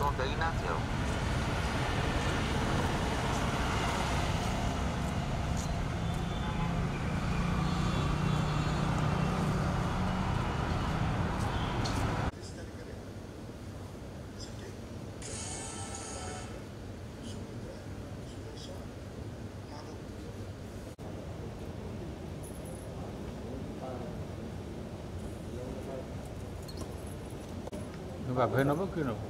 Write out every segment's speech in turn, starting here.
କଣ ଦେଇନାହାନ୍ତି ଆଉ। ବାଭାଇ ନେବ କି ନେବ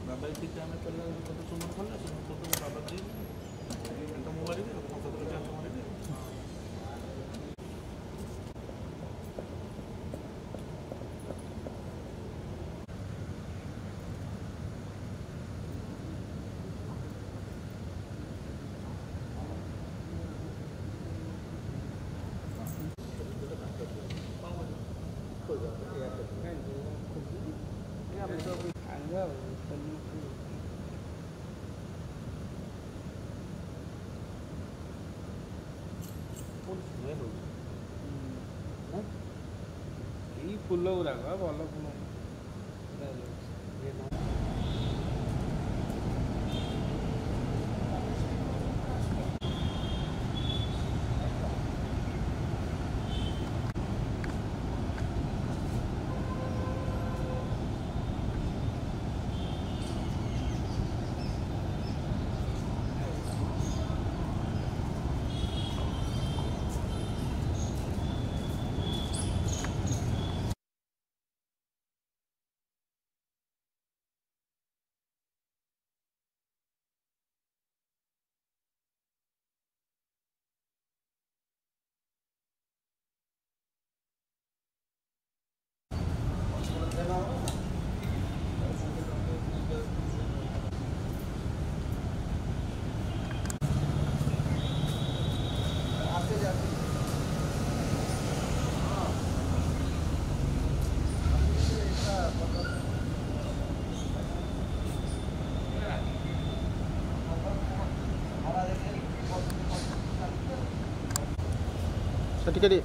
ବାବା ଠିକ୍ ଟାଇମ୍ରେ କଲା ମୋତେ ସୁମନ କଲା ସୁମନ ତ ବାବା ଦେଇନି ତ ମୁଁ ମାରିବି ଚାଷ ମାରିବି। ଏଇ ଫୁଲ ଗୁଡ଼ାକ ଭଲ ଫୁଲ ଟିକେ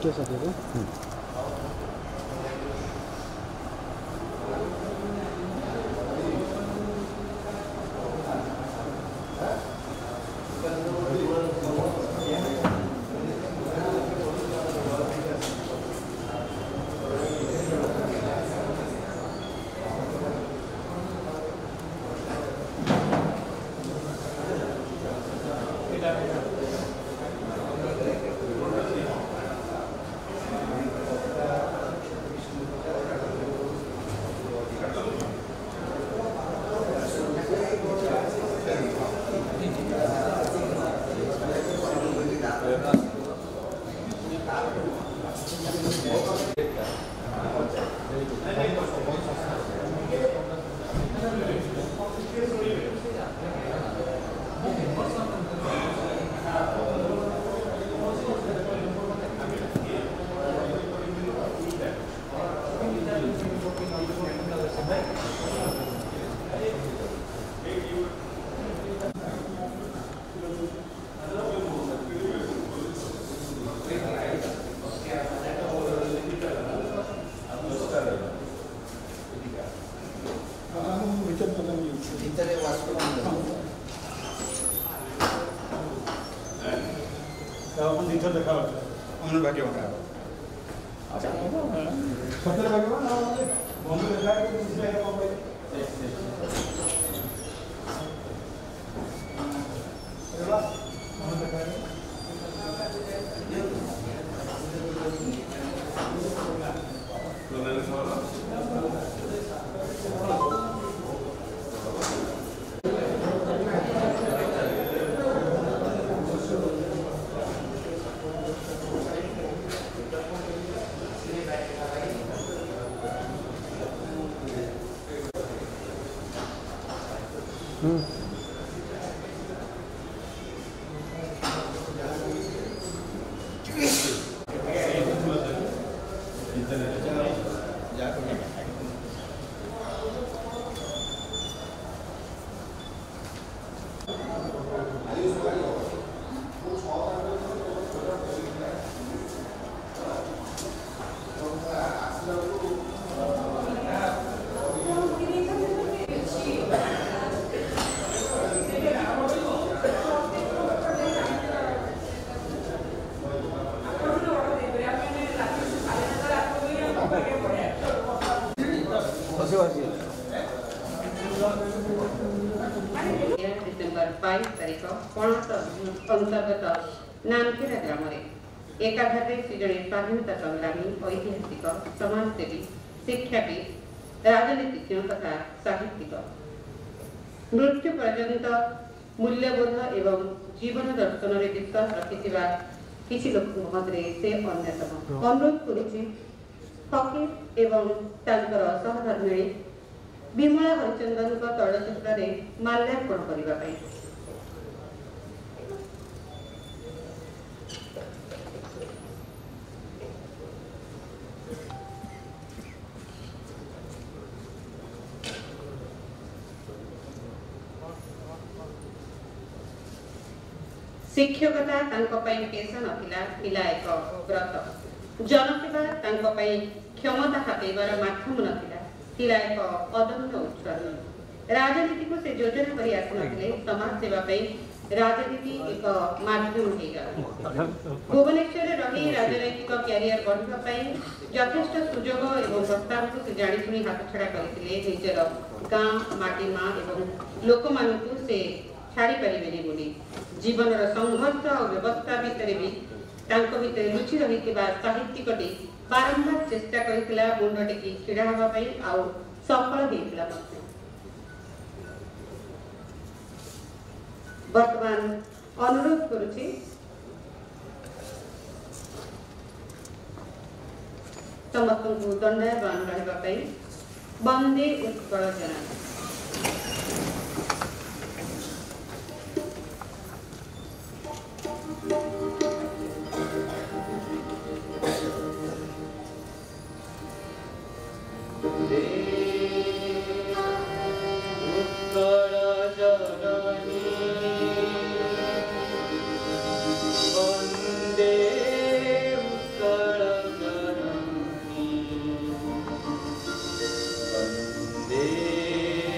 कैसा देखो भाग्यवान डिसेम्बर 22 तारिख पणस अंतर्गत नानखेड़ा ग्राम एकाधारे से जड़े स्वाधीनता संग्रामी ऐतिहासिक समाजसेवी शिक्षाविद राजनीतिज्ञ तथा साहित्यिक मृत्यु पर्यंत मूल्यबोध एवं जीवन दर्शन में विश्वास रखि किसी लोक मध्य से अन्यतम अनुरोध करुछि फकीर एवं तांकर सहधर्मिणी विमला हरिचंदन तैलचित्र में माल्यार्पण करने। शिक्षकता पेशा नथिला एक व्रत जनसेवा क्षमता हातेबार माध्यम नथिला एक अदम्य उत्सर्ग राजनीति को से योजना करी आसनथिले समाज सेवा राजनीति एक माध्यम हो गला। भुवनेश्वर रही राजनैतिक क्यारियर बढ़ापी यथेष्ट सुजोग और प्रस्ताव को से जाशुणी हाथछड़ा करते निजर गाँ माटीमा और लोक मानू से छाड़ी पारे बोली जीवन संघर्ष और व्यवस्था भितर भी भितर लुचि रही साहित्यिकटी बारंबार चेष्टा करथिला मुंड टेकी छिड़ा हवा पई आ सफल हेतिला। वर्तमान अनुरोध करुछि समस्त को दंडायमान रहबा पई वंदे उत्कल जनाना। Vande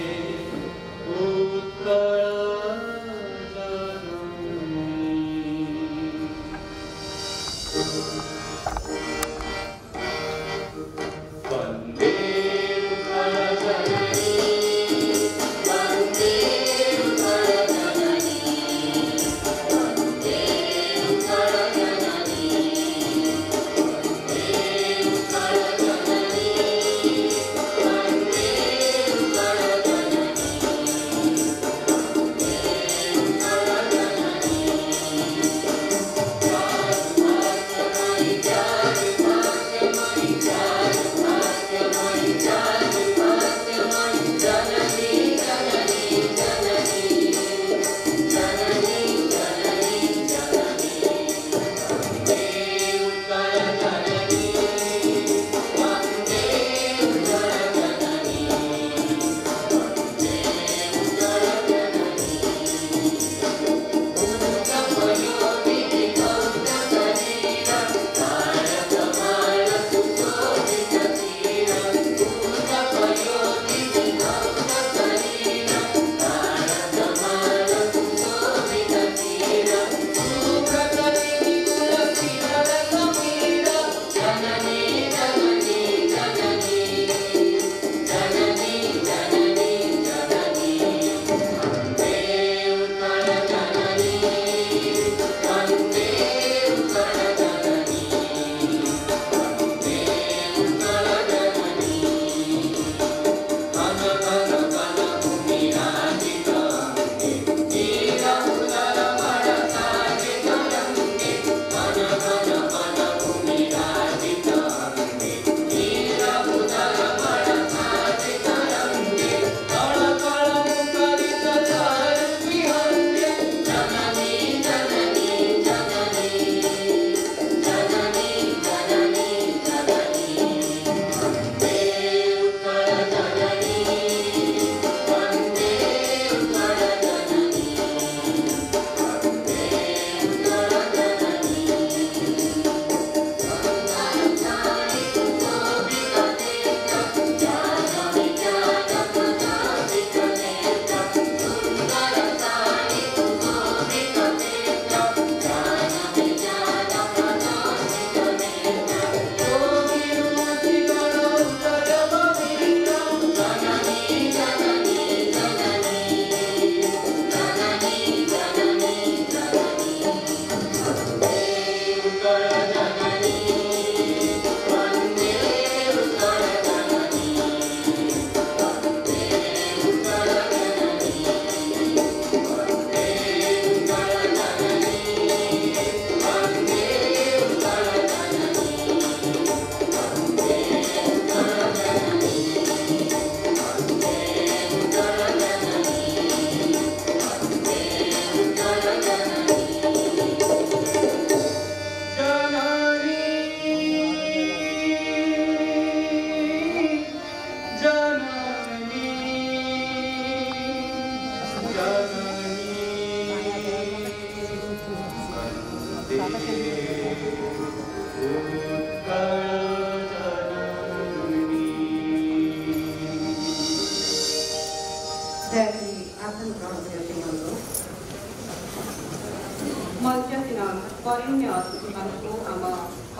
मंचासीन बरेण्य अतिथि मानक आम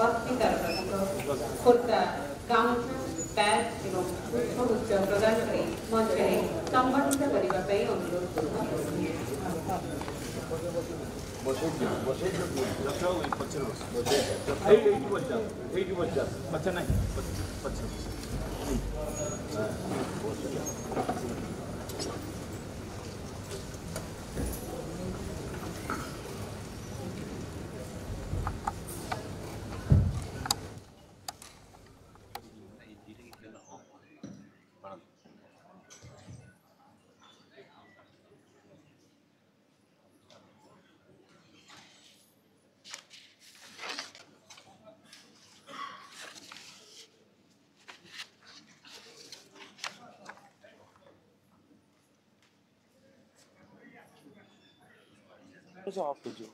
अस्मितार प्रतीक खोर्धा गामुछा बैग एवं पुष्पगुच्छ प्रदान कर मंच में संबर्धित करने अनुरोध ऑफ कीजिए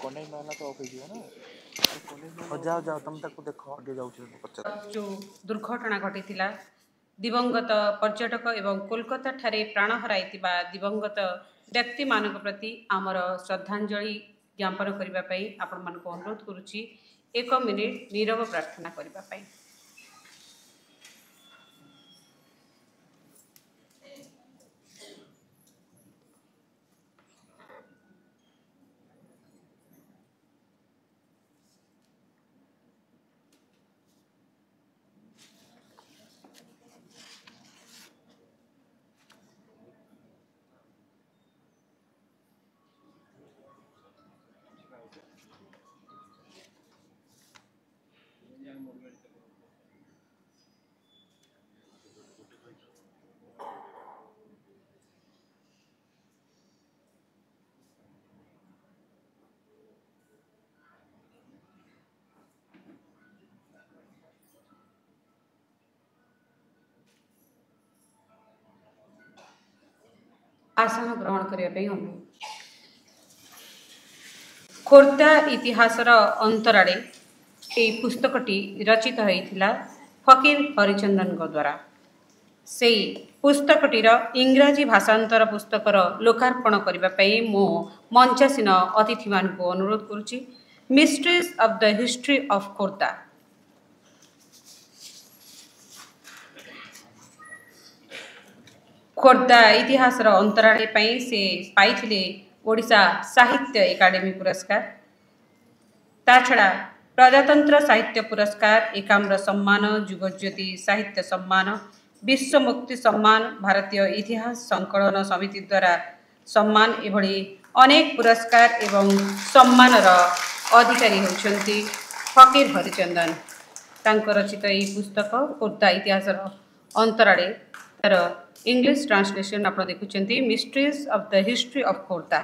कनेक्ट ना तो ऑफ कीजिए ना जाओ जाओ तुम ताको देखो आगे जाऊ जो दुर्घटना घटी दिवंगत पर्यटक एवं कोलकाता ठारे प्राण हराई दिवंगत व्यक्ति मानक प्रति आमर श्रद्धांजलि ज्ञापन करने आपण मानक अनुरोध करुच्ची 1 मिनिट नीरव प्रार्थना करने। आसन ग्रहण करने अनुरोध। खोर्धा इतिहासर अंतराले ये पुस्तकटी रचित होता फकीर हरिचंदन द्वारा से पुस्तकटीर इंग्राजी भाषांतर पुस्तकर लोकार्पण करने मो मंचासीन अतिथि मान अनुरोध करुच्ची। Mysteries of the history of Khordha Khordha इतिहासर अंतराले से पाइथिले ओडिशा साहित्य एकाडेमी पुरस्कार ताछड़ा प्रजातंत्र साहित्य पुरस्कार एकाम्र सम्मान जुगज्योति साहित्य सम्मान विश्व मुक्ति सम्मान भारतीय इतिहास संकलन समिति द्वारा सम्मान एभली अनेक पुरस्कार एवं सम्मानर अधिकारी होउछन्ति फकीर हरिचंदन। तांक रचित यह पुस्तक खोर्धा इतिहासर अंतराले तार इंग्लिश ट्रांसलेशन आप देखुंत mysteries of the history of Khordha.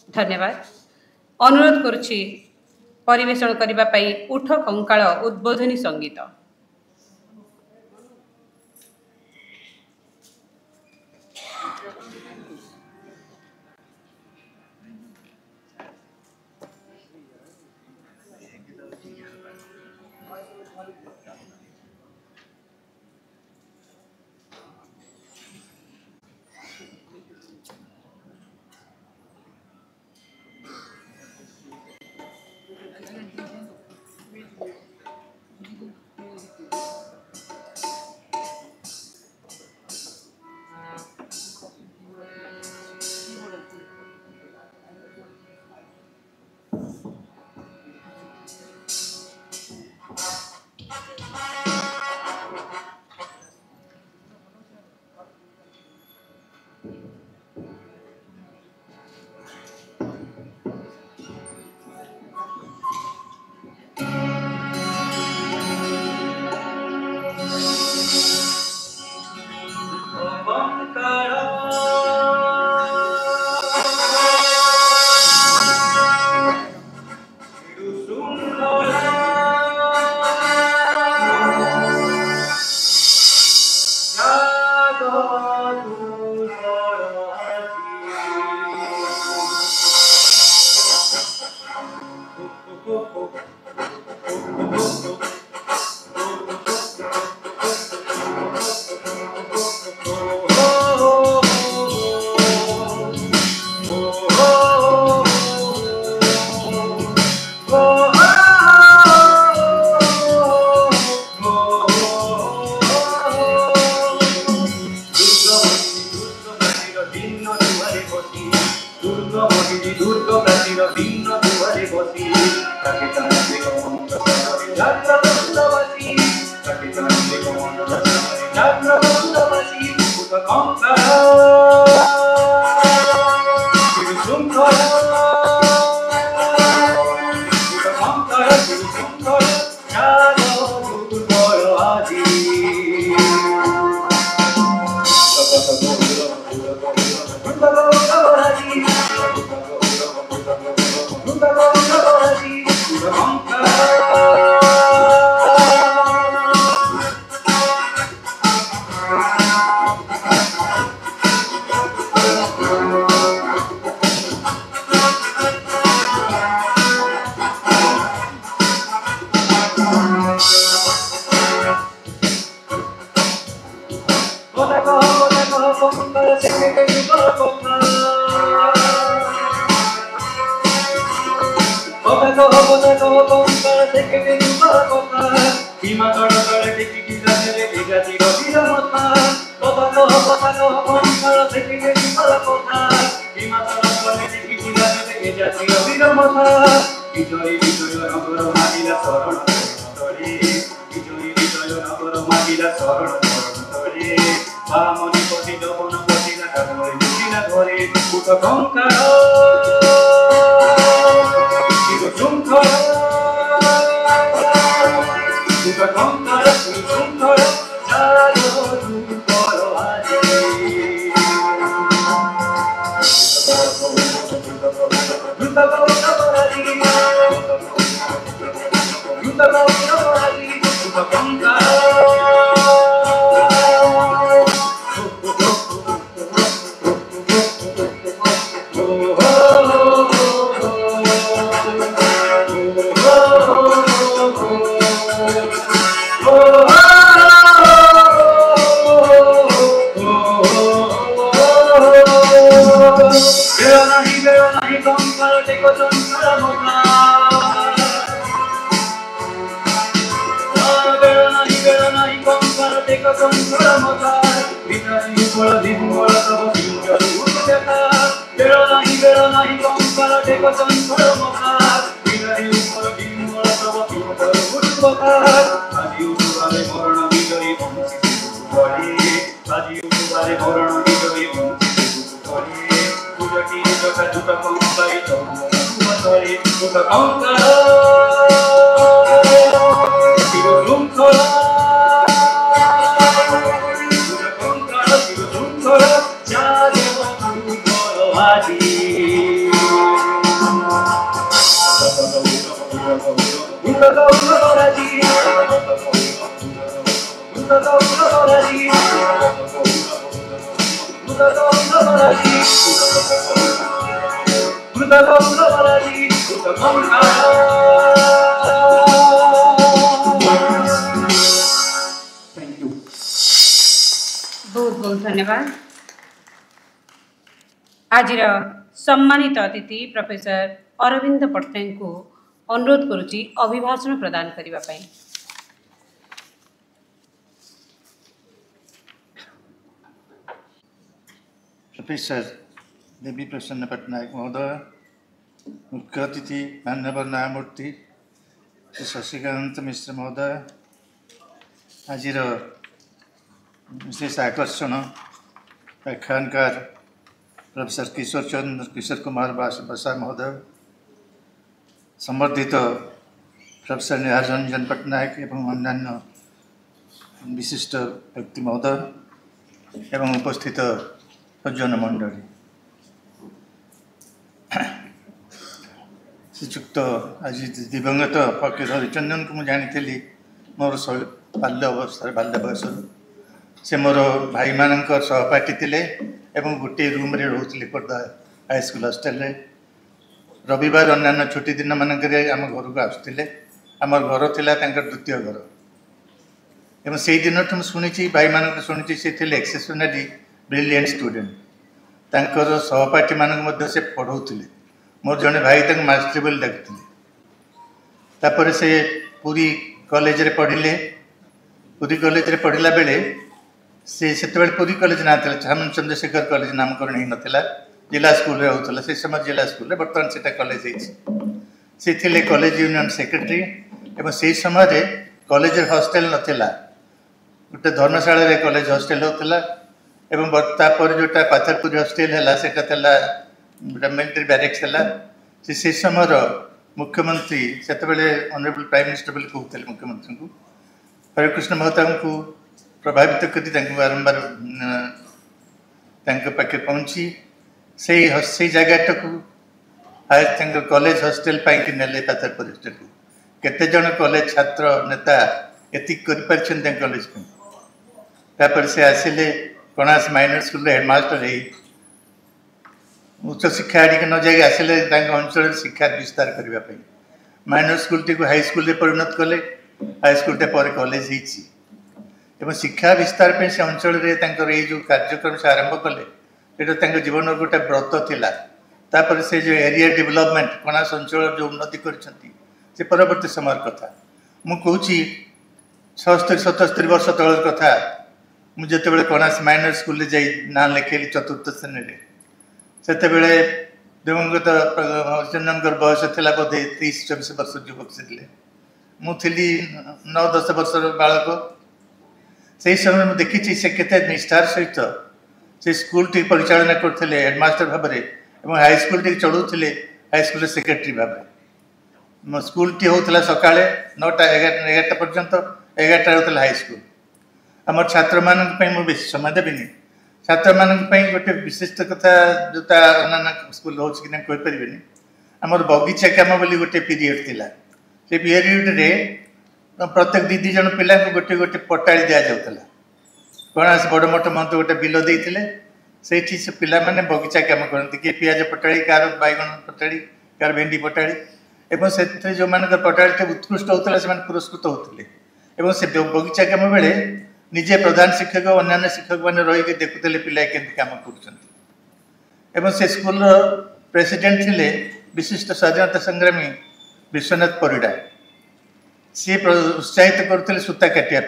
धन्यवाद। अनुरोध करुछि परिवेषण करने उठ कंकाल उद्बोधनी संगीत। বিধি দুর্গ প্রাচীর ভিন্ন দুয়ারে বসি তাকে জানতে কমন্ড যাত্রা বন্ধবাসী তাকে জানতে কমন্ড যাত্রা বন্ধবাসী কঙ্কারা শৃঙ্খলা কঙ্কারা শৃঙ্খলা জানো দুর্বল আজি बहुत बहुत धन्यवाद। आज सम्मानित अतिथि प्रोफेसर अरविंद पट्टनायक को अनुरोध करुच्ची अभिभाषण प्रदान करने पाई। प्रोफेसर देवी प्रसन्न पट्टनायक महोदय, मुख्य अतिथि मान्यवर न्यायमूर्ति शशिकांत मिश्र महोदय, आज विशेष आकर्षण व्याख्यानकार प्रोफेसर किशोर कुमार बसा महोदय, संवर्धित प्रोफेसर निहार रंजन पट्टनायक एवं अन्यान्य विशिष्ट व्यक्ति महोदय एवं उपस्थित सज्जन मंडली, श्रीजुक्त आज दिवंगत फकीर हरिचंदन को मुझे जानी मोर बाल्य अवस्था बाल्य बयस से मोर भाई मान सहपाठी थे एवं गोटे रूम रे रोते खोर्धा हाईस्कल हस्टेल रविवार अन्य छुट्टी दिन मानक आम घर को आसुले आम घर थिला द्वितीय घर एवं से दिन शुणी भाई मान शुणी से एक्सेप्शनली ब्रिलियंट स्टूडेंट तांकर सहपाठी मानक से पढ़ाऊले मोर जड़े भाई मास्टर बोली डाकुले से पुरी कॉलेज रे पढ़िले पुरी कॉलेज रे पढ़िला बेले से पुरी कॉलेज ना था छामन चंद्रशेखर कॉलेज नामकरण ही नाला जिला स्कूल रे होतला से समय जिला स्कूल रे बर्तमान सेटा कॉलेज से थिले कॉलेज यूनियन सेक्रेटरी एवं से समय रे कॉलेज हॉस्टल नथिला गोटे धर्मशाला रे कॉलेज हॉस्टल होतला एवं बर्ता पर जोटा पाथरपुर हॉस्टल हैला सेटा तला मिलिटरी बैरिक्स हैला से समय रो मुख्यमंत्री सेते बेले ऑनरेबल प्राइम मिनिस्टर बोली कहते मुख्यमंत्री को हरिकृष्ण महताब को प्रभावित करी बारंबार पाखे पहुँची से जगह कॉलेज हॉस्टल पाई नेले पाथरपुर हॉस्टल को केते जन कॉलेज छात्र नेता एतिक कर कॉलेज को से आसिले कणास माइनर स्कूल हेडमास्टर है उच्च शिक्षा आड़ न जाए आसिले अंचल शिक्षा विस्तार करने minor school T high school परिणत कले हाई स्कूल पर कॉलेज एवं शिक्षा विस्तार पे से अंचल जो कार्यक्रम से आरंभ कले ये जीवन गोटे व्रत थिला तापर से जो एरिया डेवलपमेंट कणास अंचल जो उन्नति कर परवर्ती समय कथा मुझे 76-77 वर्ष तल कथा मुझे कणास माइनर स्कूल जाई ना लिखेली चतुर्थ श्रेणी से दिवंगत हरिचंदन बयस था बोधे 23-24 वर्ष युवक से मुझी 9-10 वर्ष बालक से समय मुझे देखी से केते निष्ठार सहित से स्कूल टी परिचालना करते हेडमास्टर भाव में हाई स्कूल टी चलाऊे हाई स्कूल सेक्रेटरी भाव स्कूल टी होता सका 9-11 पर्यंत 11टा होता हाई स्कूल आम छात्र मानी बेस समय देवी छात्र मान गोटे विशिष्ट कथा जोटा अन्य स्कूल हो कहीपर आमर बगीचा काम बोली गोटे पीरियड थिला से पीरियड रे प्रत्येक दी जन पिला गोटे गोटे पटाड़ी दि जाऊला कणास बड़ मठ महंत गोटे बिल देते से पिला माने बगीचा काम करती किए पियाज पटाड़ी कार बैगण पटाड़ी कार भेंडी पटाड़ी एवं से जो मान पटाड़ी उत्कृष्ट होता से पुरस्कृत होते से बगीचा काम बेले निजे प्रधान शिक्षक अन्य शिक्षक मैंने रही देखुले पिला केमती काम कर से स्कूल प्रेसिडेंट थिले विशिष्ट स्वाधीनता संग्रामी विश्वनाथ परिड़ा सी उत्साहित करते सूता काटिया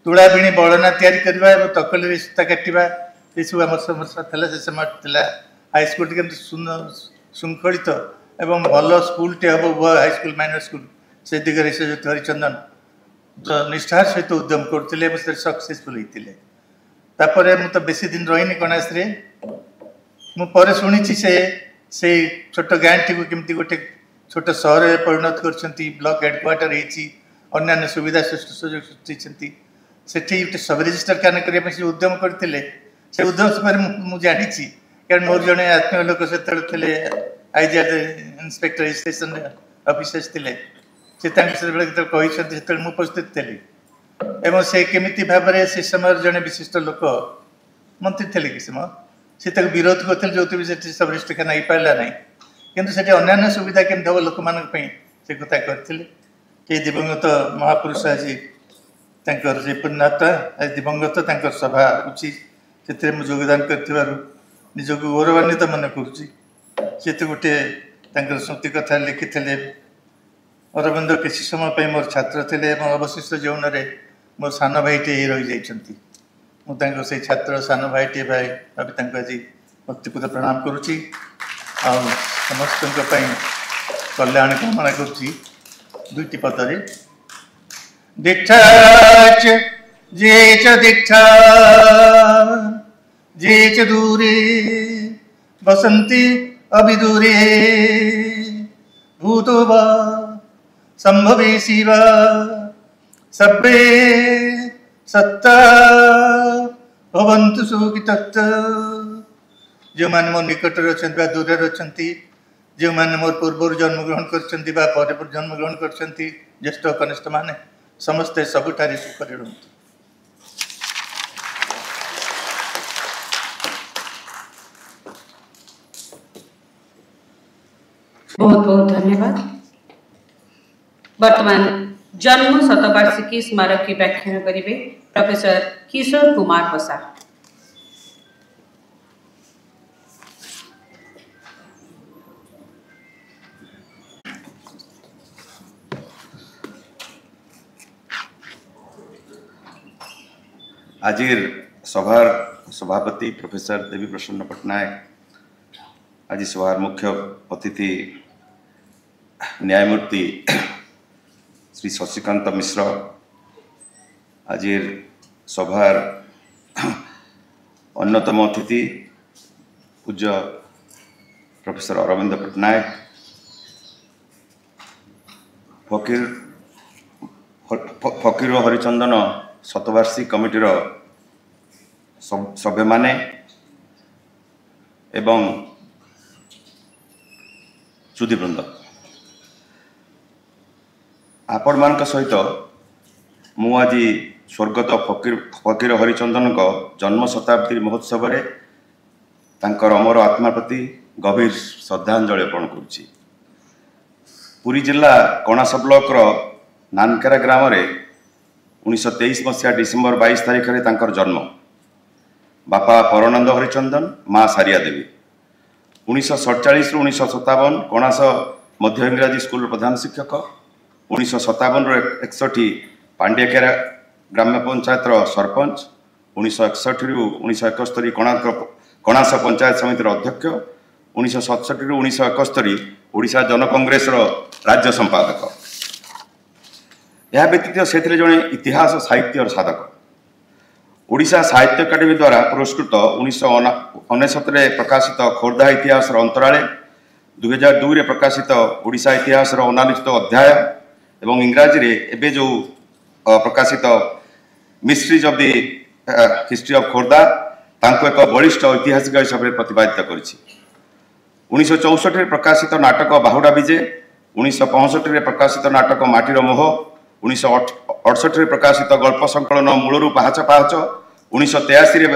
तुला बिणी बड़ना तैयारी करवा तकली सूता काटा ये सब आम समस्या से समय हाई स्कूल के श्रृंखलित एवं भल स्कूल टे हम हाई स्कूल माइनर स्कूल से दिगरे से हरिचंदन निष्ठार सहित उद्यम करते सक्सेसफुल होते मुझे बेसी दिन रही कणास मुझे शुणी से छोट गाँ टी केमती गोटे छोट सहर में परिणत कर ब्लॉक हेडक्वार्टर होन्य सुविधा सुजोग सृष्टि से गोटे सब रजिस्टर कान करने से उद्यम करते से उद्यम समय मुझे जानी कारण मोर जड़े आत्मीय लोक से आईजीआर इन्स्पेक्टर रजिस्ट्रेशन ऑफिसर्स थे से कही उपस्थित थी एवं से केमिति भाव से समय जड़े विशिष्ट लोक मंत्री थे कि से विरोध करते जो भी सब रजिस्टर खाना हो पारा ना किंतु से अन्य सुविधा केमती हम लोक मान से कथा करते दिवंगत महापुरुष आज से पुण्यात्मा आज दिवंगत सभा रुचि से योगदान कर निजक गौरवान्वित मन कर गोटे स्मृति कथा लिखी अरविंद किसी समय मोर छात्र थे अवशिष्ट जीवन में मोर सान भाईटे रही जाती से छात्र सान भाईटे भाई भाई आज भक्तिपूत प्रणाम करुच्ची समस्त कल्याण कामना करुच्ची दुईटी पदरे दीक्षा दीक्षा जे च दूरे बसंती अभिदूरे भूतो वा संभवे शिव सर्वे सत्ता भवन्तु सुखितत् जो मान मोर निकट अच्छा दूर अच्छा जो मैंने मोर पूर्व जन्मग्रहण कर जन्मग्रहण कर ज्येष्ठ कनिष्ठ मान समस्ते सबुठारे सुखरे रुहतु। बहुत बहुत धन्यवाद। वर्तमान जन्म शतवार्षिकी स्मारक की व्याख्यान करेंगे प्रोफेसर किशोर कुमार प्रसाद। आजिर सभार सभापति प्रोफेसर देवी प्रसन्न पट्टनायक आज सभार मुख्य अतिथि न्यायमूर्ति श्री शशिकांत मिश्र, आज सभार अन्यतम अतिथि पूज्य प्रोफेसर अरविंद पट्टनायक, फकीर हरिचंदन शतवार्षिक कमिटीर सभ्य माने एवं सुधीवृंद, आपण मान सहित मु आज स्वर्गत फकीर हरिचंदन जन्म शताब्दी महोत्सव रे तांकर अमर आत्मा प्रति गभीर श्रद्धांजलि अर्पण करुछि। पुरी जिला कणास ब्लॉक नानकेरा ग्राम रे 1923 मसीहा डिसेम्बर 22 तारिख रे तांकर जन्म। बापा परमानंद हरिचंदन, माँ सारिया देवी। 1947 रु 1957 कणास मध्य इंग्राजी स्कूल प्रधान शिक्षक, 1957 रु 61 पांड्याकेरा ग्राम्य पंचायत सरपंच, 1961 रु 1971 कणास पंचायत समिति अध्यक्ष, 1967 रु 1971 ओडिशा जन कांग्रेस राज्य संपादक। यह व्यतीत से जड़े इतिहास साहित्य साधक। ओडिशा साहित्य अकादेमी द्वारा पुरस्कृत 1999 प्रकाशित खोर्धा इतिहास अंतराले, 2002 रे प्रकाशित ओडिशा इतिहास अनालोचित अध्याय एवं इंग्राजी रे एबे जो प्रकाशित mysteries of the history of Khordha तांको एक बलिष्ठ ऐतिहासिक हिसाब से प्रतिपादित करिछि। 1964 प्रकाशित नाटक बाहुडा विजे, 1965 प्रकाशित नाटक माटीर मोह, 1968 प्रकाशित गल्प संकलन मूलरू पाहाच पाहाच, 1983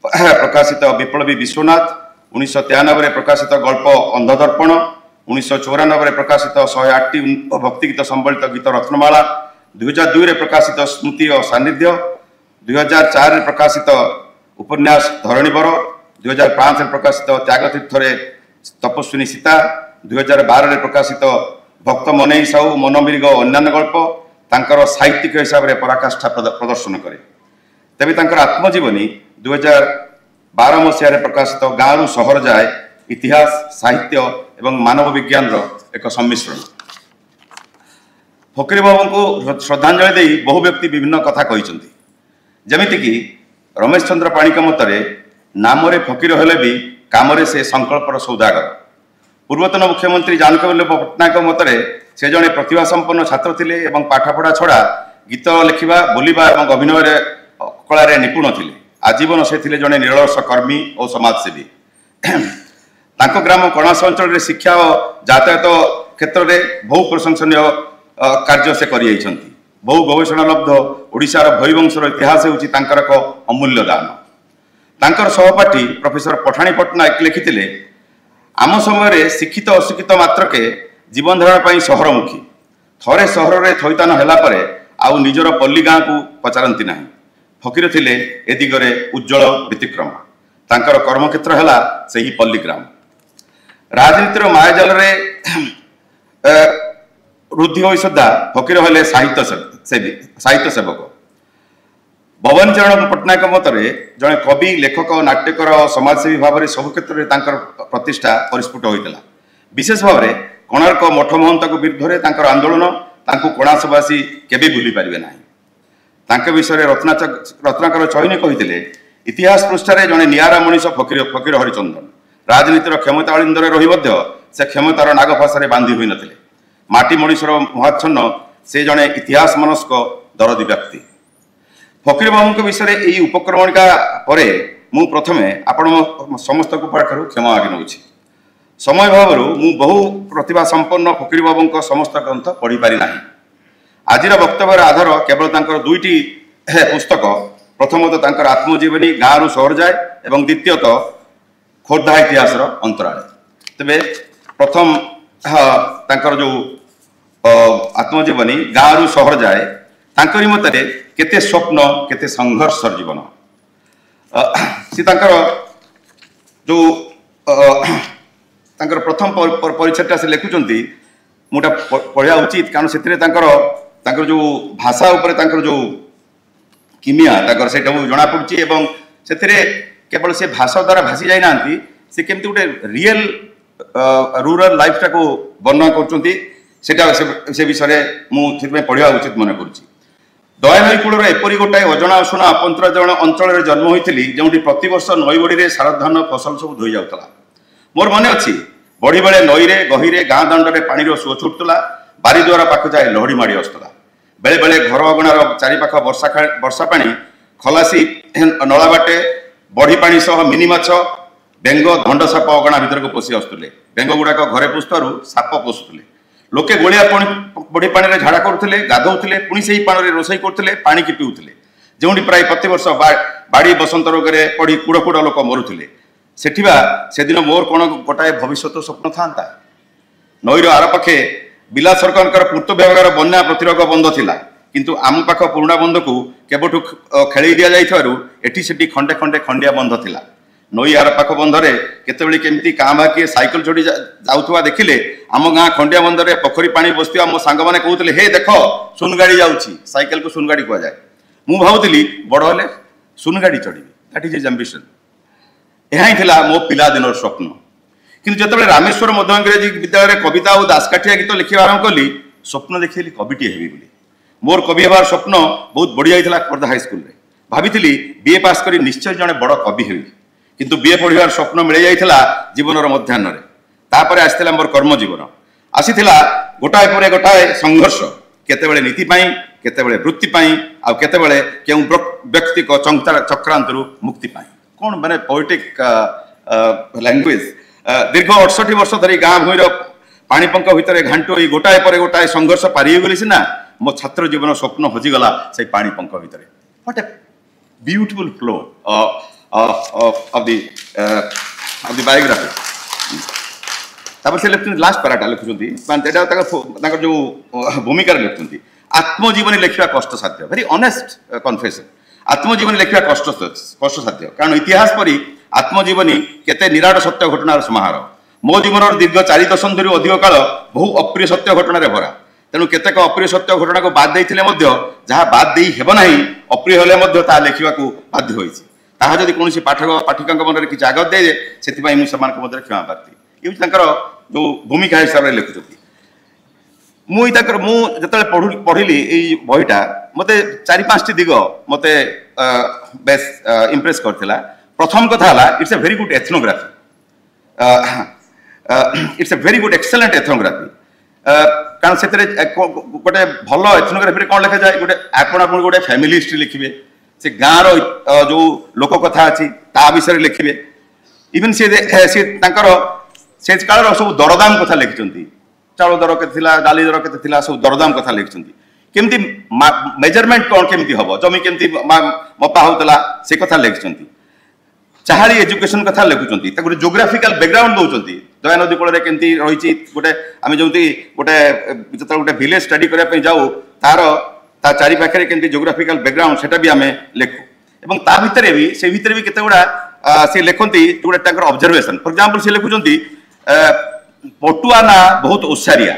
प्रकाशित विप्लवी विश्वनाथ, 1993 प्रकाशित गल्प अंधदर्पण, 1994 प्रकाशित 108टी भक्तिगीत संबलित गीत रत्नमाला, 2002 प्रकाशित स्मृति और सान्निध्य, 2004 प्रकाशित उपन्यास धरणीवर, 2005 प्रकाशित त्यागतीर्थ तपस्विनी सीता, 2012 प्रकाशित भक्त मनई साहू मनमिरिग अन्यान्य गल्प तांकर साहित्यिक हिसाब से पराकाष्ठा प्रदर्शन करे। तेबे तांकर आत्मजीवनी 2012 मसीह प्रकाशित गाँव सहर जाए इतिहास साहित्य एवं मानव विज्ञान एक सम्मिश्रण। फकीर बाबू को श्रद्धांजलि दे बहु व्यक्ति विभिन्न कथा कहिसंती, जेमिति कि रमेश चंद्र पाणिक मतरे नामरे फकीर हेले भी कामरे से संकल्पर सौदागर। पूर्वतन मुख्यमंत्री जानकी वल्लभ पट्टनायक मतरे से जड़े प्रतिभा संपन्न छात्र थिले एवं पाठपढ़ा छड़ा गीत लिखा बोलिबा और अभिनय कला निपुण थिले। आजीवन से थिले जड़े निरलस कर्मी और समाजसेवी। तांको ग्राम कणास अंचल शिक्षा और यातायात क्षेत्र में बहु प्रशंसनीय कार्य से करि आइछंती। बहु गवेषणा लब्ध ओडिशार भैवंशर इतिहास होउछि तांकर एक अमूल्य दान। तांकर सहपाठी प्रोफेसर पठाणी पट्टनायक लिखिथिले, आम समय शिक्षित अशिक्षित मात्रके जीवन धारण सहरमुखी, थरे सहर में थैतान होला परे आउ निजर पल्ली गाँ को पचारती ना। फकीर थिले ए दिगरे उज्जवल व्यतिक्रम। तांकर कर्मक्षेत्र है सही पल्ली ग्राम। राजनीतिर मायाजाल वृद्धि हो सुधा फकीर हेले साहित्य सेवक। भवानी चरण पट्टनायक मतरे जड़े कवि लेखक नाट्यकर और समाजसेवी भाव में सब क्षेत्र में प्रतिष्ठा परिस्फुट होता। विशेष भाव में कोणार्क मठ महंत विरुद्ध आंदोलन कणासवासी केबे भूली पारे ना। तांके विषय रत्नाकर चयनी कही इतिहास पृष्ठार जड़े निआरा मनीष फकीर हरिचंदन राजनीतिर क्षमता अलिंदर रही से क्षमतार नागफाशे बांधि हुई नथिले। माटी मनीषर महाच्छन्न से जड़े इतिहास मनस्क दरदी व्यक्ति। फकीर बाबू विषय यही उपक्रमणिका परे मु प्रथमे आपण समस्त को पाखर क्षमा मागी नौछि। समय भाव मु बहु प्रतिभा संपन्न फकीर बाबू समस्त ग्रंथ पढ़ी पारि नाही। आज वक्तव्यर आधार केवल तांकर दुईटी पुस्तक, प्रथमतः तांकर आत्मजीवनी गाँव सहर जाए एवं द्वितीयत खोर्धा इतिहास अंतराले। तेबे प्रथम तांकर जो आत्मजीवनी गाँव सहर जाए तांकरी मतरे केते स्वप्न केते संघर्षर जीवन। सी तांकर जो तांकर प्रथम परिचयटा से लिखुचंती मुटा पढ़िया उचित, कारण से तांकर जो भाषा उपरे तांकर जो किमिया तांकर सेटा जना पड़ुची एवं सेथिरे केवल से भाषा द्वारा भासी जाई नांती, से केमती गोटे रियल रूरल लाइफ टाको वर्णना करछंती सेटा से विषय मुझे पढ़ा उचित मन कर दयानई कूलर एपरी गोटाए अजना अशुना अपंतराजन अंचल जन्म होती जो प्रत वर्ष नई बड़ी सारधान फसल सब धोई जाऊला मोर मन अच्छी बड़ी बेले नईरे गहीरे गाँ दाण्डे पानी सुଅ छुटुला बारी द्वार पाख जाए लहड़ी माड़ी आसुला बेले बेले घर अगणार चारिपाख वर्षा पानी खलासी नला बाटे बड़ी पानी सह मिनी माछ बेंग धंड साप अगणा भीतर को पशि आसुले बेंग गुड़ाक घरे पोषुवर साप पोषुले लोके गोलिया बड़ी पानी में झाड़ा करुले गाधौले पुणी से ही पानी रोषे करते पानी की पीउले जो प्राय प्रति वर्ष बाड़ी बसंत रोग में पड़ी कूड़ कूड़ लोक मरुले से दिन मोर कौन गोटाए भविष्य स्वप्न था नईर आर पाखे बिला सरकार पूर्त विभाग बन्या प्रतिरोध बंध थिला किंतु आम पाख पुराणा बंध को केबठू खेल दि जाठी खंडे खंडे खंडिया बंध थिला नई आर पाख बंधरे केतबेले केमती काँ बा किए साइकेल चढ़ी जाउथुवा देखिले आम गाँ खंडिया बंधरे पोखरी पानी बसथिबा मो सांग माने कहउतले हे देखो सुनगाड़ी जाउची साइकेल को सुनगाड़ी कुआ जाए मु भावुतली बड़ हेले सुनगाड़ी चढ़ी दैट इज हिज एम्बिशन यह ही थिला मो पिला दिनर स्वप्न किंतु जतबेले रामेश्वर मध्य इंग्रेजी विद्यालय कविता और दासकाठिया गीत लिखिबा आरंभ कली स्वप्न देखिली कविटी हेबी बोली मोर कवि हेबार स्वप्न बहुत बढ़िया होइथिला खोर्धा हाई स्कूल रे भाबिथिली बीए पास करी निश्चय जने बड़ कवि हेबी किंतु बीए पढ़िबार स्वप्न मिल जाइथिला जीवनर मध्याह्न रे तापरे आसिथिला मोर कर्म जीवन आसिथिला गोटाए पर गोटाए संघर्ष केतेबेले नीति पाई केतेबेले वृत्ति पाई आ केतेबेले केउ व्यक्ति को चक्रांतरु मुक्ति पाई कौन माने पोएटिक लैंग्वेज दीर्घ 68 वर्ष धरी गाँ भूईर पाणीपंक भितर घांटो गोटाए पर गोटाए संघर्ष पारि गली सिना मो छात्र जीवन स्वप्न हजिगला से पाणीपंक भितर what a beautiful flow of the biography तापर से लिखुं लास्ट पाराटा लिखुं जो भूमिका लिखुं आत्मजीवनी लिखा कष्ट साध्य वेरी ऑनेस्ट कन्फेशन आत्मजीवनी लिखा कष्ट साध्य कारण इतिहास परी आत्मजीवनी केते निराट सत्य घटनार समाहार मो जीवन दीर्घ 4 दशंधि अधिक काल बहु अप्रिय सत्य घटना भरा तेणु केतेक अप्रिय सत्य घटना को बाद देइथिले मध्य जहाँ बाद देई हेब नाही अप्रिय हेले मध्य ता लेखिबाकू बाध्य होइछि ताहा जदि कोनोसी पाठक पाठिका मन में किसी आगत दे से मध्य क्षमा प्रार्थी ये जो भूमिका हिसाब से लिखुच्च मुझे पढ़िली बहीटा मत 4-5 दिग मत बेस इम्प्रेस करथिला प्रथम कथा it's a very good ethnography it's a very good excellent ethnography कारण से गोटे भल एथनोग्राफी कौन लिखा जाए गोटे आपण गोटे फैमिली हिस्ट्री लिखिए से गाँव जो लोक कथा अच्छी ता विषय लिखिए इवन से से काल सब दरदाम कथा लिखिं चाउल दर के डाली दर के सब दरदाम कथा लिखिं केमती मेजरमेंट कौन केमती हम जमी केमती मपा होता से कथा लिखिं चाहाड़ी एजुकेशन कथा लिखुं गोटे जोग्राफिकल बैकग्राउंड दौरान दया नदी कूल केमती रही गोटे आम जो गोटे जो गोटे विलेज स्टडी करने जाऊ तार ता चारि पाखे केमती जोग्राफिकल बैकग्राउंड सेटा भी आमे लिखु एवं ता भितर भी से भितर भी केते गुडा से लिखंती गोटे ताकर ऑब्जर्वेशन फॉर एग्जांपल से लिखुचंती पटुआ ना बहुत ओसारिया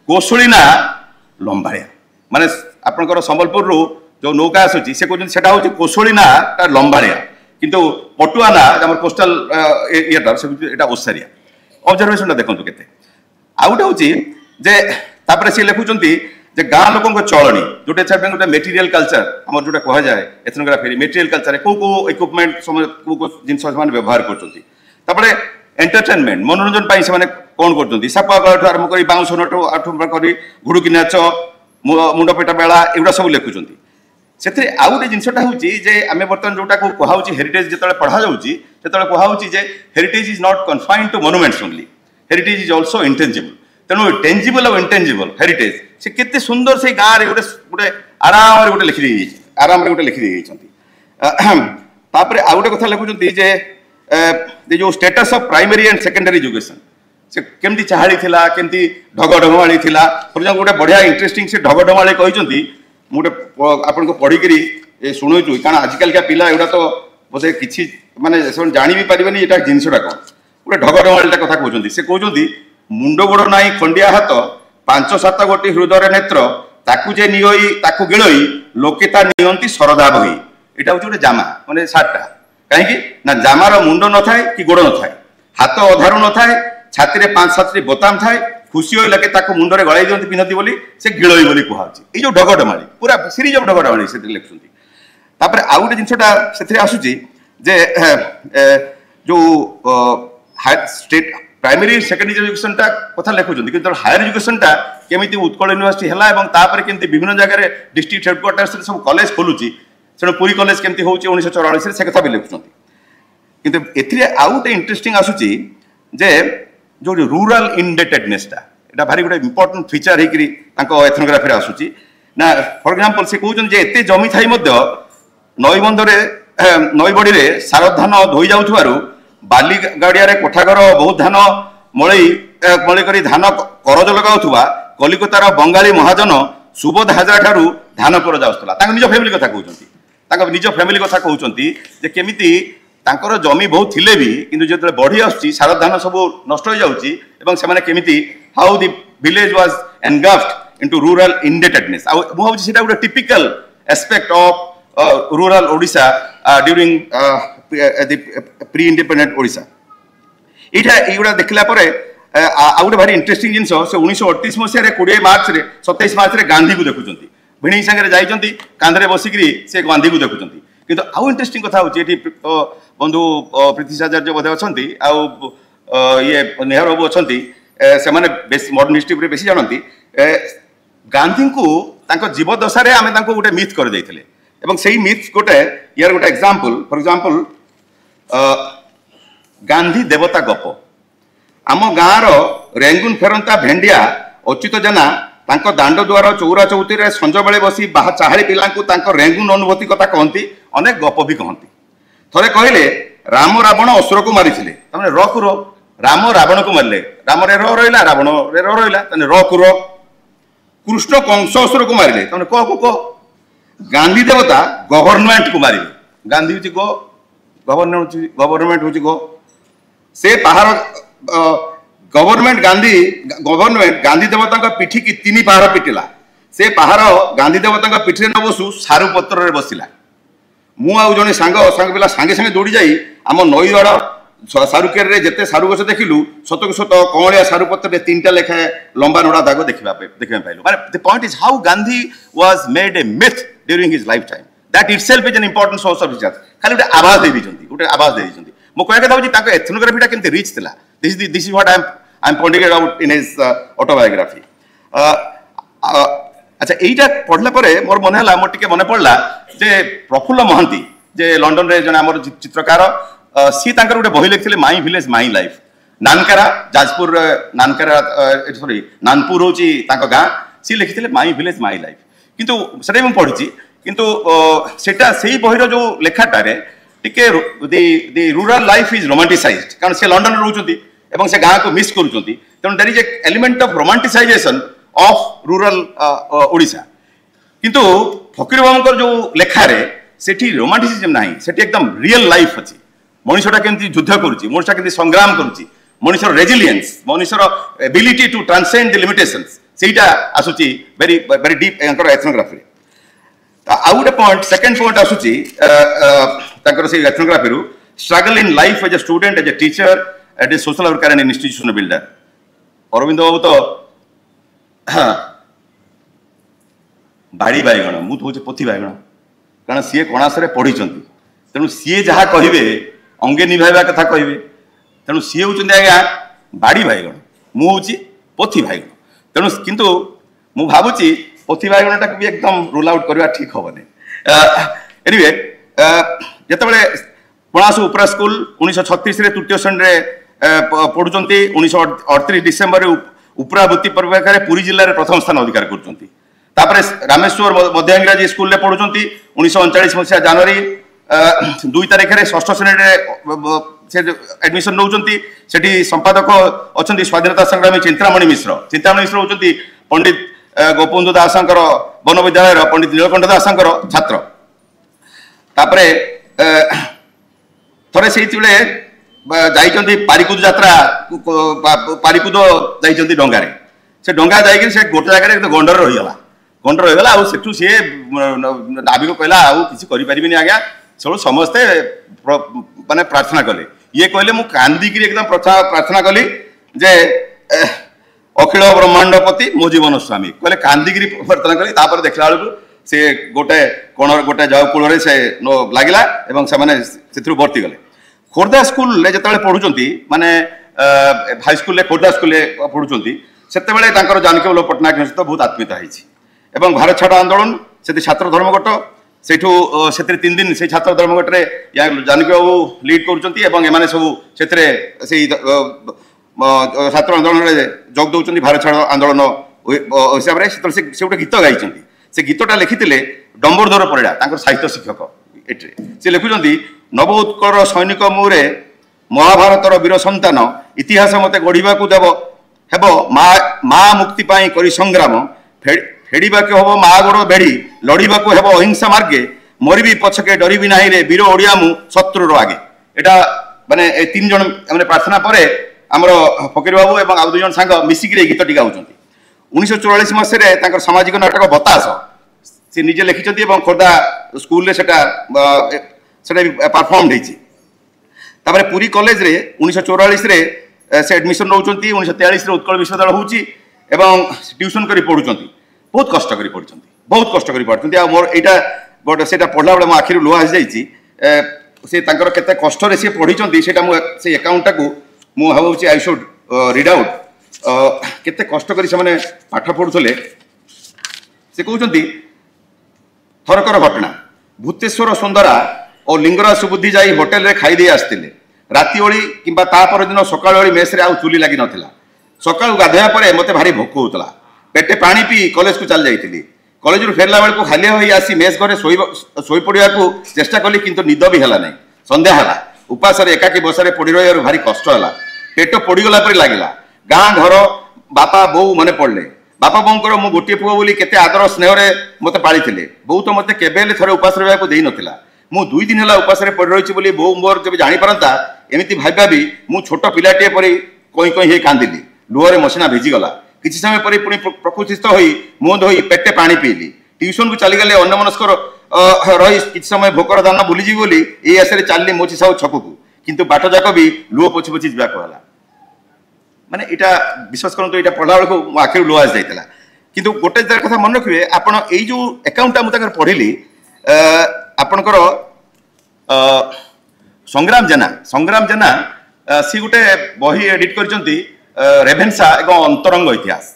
कोसुली ना लंबारिया माने आपनकर संबलपुर रो जो नौका आसुची से कहउचंती सेटा होची कोसुली ना ता लंबारिया किंतु पटुआ ना हमर कोस्टल एटा से एटा ओसारिया ऑब्जर्वेशन देखंतु केते आउट होची जे तापर से लिखुचंती जे गाँ लोक चलनी जोटे गोटे मेटेरियल कल्चर आम जो कह जाए एथनोग्राफी मेटेरियल कल्चर को इक्विपमेंट को जिन व्यवहार कर एंटरटेनमेंट मनोरंजन से कौन कर सापा गलठ आरंभ कर बाउंस नट आरंभ कर घुड़ुकी नाच मुंडपेटा बेला एगुड़ा सब लिखुं से आउ गोटे जिनसा हूँ आम बर्तमान जोटा कहूँ हेरिटेज जो पढ़ा जाऊँगी से कहूँ heritage is not confined to monuments only heritage is also intangible तेणु टेंजिबल और इंटेंजिबल हेरिटेज से केते सुंदर से गाँव में गोटे गोटे आराम गोटे लिखि आराम गोटे लिखि तापर आउ गोटे कथा लिखुं जो status of primary and secondary education से केमती चाहाड़ी थिला केमती ढग ढमाड़ी थिला फॉर एग्जांपल गोटे बढ़िया इंटरेस्टिंग से ढग ढमाड़ी कहते मुझे आपन को पढ़ी शुणुचु कारण आजिकल का पिला एगुड़ा तो बोधे किसी माने जानी भी पारे ये जिनसा कौन गोटे ढग ढमाड़ी कथा कहते से कहते मुंड गोड़ नाई खंडिया हाथ 5-7 गोटी हृदय नेत्र ताकू जे नियई ताकू गिलई लोके ता नियंती सरदा बही एटा होची गोटे जामा माने सार्टटा कहीं ना जामार मुंड न थाए कि गोड़ न थाए हाथ अधारू न थाए छाती में 5-7 बोताम थाए खुशी हो लगे ताको मुंडरे गलाई दियंती पिनती बोली से गिळई बोली कुहाउची ए जो ढगडमाली पूरा सीरीज ऑफ ढगडमाली से लिखुंती तापर आउ गोटे जिनसटा से आसूची जे जो स्टेट प्राइमरी सेकेंडरी एजुकेशन टा कथा लिखुंती कि हायर एजुकेशन टा केमिति उत्कल यूनिवर्सिटी हला एवं तापर केमिति विभिन्न जगह डिस्ट्रिक्ट हेडक्वार्टर्स रे सब कॉलेज खोलुची से पुरी कॉलेज केमिति होउची 1944 रे से कथा भी लिखुंती किंतु एथिरे आउ गोटे इंटरेस्टिंग आसूची जे जो रूरल इंडेटेडनेस टा एटा भारी गोटे इंपोर्टेंट फीचर हेकरी तांको एथनोग्राफी रे आसूची ना फॉर एग्जांपल से कहउछन जे एते जमी थाई मध्य नई बंधरे नई बड़ी रे सार धान धोई जाउथुवारु बाली गाड़िया रे कोठाघर बहुत धान मळई मळई करी धान करज लगाउथुवा कलिकतार बंगाली महाजन सुबोध हाजरा ठारू धान कर जाउथला तांको निज फैमिली कथा कहउछंती तांको निज फैमिली कथा कहउछंती जे केमिति तांकर जमी बहुत थिले भी किंतु जेतले बढ़ी आछी सार धान सब नष्ट हो जाउची एवं से माने केमिति how the village was engulfed into rural indebtedness आ मु भाबुची सेटा गुटे typical aspect of rural Odisha during the pre independent Odisha इटा एगुडा देखला परे आ गुटे भारी इंटरेस्टिंग जिंस से 1938 मसिया रे 20 मार्च रे 27 मार्च रे गांधी को देखुचंती भिणी संगे रे जाइचंती कांधरे बसिकरी से गांधी को देखुचंती किंतु आउ इंटरेस्टिंग कथा होची एठी बंधु प्रीतिशाचार्य बोधे अछंती आउ ये नेहरू बाबू अछंती से माने बेस मॉडर्न हिस्ट्री रे बेसी जानंती गांधी को तांको जीव दशा रे आमे तांको गुटे मिथ कर देइथिले एवं सेही मिथ गोटे यार गोटे एग्जांपल फॉर एग्जांपल गांधी देवता गप आम गाँव रेंगुन फेरंता भेंडिया अच्युत जेना तांको दांड द्वार चौरा चौती रे संज बेले बसी बाहा चाहाड़ी पिलांकु तांको रेंगुन अनुभूति कथा कहती अनेक गप भी कहती थरे कहले राम रावण असुर को मारिथिले तमने र कुरो राम रावण को मारले राम रे र रहिला रावण रे र रहिला तने र कुरो कृष्ण कंस असुर को मारिले तमने को गांधी देवता गवर्नमेंट को मारिले गांधी होची गो गवर्नमेंट होची गो से पहाड़ गवर्नमेंट गांधी देवता का पिठी की 3 पहाड़ पिटिला से पहाड़ गांधी देवता का पिठी न बसु सारू पत्र रे बसिला मु आउ जने सांग पिला सांगे सांगे दौड़ी जाई आम नईगढ़ सारुकेर रे जेते सारू गछ देखिलु सत कौलिया सारू पत्र रे 3टा लेखा लंबा नोड़ा दाग देखा पाइलु माने the point is how Gandhi was made a myth during his life time that itself is an important source of research खाली गोटे आवाज दे दिजंती गोटे आवाज दे दिजंती मो कहया कथा होची ताको एथनोग्राफीटा केमते रिच थिला this is what I am pointing it out in his autobiography अच्छा एटा पढ़ला परे मोर मन हला मोर टिके मन पड़ला जे प्रफुल्ल महांती जे लंडन रे जने हमर चित्रकार सी तांकर गोटे बही लिखिले माई विलेज माई लाइफ नानकारा जाजपुर नानकारा सॉरी नानपुर होची तांको गां सी लिखिले माई विलेज माई लाइफ किंतु सेटा हम पढिची किंतु सेटा सेही बहिरो जो लेखाटा रे टिके the rural life is romanticised कारण से लंडन रे रहउचंती एवं से गां को मिस करूचंती तन there is a element of romanticization of rural Odisha किंतु फकीर बाबूकर जो लेखा रे सेठी रोमांटिसिज्म नाही सेठी एकदम रियल लाइफ अछि मनुष्यटा केमती युद्ध करूची मनुष्य केमती संग्राम करूची मनुष्यर रेजिलियंस मनुष्यर ability to transcend the limitations सेटा आसुची very very deep anchor ethnography आउ गोटे पॉइंट सेकंड पॉइंट आसुची तांकर से एथनोग्राफी रु struggle in life as a student as a teacher at a social worker and institution builder Arvind Babu तो बाड़ी बाइगण मु तो होचे पोथी बाइगण कारण सी कणासरे पढ़ी तेणु सी जहाँ कहे अंगे निभाइबा कथा कहे तेणु सी होचंदी आज्ञा बाड़ी बाइगण मु होची पोथी बाइगण तेणु किंतु मु भाबुची पोथी बाइगणटा भी एकदम रूल आउट करवा ठीक हेनी एनिवे जेतेबेले पणासु उपरा स्कूल 1936 रे तृतीय श्रेणी पढ़ुचंती 1938 डिसेम्बर उपरा वृत्ति परीक्षा पुरी जिले में प्रथम स्थान अधिकार करचंती तापरे रामेश्वर मध्य इंग्राजी स्कूल रे पढ़ुचंती 1939 मसिया जनवरी 2 तारिख रे षष्ठ श्रेणी एडमिशन नौचंती सेठी संपादक अछंती स्वाधीनता संग्रामी चिंतामणि मिश्र होचंती पंडित गोपबंधु दासंकर वन विद्यालय पंडित नीलकंठ दासंकर छात्र तापरे थरे सेइतिले जाइचंती पारिकुद यात्रा पारिकुद जाइचंती डंगारे से डंगा जाइके से गोटे जगह गंडर रहीगला आ सेठू सी नाविक कहला आउ किसी करि परिबिनी आज्ञा सब समस्ते माने प्रार्थना कले ये कहले मु कांदिकी एकदम प्रार्थना कली जे अखिल ब्रह्मांडपति मो जीवन स्वामी कहले कांदिकी प्रार्थना कली तापर देखला बेलू से गोटे कोण गोटे जाऊ कूल से लगिला एवं से भर्ती गले खोर्धा स्कूल जो पढ़ुंट माने हाई स्कूल खोर्धा स्कूल पढ़ुंट से जानकी वल्लभ पट्टनायक सहित बहुत आत्मीयता होती भारत छाड़ आंदोलन से छात्र धर्मघट से 3 दिन से छात्र धर्मघट में जानकी बाबू लीड कर सब से छात्र आंदोलन में जोग दौरान भारत छाड़ आंदोलन हिसाब से गोटे गीत गाई से गीतटा लिखिते डम्बरधर परिड़ा साहित्य शिक्षक से लिखुंट नव उत्कल सैनिक मुहरे महाभारतर वीर संतान इतिहास मते गढ़ा देव हेब मा मुक्ति करी संग्राम फेड़ा के हम मा गोड़ बेड़ी लड़वा हेब अहिंसा मार्गे मरबी पछके डरबी ना रे वीर ओडिया मु शत्रुर आगे एटा माने 3 जन माने प्रार्थना परे हमर फकीर बाबू एवं आउ 2 जन सांग मिसिक रे गीतटी गाउचंती 1944 मसीह तांकर सामाजिक नाटक बतास से निजे लिखिंट खोर्धा स्कूल परफॉर्म होती पुरी कॉलेज रे 1944 रे से एडमिशन रोचंती 1943 रे उत्कल विश्वविद्यालय होची एवं ट्यूशन करी पढुचंती बहुत कष्ट करी पढुचंती आ मोर एटा गोटे सेटा पढला बेले मो आखिरु लुहा आसी जाईची से तांकर केते कष्ट रे से पढिचंती सेटा मो से अकाउंट को मो भाबुची आई शुड रीड आउट केते कष्ट करी से माने पाठ पढुथले से कहउचंती थरकर घटना भूतेश्वर सुंदरा और लिंगराज सुबुद्धि जाई होटेल रे खाई दे आस्तिले राति ओली किंबा ता पर दिन सकाळ ओली मेस रे आ चुली लागि नथिला सकाळ गाधया परे मते भारी भोक होतला पेटे पानी पी कॉलेज को चल जाईतिली कॉलेज रु फेरला बेल को खाली होई आसी मेस घरे सोई पड़िया को चेष्टा कली किंतु निद भी हला नै संध्या हला उपास रे एकाकी बसरे पड़ी रहियार भारी कष्ट हला पेट पड़ी गला पर लागिला गाँ घर बापा बो मने पड़ले बापा बोंकर मु गोटे पुओ बोली केते आदर स्नेह रे मते पाली थिले बो तो मते केबेले थरे उपास रहबा को देई नथिला मु 2 दिन हला उपास रे पड़ रहिछि बोली बो मोर जब जानि परंता एमिति भाबा भी मु छोट पिलाटे परी कोई कोई हे कांदिली लुहरे मसिना भेजी गला किछि समय परे पुनी प्रकृतिस्थ होई मोंद होई पेटे पानी पीली ट्यूशन को चली गले अन्नमनस्कर रही किछि समय भोकर दाना बुली जी बोली ए आसरे चालली मोची साउ छकु को किंतु बाट जाक भी लुह पोछि पोछि जिबा को हला माने इटा विश्वास करंतु इटा पढला बेलको मो आखिर लुह आसी जाइतला किंतु गोटे जर कथा मन रखिबे आपण एई जो अकाउंटटा मु तकर पढिली आपणकर संग्राम जेना सी गोटे बही एडिट करचंती रेभेन्सा एक अंतरंग इतिहास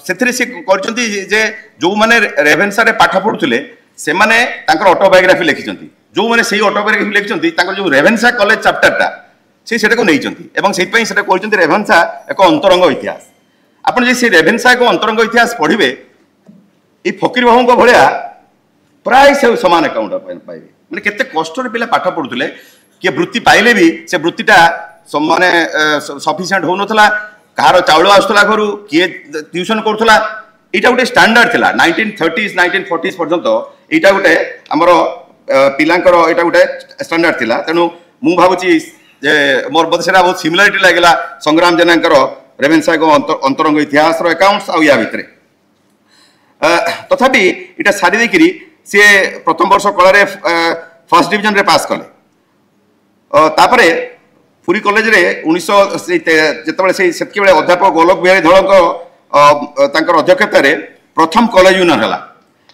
से करचंती जे जो माने रेभेन्सा रे पाठ पढुथिले से माने तांकर ऑटोबायोग्राफी लिखिचंती जो माने सेही ऑटोबायोग्राफी लिखिचंती तांकर जो रेभेन्सा कॉलेज चैप्टरटा से सेटा को नैचंती एवं सेहि पई सेटा कहचंती रेभेन्सा एक अंतरंग इतिहास आपण जे से रेभेन्सा एक अंतरंग इतिहास पढिबे ए फकीर बाबू को भलिया प्राय से समान अकाउंट पाइबे माने केते कष्ट रे पिला पाठ पढुथिले के वृत्ति पाइले भी से वृत्तिटा माने सफिशिएंट हो नथला कार चाउल आसुला घरु किए ट्यूशन करथला एटा गोटे स्टैंडर्ड थिला 1930s 1940s पर्यंत एटा गोटे हमर पिलांकर एटा गोटे स्टैंडर्ड थिला तेनु मु भाबुची जे मोर बद सेना बहुत सिमिलरिटी लागला संग्राम जेनांकर रेभेन्सा को अंतरंग इतिहास रो अकाउंट्स आ या भितरे तथापि एटा सारी देकिरी से प्रथम वर्ष कला रे फर्स्ट डिवीजन रे पास कले तापरे पुरी कॉलेज रे 1900 जेतबेले सेतके बेले अध्यापक गोलक बिहारी धळक तांकर अध्यक्षता रे प्रथम कॉलेज यूनियन हला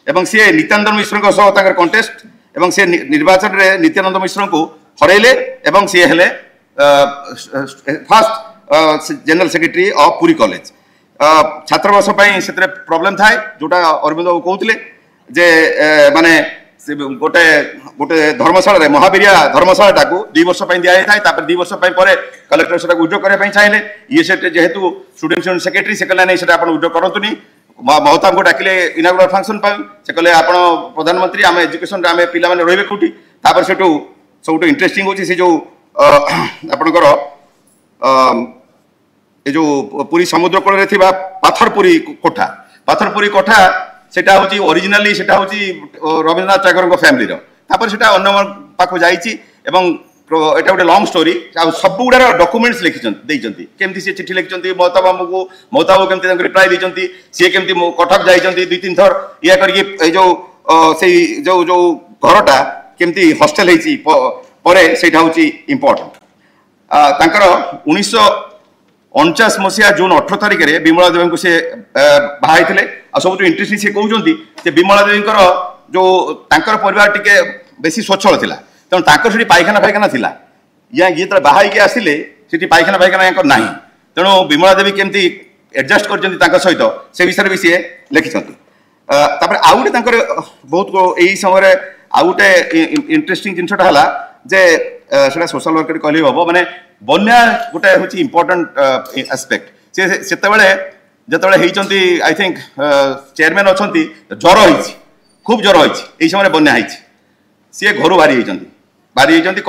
एवं से नित्यानंद मिश्र को सह तांकर कंटेस्ट एवं से निर्वाचन रे नित्यानंद मिश्र को हरैले एवं से हेले first general secretary of Puri college छात्रवास पई सेतरे प्रॉब्लम थाए जोटा अरविंद बाबू कहउतले जे माने गोटे गोटे धर्मशाला रे महावीरिया धर्मशाला टाकू 2 वर्ष पई दिया थाए तापर 2 वर्ष पई परे कलेक्टर सेटा विड्रॉ करे पई चाहिले ये सेट जेहेतु स्टूडेंट यूनियन सेक्रेटरी से कहला नै सेटा आपण विड्रॉ करंतुनी महताब को डाकिले इनागुरल फंक्शन पई से कहले आपण प्रधानमंत्री आमे एजुकेशन रे आमे पिला माने रहबे कोठी तापर सेटू सबटो इंटरेस्टिंग होची से जो आपनकर ए जो पुरी समुद्र कोल रे थिबा पाथरपुरी कोठा सेटा होची ओरिजिनली सेटा होची रविन्द्रनाथ टैगोर को फैमिली रो तापर सेटा अन्य पाखो जाईची एवं एटा गोटे लॉन्ग स्टोरी आ सब गुडा डॉक्यूमेंट्स लिखिचंती देइचंती केमती से चिट्ठी लिखिचंती महताब केमती तंक रिप्लाई देइचंती से केमती कटक जाइचंती 2-3 थर या करके ए जो से जो घरटा केमती हॉस्टल हेची परे सेटा होची इंपोर्टेंट ତାଙ୍କର 1949 ମସିହା ଜୁନ 18 ତାରିଖରେ ବିମଳା ଦେବୀଙ୍କୁ ସେ ବାହା ହେଇଥିଲେ। ଆଉ ସବୁଠୁ ଇଣ୍ଟରେଷ୍ଟିଂ ସେ କହୁଛନ୍ତି ଯେ ବିମଳା ଦେବୀଙ୍କର ଯୋଉ ତାଙ୍କର ପରିବାର ଟିକେ ବେଶୀ ସ୍ୱଚ୍ଛଳ ଥିଲା, ତେଣୁ ତାଙ୍କର ସେଠି ପାଇଖାନା ଫାଇଖାନା ଥିଲା। ଇଏ ଯେତେବେଳେ ବାହା ହେଇକି ଆସିଲେ ସେଠି ପାଇଖାନା ଫାଇଖାନା ୟାଙ୍କର ନାହିଁ, ତେଣୁ ବିମଳା ଦେବୀ କେମିତି एडजस्ट କରିଛନ୍ତି ତାଙ୍କ ସହିତ ସେ ବିଷୟରେ ବି ସିଏ ଲେଖିଛନ୍ତି। ତାପରେ ଆଉ ଗୋଟେ ତାଙ୍କର ବହୁତ ଏଇ ସମୟରେ ଆଉ ଗୋଟେ ଇଣ୍ଟରେଷ୍ଟିଂ ଜିନିଷଟା ହେଲା ଯେ ସେଟା ସୋଶାଲ ୱାର୍କରେ କହିଲେ ହବ, ମାନେ ବନ୍ୟା ଗୋଟେ ହେଉଛି ଇମ୍ପୋର୍ଟାଣ୍ଟ ଆସ୍ପେକ୍ଟ। ସେ ସେତେବେଳେ ଯେତେବେଳେ ହେଇଛନ୍ତି ଆଇ ଥିଙ୍କ ଚେୟାରମ୍ୟାନ୍ ଅଛନ୍ତି, ଜ୍ୱର ହେଇଛି, খুব জ্বর হয়েছে, এই সময় বন্যা হয়েছে, সি ঘর বাহারি হয়েছেন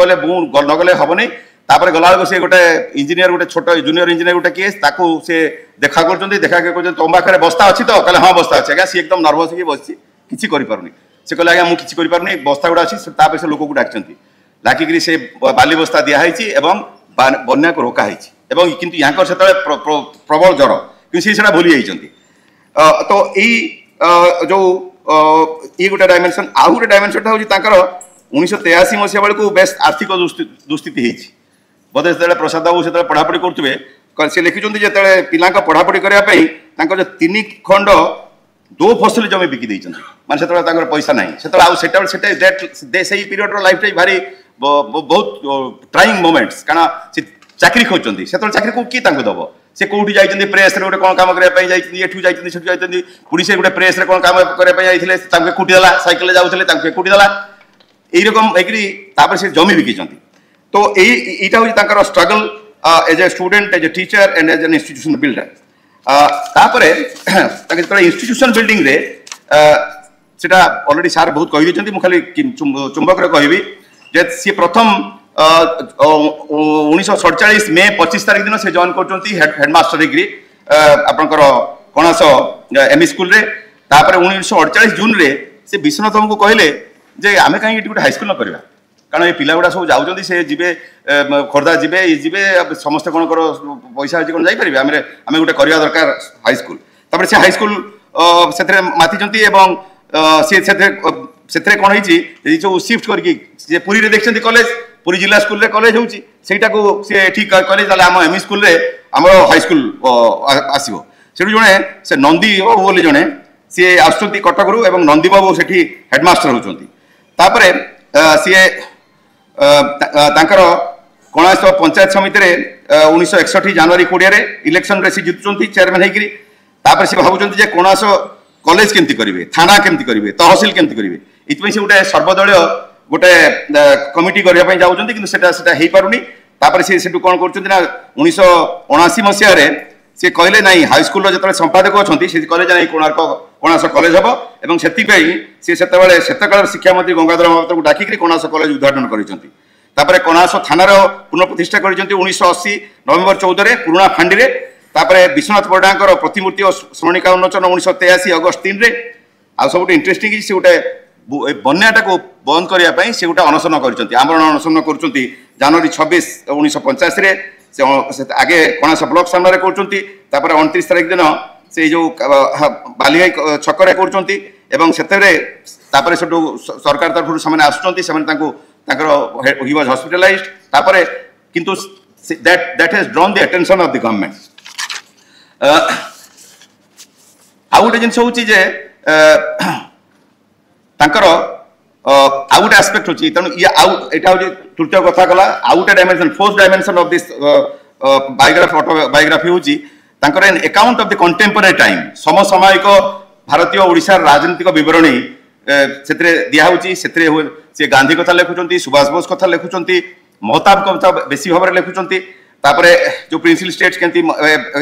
কলে মু নগলে হবনি। তাপরে গলা বেড়ে সে গোটে ইঞ্জিনিয়র গোটে ছোট জুনিয়র ইঞ্জিনিয়র গোটে কিয়ে তাকে সে দেখা করছেন, দেখা করছেন তোম পাখে বস্তা অছি তো, কলে হ্যাঁ বস্তা আছে। আজ্ঞা সি একদম নর্ভস হয়ে বসছি, কিছু করিপারুনি। সে কলে আজ্ঞা মু কিছু করিপারুনি, বস্তা গুড়া আছে। তাপরে সে লোককে ডাকছেন, ডাকিকি সে বালি বস্তা দিয়া হয়েছি এবং বন্যাকে রোকা হয়েছি। এবং কিন্তু ইয়াঙ্কর সেতবে প্রবল জ্বর, কিন্তু সে সেটা ভুলি যাইছেন। তো এই যে ये गोटे डायमेंशन आउ गोटे डायमेंशन हूँ 1983 मसीहा बेलू बेस आर्थिक दुस्थिति होती बोधे से प्रसाद बाबू से पढ़ापढ़ी करुवे से लिखुं जो पिला पढ़ापढ़ी करने जो 3 खंड 2 फसल जमी बिकी माने से पैसा ना से पीरियड लाइफ टाइम भारी बहुत ट्राइंग मोमेंट्स कारण से चाकरी खोजती से चाकरी को किए दब से कौटी जाइए प्रेस रे गोटे कौन काम करने पुणी से गोटे प्रेस रे कौन काम करने कुटीदेला साइकेल जाऊे कुटीदेला यही रकम होकर से जमी बिकी। तो यहीटा हूँ struggle as a student as a teacher and as an institution builder. तापर इंस्टीट्यूशन बिल्डिंग रे सेटा ऑलरेडी सार बहुत कही मुझे खाली चुंबक कहबी जे सी प्रथम 1947 मे 25 तारीख दिन से जॉइन कर हेडमास्टर डिग्री आपंकर कणास एमई स्कूल रे। तापर 1948 जून रे से विश्वनाथ बाबू को कहले जे आमे कहीं गोटे हाईस्कूल न करवा कारण ये पिला गुड़ा सब जाऊँ से जी खोर्धा जी जी समस्ते कौन कर पैसा अच्छी कौन जापर आम गोटे करवा दरकार हाईस्कूल। तापर से हाईस्कूल से माति से कौन है जो सिफ्ट करके पुरी देखते कॉलेज पुरी जिला स्कूल रे कॉलेज होची सेटा को से ठीक कहले ताले हम एमई स्कूल रे हमर हाई स्कूल आसीबो। सेठु जने से नंदी बाबू बोली जने सी आसुचंती कटक रु एवं नंदी बाबू सेठी हेडमास्टर होचंती। तापरे सी तांकर कणास पंचायत समिति रे 1961 जनवरी 20 रे इलेक्शन रे सी जितुचंती चेयरमैन हेकरी। तापर से भाबुचंती जे कणास कॉलेज केमती करिवे थाना केमती करिवे तहसील केमती करिवे इतपई से गोटे सर्वदलीय गोटे कमिटी करने जाऊँगी कि हो पारुनी। तापर से कौन कर 1979 मसीह से कहले नाई हाईस्कूल जो संपादक अच्छा से कहले ना कोणार्क कणास कॉलेज हम और से शिक्षा मंत्री गंगाधर महापात्र को डाकिक कणास कॉलेज उद्घाटन कर कणास थानार पुनःप्रतिष्ठा कर 1980 नवेम्बर 14 पुराणा फांडी। तापर विश्वनाथ परिडार प्रतिमूर्ति और स्मरणिका उन्मोचन 1983 अगस्त 3 रे। आ सब इंटरेस्टिंग से गोटे बन्याटा को बंद करने से गोटे अनशन कर आमरण अनशन कर जनवरी 26 1985 से आगे कणास ब्लॉक सामने कर 29 तारीख दिन से जो बालीगाई छकरे कर सरकार तरफ से आसुँच ही वाज हॉस्पिटलाइज्ड। तापर किंतु that has drawn the attention of the government. आउ गोटे जिन हूँ जे तांकर आउ गोटे आस्पेक्ट होची तेणु ये आउ एटा होची तृतीय कथा कला आउ गोटे dimension fourth dimension of this biography autobiography होची तांकर an account of the contemporary time समसामयिक भारतीय ओडिसा राजनीतिक विवरणी सेतरे दिया होची। सेतरे से गांधी कथा लेखुचंती सुभाष बोस कथा लेखुचंती महताब कथा बेसी भाव लेखुचंती। तापरे जो प्रिंसिपल स्टेट्स केंती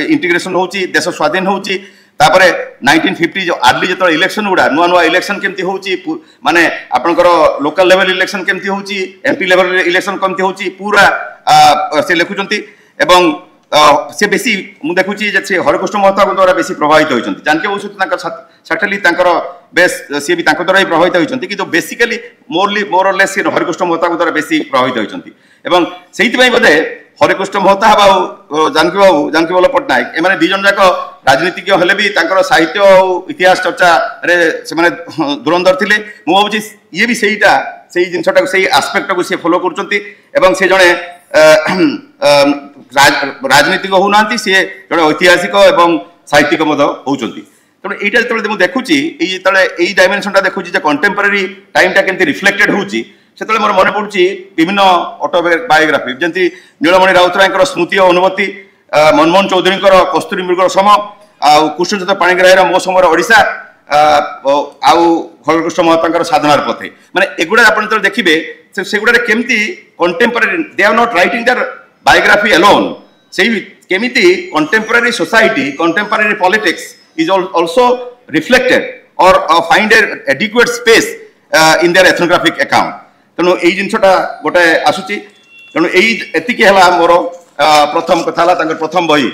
इंटीग्रेशन होची देश स्वाधीन होची। तापर 1950 जो आर्ली जो इलेक्शन गुड़ा नुआ नुआ इलेक्शन केमती होची माने आपनकर लोकल लेवल इलेक्शन केमती होची एमपी लेवल इलेक्शन केमती होची पूरा से लेखुचंती। एवं से बेसी मु देखुची जे हरकृष्ण महताब द्वारा बेसी प्रभावित होइचंती जानके औषध तांकर सटली तांकर बेस से भी तांकर द्वारा प्रभावित होइचंती कि बेसिकली मोर और लेस हरकृष्ण महताब द्वारा बेसी प्रभावित होइचंती। एवं सेहित पई बदे हरिकृष्ण महताब बाबू जानकी बल्लभ पट्टनायक एम दी जन जाक राजनीतिज्ञ हेले भी साहित्य और इतिहास चर्चा रे से धुरंधर थे। मुझे भावी ये भी सहीटा से जिनटा से आस्पेक्ट को सी फॉलो कर जड़े राजनीतिक होना सी जड़े ऐतिहासिक और साहित्यिक होती तेणु यहाँ जो देखुची यही डायमेनसनटा देखुची कंटेम्परारी टाइमटा केमती रिफ्लेक्टेड होची से मोर मन पड़ुची विभिन्न ऑटोबायोग्राफी जमी नीलमणि राउतराय स्मृति और अनुभूति मनमोहन चौधरी कस्तूरी मृगर सम कृष्णचंद्र पाणिग्राही मो समय ओडिशा हरकृष्ण महतांकर साधनार पथे माने एगुड़ा आप देखिए से गुड़ा केमती contemporary they are not writing their biography alone से केमिति contemporary society contemporary politics is also reflected or find an adequate space in their ethnographic account तेणु यही जिनटा गोटे आसूची तेणु यही एतिकी है मोर प्रथम कथा है प्रथम बही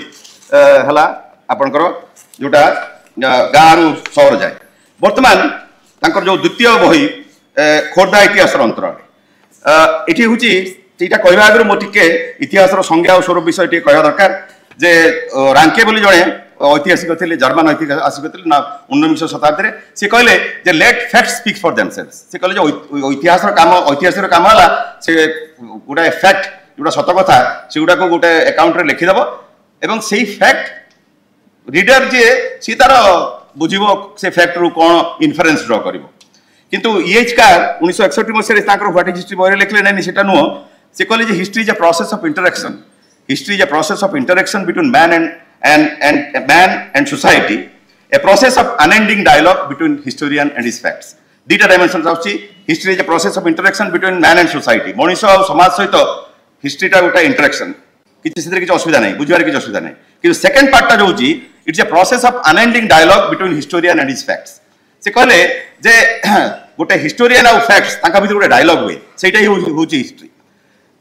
है आपणकर जोटा गाँव रु सहर जाए बर्तमान जो द्वितीय बही खोर्धा इतिहास अंतराल ये हूँ कहवा आगे मोटे इतिहास संज्ञा और स्वरूप विषय कह दरकार जे रांके बोली जड़े ऐतिहासिक थे जर्मान ऐतिहासिक थे ना 19वीं शताब्दी से कहले जे let fact speak for themselves से कहले जो इतिहास काम ऐतिहासिक काम है से गोटे फैक्ट जोटा सत कथा से गुड़ा को गोटे अकाउंट रे लिखिदेव एवं से फैक्ट रीडर जी सी तार बुझिबो से फैक्ट रु कौन इनफरेन्स ड्र करिवो किंतु ईएचकार 1961 मसीह व्हाट इज हिस्ट्री बही लिखले नहीं सेटा नुह से कहले जे history is a process of interaction history is a process of interaction between man and society, a process of unending dialogue between historian and his facts. Dita dimensions of history is a process of interaction between man and society. Monisha और समाज सहित history टा गोटा interaction. किसी से किसी असुविधा नहीं, बुझिबार किसी असुविधा नहीं. किंतु second part टा जो होची, it's a process of unending dialogue between historian and his facts. से कहले जे गोटे historian और facts तांका भीतर गोटे dialogue हुए. सेटा ही होची history.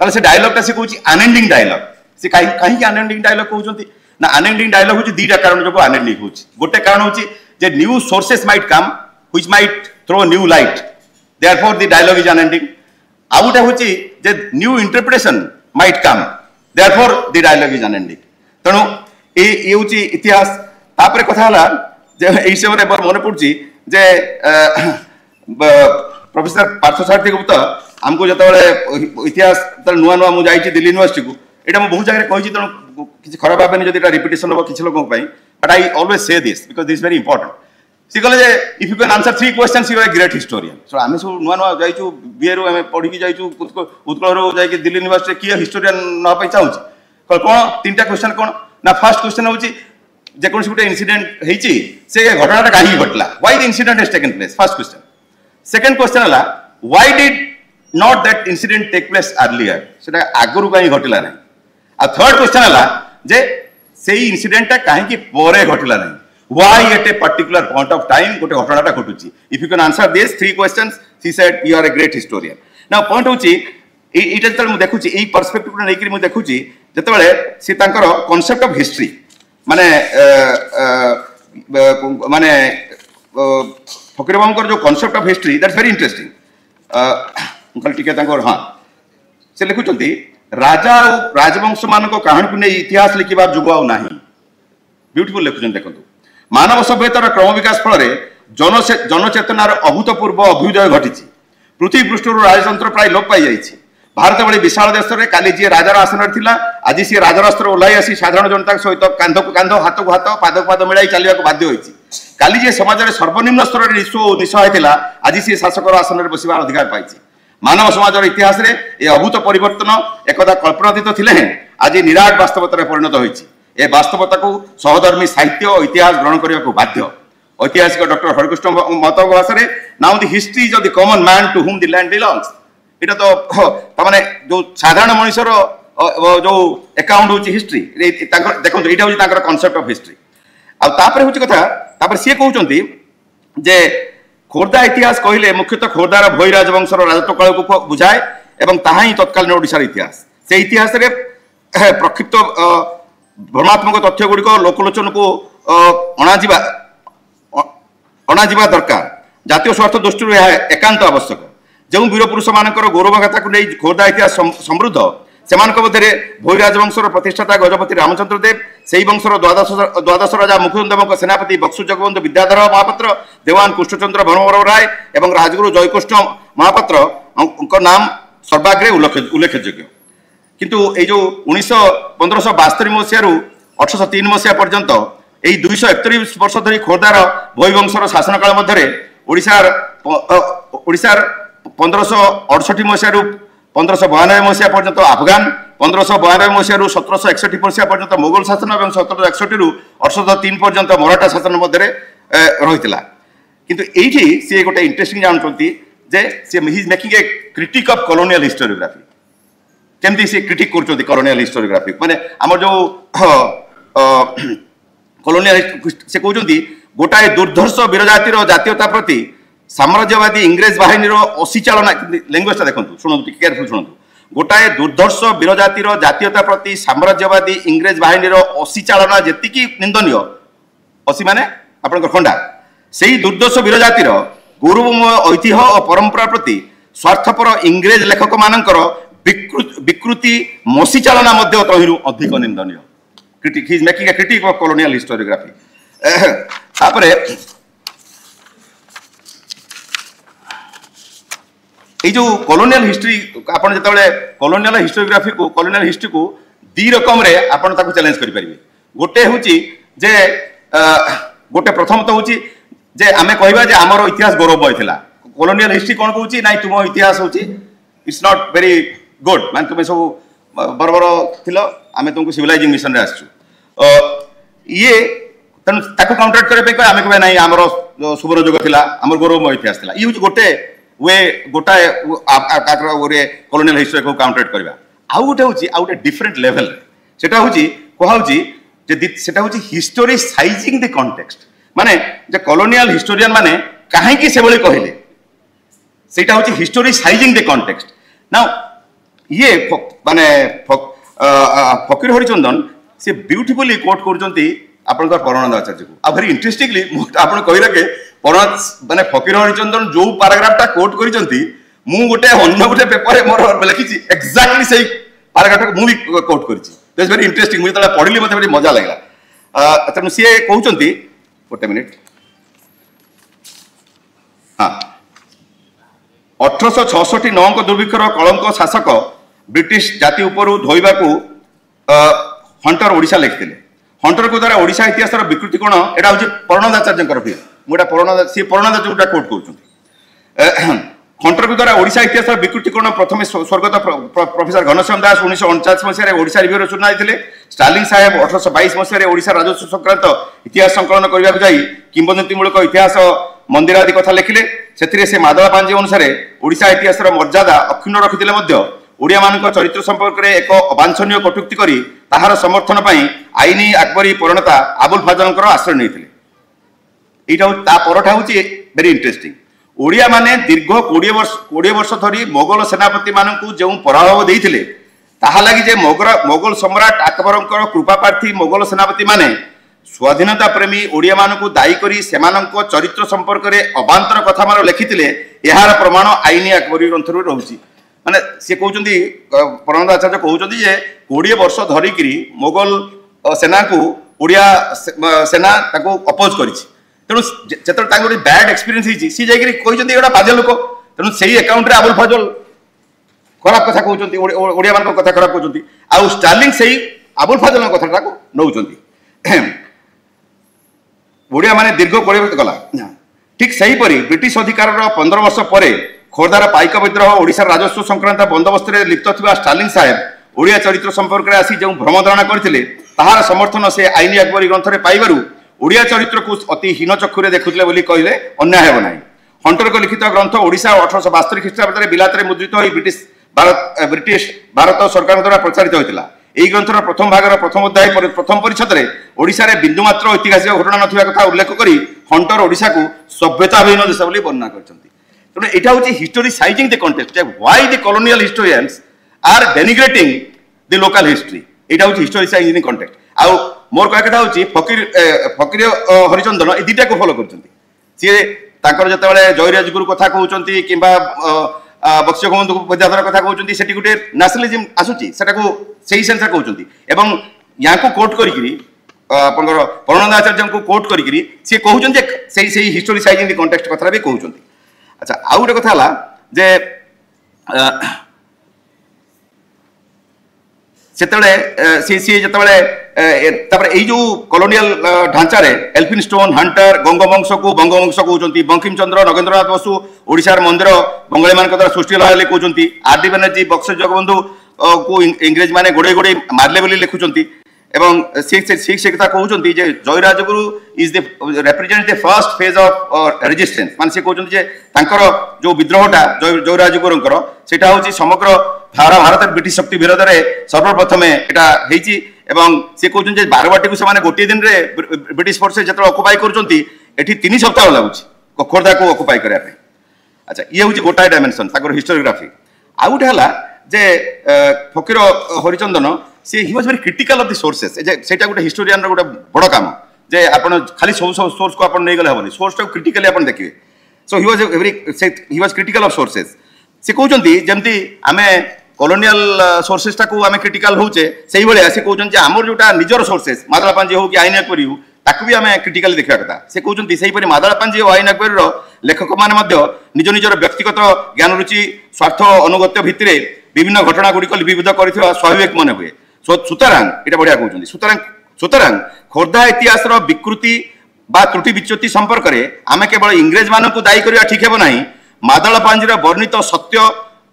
ताले से dialogue टा से कोची unending dialogue. से काहे की unending dialogue कहउचंती ना अनएंडिंग डायलॉग होची दीटा कारण जो अनएंडिंग होची गोटे कारण होची जे new sources might come which might throw new light therefore the dialogue is unending आ गोटे होची जे new interpretation might come therefore the dialogue is unending तणो ए होची इतिहास तापर कथा हला जे एई समय रे मन पड़ची जे प्रोफेसर पार्थसारथी गुप्ता हमको जतबेले इतिहास नुआ नुआ मु जाईची दिल्ली यूनिवर्सिटी को एटा मु बहुत जगह कहिची तणो किसी खराब भावे जब रिपिटेशन हम किसी लोगों but I always say this because this very important सी कहले जे if you can answer 3 questions you are a great historian so आमे सब नुआ नुआ जाइछु बीए रो हमें पढ़ी जाइछु उत्कल रो जाई दिल्ली यूनिवर्सिटी किए हिस्टोरियन न पाई चाहूची कोन तीनटा क्वेश्चन कोन ना फर्स्ट क्वेश्चन होची जे कोन गुटे इंसिडेंट हेची से घटनाटा काहे घटला why the incident has taken place first question second question हला why did not that incident take place earlier सेटा आगरु काहे घटिला नै आ थर्ड क्वेश्चन हला जे से इंसिडेंटा कहीं परे घटला नहीं why at a particular point of time गोटे घटनाटा घटुची if you can answer this 3 questions she said you are a great historian now point होची एटा जतले मु देखुची एई पर्सपेक्टिव नै कि मु देखुची जतबेले से तांकर कांसेप्ट ऑफ हिस्ट्री माने माने फकीरबाबूकर जो concept of history that's very interesting कल टिके तांकर हां से लिखुचंती राजा और राजवंश मान कहानी को नहीं इतिहास लिखिबार जुग आउ नाही ब्यूटीफुल लिखुछन देखंतु मानव सभ्यतार क्रम विकास फल जनचेतनार अभूतपूर्व अभ्युदय घटी पृथ्वी पृष्ठर राजतंत्र प्राय लोप पाई जाइछि भारत भली विशाल देश में काली जी राजार आसन थिला आज सी राजरास्त्र ओह्लाई आसी साधारण जनता सहित कांध को कांध हाथ को हाथ पाद को पाद मिलाई चलने को बाध्य होइछि काली जी समाज में सर्वनिम्न स्तर निस्सहाय थिला आज सी शासकर आसन में बसिबार अधिकार पाइछि मानव समाज इतिहास रे ए अभूत परिवर्तन एकदा कल्पनातीत थिले हैं आज निराट वास्तवता परिणत होइछि ए वास्तवता को सहधर्मी साहित्य और इतिहास ग्रहण करने को बाध्य ऐतिहासिक डॉक्टर हरकृष्ण महतो भाषा रे now the history is of the common man to whom the land belongs एटा तो माने जो साधारण मनुष्यर जो अकाउंट होछि हिस्ट्री देखो एटा होछि ताकर कांसेप्ट ऑफ हिस्ट्री आ तापर होछि कथा तापर से कहउचंती जे खोर्धा इतिहास कहले मुख्यतः खोर्धार भोई राजवंशर राजत्व काल को बुझाए एवं ताहा ही तत्कालीन ओडिशार इतिहास से इतिहास रे प्रक्षिप्त भ्रमात्मक तथ्य गुड़िक लोकलोचन को अणाजिबा दरकार जातीय स्वार्थ दृष्टि एकांत आवश्यक जो वीर पुरुष मानकर गौरवगाथा को नहीं खोर्धा इतिहास समृद्ध से भोई राजवंशर प्रतिष्ठाता गजपति रामचंद्र देव से वंशर द्वादश राजा मुकुंददेव सेनापति बक्सु जगबंधु विद्याधर महापात्र देवान कृष्णचंद्र भरमवर राय और राजगुरु जयकृष्ण महापात्र नाम सर्वाग्रे उल्लेखयोग्य किंतु ये जो 1572 मसीह 1803 मसीहा पर्यंत यही 231 वर्ष धरी खोर्धार भोईवंशर शासन काल मध्य ओडिशार 1568 मसीह 1592 मसीहा पर्यंत अफगान 1592 मसीह 1761 मसीहा पर्यंत मोगल शासन और 1761 रु 1803 पर्यंत मराठा शासन मध्य रही किंतु ये सी गोटे इंटरेस्टिंग जानते जे सी is making a critique of colonial historiography केमती सी क्रिटिक कर कॉलोनियल हिस्टोरियोग्राफी माने आम जो कॉलोनियल से कहते गोटाए दुर्धर्ष वीरजातिर जातीयता प्रति साम्राज्यवादी इंग्रेज बाहिनी अशीचालना लैंग्वेज देखो शुणु केयरफुल शुणु गोटाए दुर्धर्ष वीरजातिर जातीयता प्रति साम्राज्यवादी इंग्रेज बाहिनी अशीचालना जी निंदनीय अशी माने आपन खंडा से ही दुर्दर्श वीरजातिर गौरवमय ऐतिह्य और परंपरा प्रति स्वार्थपर इंग्रेज लेखक मानकर विकृति मशीचालना तहिरु अधिक निंदनीय critic he is making a critique of colonial historiography तापरे ये जो कॉलोनियल हिस्ट्री आपन जतबेले कॉलोनियल हिस्ट्री को दी रकम रे आपन ताको चैलेंज करि परिबे गोटे होची जे गोटे प्रथम तो होची जे आमे कहबा जे हमर इतिहास गौरवमय थिला कॉलोनियल हिस्ट्री कोन कहूची नाइ तुम इतिहास होची इट्स नॉट वेरी गुड मान तुम सब बरबर थिलो आमे तुमको सिविलाइजिंग मिशन रे आछू ये तन ताको काउंटर करे पे आमे कहबा नाइ हमर सुवर्ण युग थिला हमर गौरवमय इतिहास थिला ई होची गोटे वे गोटाए कॉलोनियल हिस्ट्री को काउंटर करबा आउ गोटे होची आउ गोटे डिफरेंट लेवल रे सेटा होची कोहा होची जे सेटा होची हिस्टोरिसाइजिंग द कॉन्टेक्स्ट माने जे कॉलोनियल हिस्टोरियन माने काहे कि सेबळे कहले सेटा होची हिस्टोरिसाइजिंग द कॉन्टेक्स्ट नाउ ये माने फकीर हरिचंदन से ब्यूटीफुली कोट करजंती आपनकर परमानंद आचार्य को आ वेरी इंटरेस्टिंगली आपन कहिला के माने फकीर हरिचंदन जो पैराग्राफ ता कोट करिसंती मु गोटे अन्य गोटे पेपर रे मोर लिखिछि एक्जेक्टली सेही पैराग्राफ को मु भी कोट करिछि दैट्स वेरी इंटरेस्टिंग मु तला पढिली मते बड़ी मजा लागला तनु से कहउचंती गोटे मिनिट हां 1866 नौंक दुर्भिक्षर कलंक शासक ब्रिटिश जाति उपरु धोइबा को हंटर ओडिशा लिखिथिले हंटर को द्वारा ओडिशा इतिहास विकृति कोण एटा होछि परमानंद आचार्यकर फिल्म मुटा परमानंद जोटा कोट कर हंटर को द्वारा ओडिशा इतिहास विकृति कोण प्रथम स्वर्गत प्रोफेसर घनश्याम दास 1949 मसीह ओडिशा रिव्यूर सूचना देते स्टार्लिंग साहेब 1822 मसीह ओडिशा राजस्व संक्रांत इतिहास संकलन करने जाई किंवदंतीमूलक इतिहास मंदिर आदि कथा लिखिले से से माधव पांजे अनुसार ओडिशा इतिहास मर्यादा अक्षुण्ण रखिते ओडिया मान चरित्र संपर्क में एक अवांछनीय कटुक्ति करी ताहार समर्थन पर आईनी अकबरी प्रणेता आबुल फजल आश्रय नहीं वेरी इंटरेस्टिंग ओडिया माने दीर्घ 20 वर्ष धरी मोगल सेनापति मानकु जो पराभव देइथिले ताहा लागि जे मोगल सम्राट अकबरंकर कृपापार्थी मोगल सेनापति माने स्वाधीनता प्रेमी ओडिया मानकु दायी करी सेमानंको चरित्र संपर्क में अबांतर कथा मान लिखिथिले एहार प्रमाण आईनी अकबरी ग्रंथ रहुछि माने से कहउचंदी परमानंद आचार्य कहउचंदी जे 20 वर्ष धरिकरी मोगल सेना को ओडिया सेना ताको अपोज करिछि तेणु जो बैड एक्सपीरियंस सी जाकर बाध्य लोक तेणु से अकाउंट रे आबुल फजल खराब कथा कहते ओडिया मान कथा खराब कहते आउ स्टार्लिंग से आबुल फजल कथा नौ ओडिया माने दीर्घ 20 वर्ष गला ठीक सहीपरि ब्रिटिश अधिकार 15 वर्ष पर खोर्धार पाइक विद्रोह ओडिशा राजस्व संक्रांत बंदोबस्त में लिप्त थिबा स्टार्लिंग साहेब ओडिया चरित्र संपर्क में आसी जो भ्रमधारणा करथिले ताहार समर्थन से आईनी अकबरी ग्रंथ में पाइबारु ओडिया चरित्र को अति हीन चक्षुरे देखुले बोली कहले अन्याय हेब नाही हंटर को लिखित ग्रंथ ओडिशा 1872 ख्रीष्टाब्द में बिलात में मुद्रित होई ब्रिटिश भारत सरकार द्वारा प्रचारित होइतिला एही ग्रंथर प्रथम भागर प्रथम अध्याय प्रथम परिच्छेद रे ओडिशा रे बिंदुमात्र ऐतिहासिक घटना नथिबा कथा उल्लेख करी हंटर ओडिशा को सभ्यताहीन देश बोली वर्णना करछंती तेणु एटा होची historicising the context why the colonial historians are denigrating the local history एटा होची हिस्टोरिसाइजिंग द कॉन्टेक्स्ट आउ मोर कह कथा होची फकीर हरिचंदन ए दुटा को फॉलो करछंती सी ताकर जतबेले जयराजगुरु कथा कहउचंती किबा बक्स्य गोविंद विद्याधर कथा कहउचंती सेठी गुटे नेशनलिज्म आसुची सेटा को सही सेंस कहउचंती एवं या को कोट करिकरी आपनकर परमानंद आचार्य को कोट करिकरी सी कहउचंती सही हिस्टोरिसाइजिंग द कॉन्टेक्स्ट कथा भी कहउचंती अच्छा आउ गोटे कथा हला जे से ये जो कॉलोनियल ढांचारे एल्फिनस्टोन हंटर गंगवंश को बंगवंश कहते बंकिम चंद्र नगेंद्रनाथ बसु ओडिशार मंदिर बंगाली मान द्वारा सृष्टि कहते आर डी बनर्जी बक्सी जगबंधु को इंग्रेज माने गोड़े गोड़े मारले बोली लिखुंट एवं से कथा कहते Jayi Rajguru is the represent the first phase of resistance मान से कहते जो विद्रोहटा जयराजगुरुंकर सेटा होची समग्र भारत ब्रिटिश शक्ति विरोध में सर्वप्रथम यहाँ से कहते बारवाटी को से गोटे दिन में ब्रिटिश फोर्स जो अकुपाई कर 3 सप्ताह लगुच खोर्धा को अकुपाई करने। अच्छा ये हूँ गोटाए डायमेंशन हिस्टोरियोग्राफी आउ गोटे है जे फकीर हरिचंदन सी he was very critical of the sources सेटा गोटे हिस्टोरियन रो गोटे बड़ काम जे आपण खाली सब सोर्स को आपण नै गले हबनी सोर्स टा क्रिटिकली आपण देखिए so he was critical of sources से कहउचंती जेमती आमे कॉलोनियल सोर्सेस टा को आमे क्रिटिकल होचे सेही बळे से कहउचन जे हमर जोटा निजर सोर्सेस मादला पांजे हो कि आईना करियु ताकू भी आमे क्रिटिकली देखा कथा से कहउचंती सेही परि मादला पांजे ओ आईना करि रो लेखक माने मध्य निज निजर व्यक्तिगत ज्ञान रुचि स्वार्थ अनुगत्य भितरे विभिन्न घटना गुडी को लिपिबद्ध करथिबा स्वाभाविक मन हुए सुतरां एटा बढ़िया कहउचंती सुतरां खोर्धा इतिहास रो विकृति बा त्रुटि विच्युति संपर्क रे आमे केवल इंग्रेज मानन को दायी करिया ठीक हेबो नाही मादला पांजीर वर्णित सत्य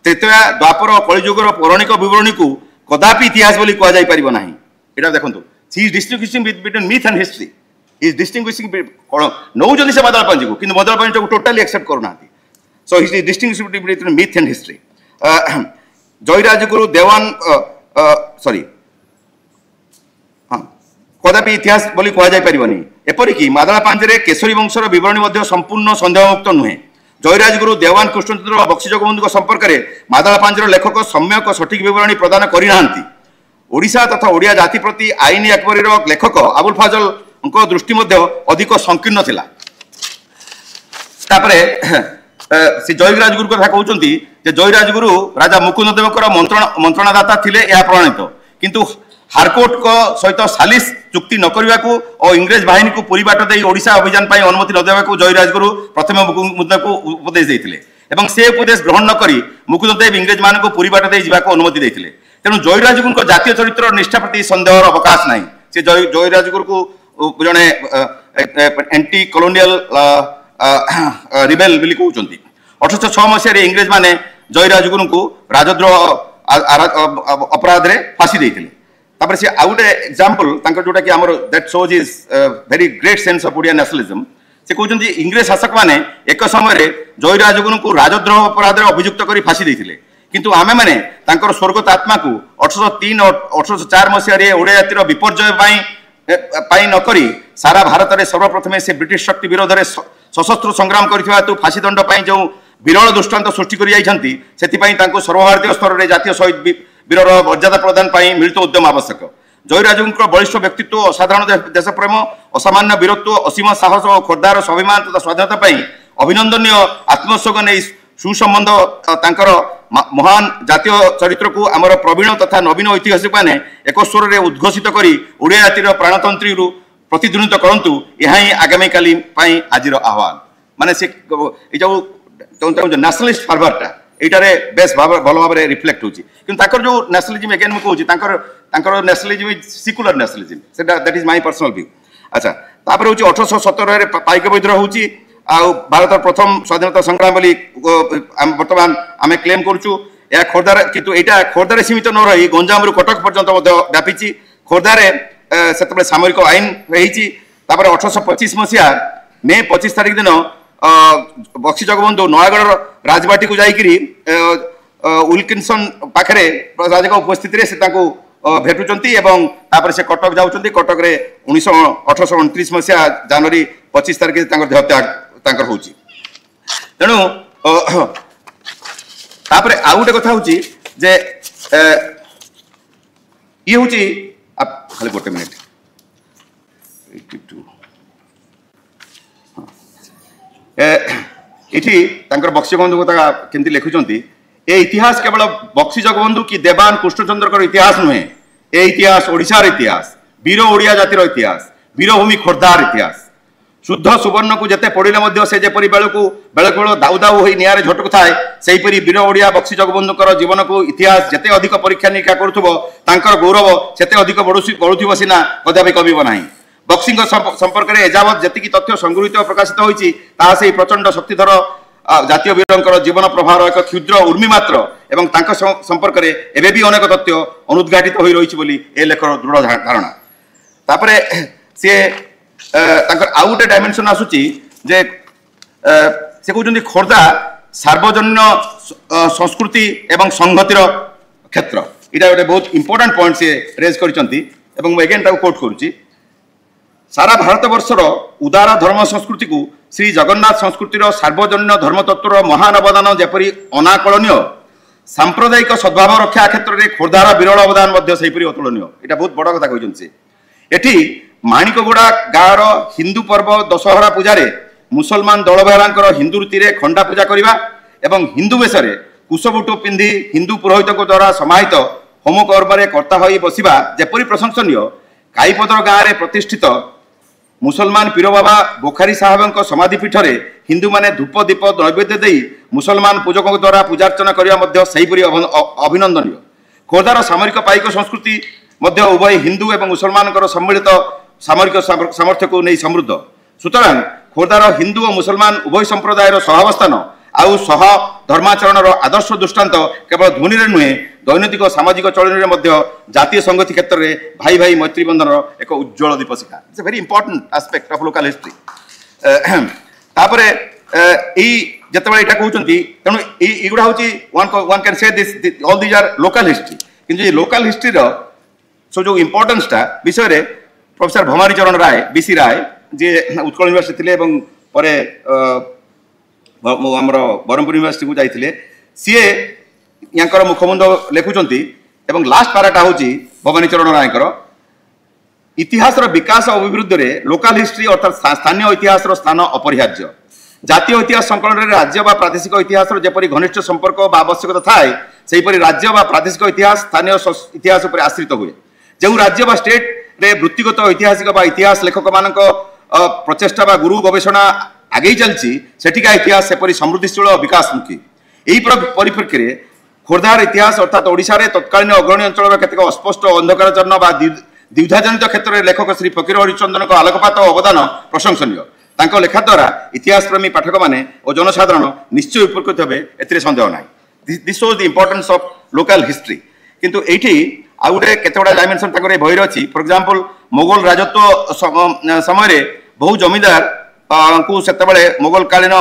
त्रेतया द्वापर कलिजुगर पौराणिक विवरणी को कदापि इतिहास बोली कह जाय परिबो नाही एटा देखंतु सी is distinguishing between myth and history is distinguishing no जदी से मादला पांजी को किंतु मादला पांजी को totally accept करूनांती so he is distinguishing between myth and history जयराजगुरु देवान सॉरी कदापि इतिहास बोली कह जाय परिबो नहीं एपरिकी मादला पांजे केशरी वंशर विवरणी मध्य संपूर्ण संदेहमुक्त नुहे जयराजगुरु देवान कृष्णचंद्र बक्सी जगबंधु संपर्क में मादला पांजर लेखक सम्यक सठिक विवरणी प्रदान करना ओडिशा तथा ओडिया जाति प्रति आईन अकबरी लेखक आबुल फाजल दृष्टि अधिक संकीर्ण थिला से जयराजगुरु कथा कहते जयराजगुरु राजा मुकुंददेवकर मंत्रणादाता थिले यह प्रमाणित किंतु हारकोर्ट को सहित सालिस चुक्ति न करने को और इंग्रेज बाहिनी को पूरी बाट दे ओडिशा अभियान पर अनुमति न देवा जयराजगुरु प्रथम मुकुंददेव को उपदेश देते से उपदेश ग्रहण न करी मुकुंददेव इंग्रेज मान को पूरी बाट दे जावाक अनुमति देते तेणु जयराजगुरु जातीय चरित्र निष्ठा प्रति संदेह अवकाश नहीं से जयराजगुरु को जड़े एंटी कॉलोनियल रिबेल बोली कहते 1806 मसीह इंग्रेज माने जयराजगुरु को राजद्रोह अपराध रे फांसी देते तापर से आउ गोटे एग्जांपल जोटा कि आमर that shows is very great sense of Odia nationalism से कहते इंग्रेज शासक माने एक समय जयराजगुरु को राजद्रोह अपराध रे अभियुक्त करी फांसी देते किंतु आमे माने तांकर स्वर्गत आत्मा को 1803 और 1804 मसीह ओडिया जातिर विपर्जय पाई न करी सारा भारत में सर्वप्रथम से ब्रिटिश शक्ति विरोध में सशस्त्र संग्राम करथिबा हेतु फांसी दंड पाई जो विरल दृष्टांत सृष्टि करि जाइछंती सेति सर्वभारतीय स्तर में जातीय शहीद वीर मर्यादा प्रदान पाई मिलित उद्यम आवश्यक जयराजगुरुଙ୍କ बलिष्ठ व्यक्तित्व असाधारण देशप्रेम असामान्य वीरत्व असीम साहस और खोर्धार स्वाभिमान तथा स्वाधीनता पाई अभिनंदनीय आत्मोत्सर्ग नहीं सुसंबंध तांकर महान जातीय चरित्र को आमर प्रवीण तथा नवीन ऐतिहासिक मैंने एक स्वर में उद्घोषित करी ओडिया जातिर प्राणतंत्री प्रतिध्वनित करंतु यह ही आगामी काली आजिर आह्वान माने से जो नेशनलिस्ट फर्वरटा एटारे बेस भल भाव में रिफ्लेक्ट होची किंतु जो नेशनलिज्म अगेन मुझे कहूँ nationalism is secular nationalism that is my personal view. अच्छा तापर हूँ 1817 पाइक विद्रोह होची भारत प्रथम स्वाधीनता संग्राम बोली बर्तमान आम क्लेम करुचु या खोर्धार किंतु यहाँ खोर्धार सीमित न रही गंजाम रु कटक पर्यंत व्यापी खोर्धार से सामरिक आईन रही 1825 मसीहा मे 25 तारिख दिन बक्सी जगबंधु नयागढ़ राजबाटी को जाइकरी विल्किंसन पाखरे राजा उपस्थित से भेटुचंती एवं तापर से कटक जाउचंती कटक रे 1829 मसीहा जनवरी 25 तारिख देहत्याग होची तेणु तापर आउ गोटे कथा होची जे ये होची खाली गोटे मिनिट इठी बक्सी जगबंधु केमती लिखुंट ए इतिहास केवल बक्सी जगबंधु कि देवान कृष्णचंद्र इतिहास नुहे ए इतिहास ओडिशार इतिहास वीर ओडिया जातिर इतिहास वीरभूमि खोर्धार इतिहास शुद्ध सुवर्ण को जिते पड़े से जेपरी बेलू बेल दाऊ दाऊ हो निआरे झटकु थाए सेहीपरि वीर ओडिया बक्सी जगबंधुकर जीवन को इतिहास जिते अधिक परीक्षा निरीक्षा कर गौरव सेते अधिक बढ़ुव सीना कदापि कमिब ना। बक्सी संपर्क में एजावत जी तथ्य संगृहित और प्रकाशित होती प्रचंड शक्तिधर जातीय वीर जीवन प्रभाव एक क्षुद्र उर्मी मात्र एवं संपर्क में एवं भी अनेक तथ्य अनुद्घाटित हो रही ए लेखर दृढ़ धारणा। तापरे सी आउ गोटे डायमेंशन आसूची जे से कहते खोर्धा सार्वजन्य संस्कृति एवं संहतिर क्षेत्र इटा गोटे बहुत इंपोर्टेंट पॉइंट से रेज कर एगेन कोट करुच्ची। सारा भारत वर्षर उदार धर्म संस्कृति को श्री जगन्नाथ संस्कृतिर सार्वजन्य धर्मतत्वर महान अवदान जेपरी अनाकलनीय सांप्रदायिक सद्भाव रक्षा क्षेत्र में खोर्धार विरल अवदान अतुलनीय। यहाँ बहुत बड़ कथा कहते एटी माणिकगुड़ा गाँवर हिंदू पर्व दशहरा पूजारे मुसलमान दलबेहरा हिंदू रीति खंडा पूजा करवा एवं हिंदू वेश कुशबुटु पिंधि हिंदू पुरोहित द्वारा समाहित होम कर्म कर्ता हो बसवा जेपरी प्रशंसनीय काईपदर गाँव में प्रतिष्ठित मुसलमान पीर बाबा बोखारी साहेब समाधिपीठ में हिंदू माने धूप दीप नैवेद्य दे मुसलमान पूजकों द्वारा पूजार्चना करने अभिनंदनीय। खोर्धार सामरिक पाइक संस्कृति उभय हिंदू एवं मुसलमान सम्मिलित सामरिक सामर्थ्य को नहीं समृद्ध। सुतरां खोर्धार हिंदू और मुसलमान उभय संप्रदायर सहावस्थान आउ सह धर्माचरण आदर्श दृष्टांत केवल ध्वनि नुहे दैनिक सामाजिक चलन में जातीय संगति क्षेत्र में भाई भाई मैत्री बंधन एक उज्ज्वल दीपशिखा। It's a very important aspect of local history. तापरे जिते यहाँ कहते तेणु युवा हूँ one can say this all these are local history कि लोकल हिस्ट्री सो जो इम्पोर्टेन्सटा विषय professor Bhabani Charan Ray BC Ray ji Utkal university थे आमर ब्रह्मपुर यूनिवर्सिटी को जाइए सीए यांकर मुखबंध लिखुंट एवं लास्ट पाराटा हूँ भवानी चरण रायकर इतिहास विकास और अभिवृद्धि में लोकल हिस्ट्री अर्थात स्थानीय इतिहास स्थान अपरिहार्य। जातीय इतिहास संकलन में राज्य व प्रादेशिक इतिहास जेपरी घनिष्ठ संपर्क व आवश्यकता थाए सेहीपरि राज्य व प्रादेशिक इतिहास स्थानीय इतिहास पर आश्रित हुए। जो राज्य व स्टेट रे वृत्तिगत ऐतिहासिक व इतिहास लेखक मान प्रचेषा व गुरु गवेषणा आगे चलती सेठिका इतिहास सेपरी समृद्धिशील और विकासमुखी। यही परिप्रेक्षी में खोर्धार इतिहास अर्थात ओडिशा रे तत्कालीन अग्रणी अंचल केतक अस्पष्ट अंधकारचरण व द्विधाजनित क्षेत्र में लेखक श्री फकीर हरिचंदन आलोकपात और अवदान प्रशंसनीय। लेखा द्वारा इतिहास प्रेमी पाठक माने और जनसाधारण निश्चय उपकृत हे ए सन्देह ना। This shows the importance of local history. किंतु एठी आउ गोटे केतगुड़ा डायमेंशन बही अच्छी। फॉर एग्जांपल मोगल राजत्व समय बहु जमीदार को सेतबेले मोगल कालीन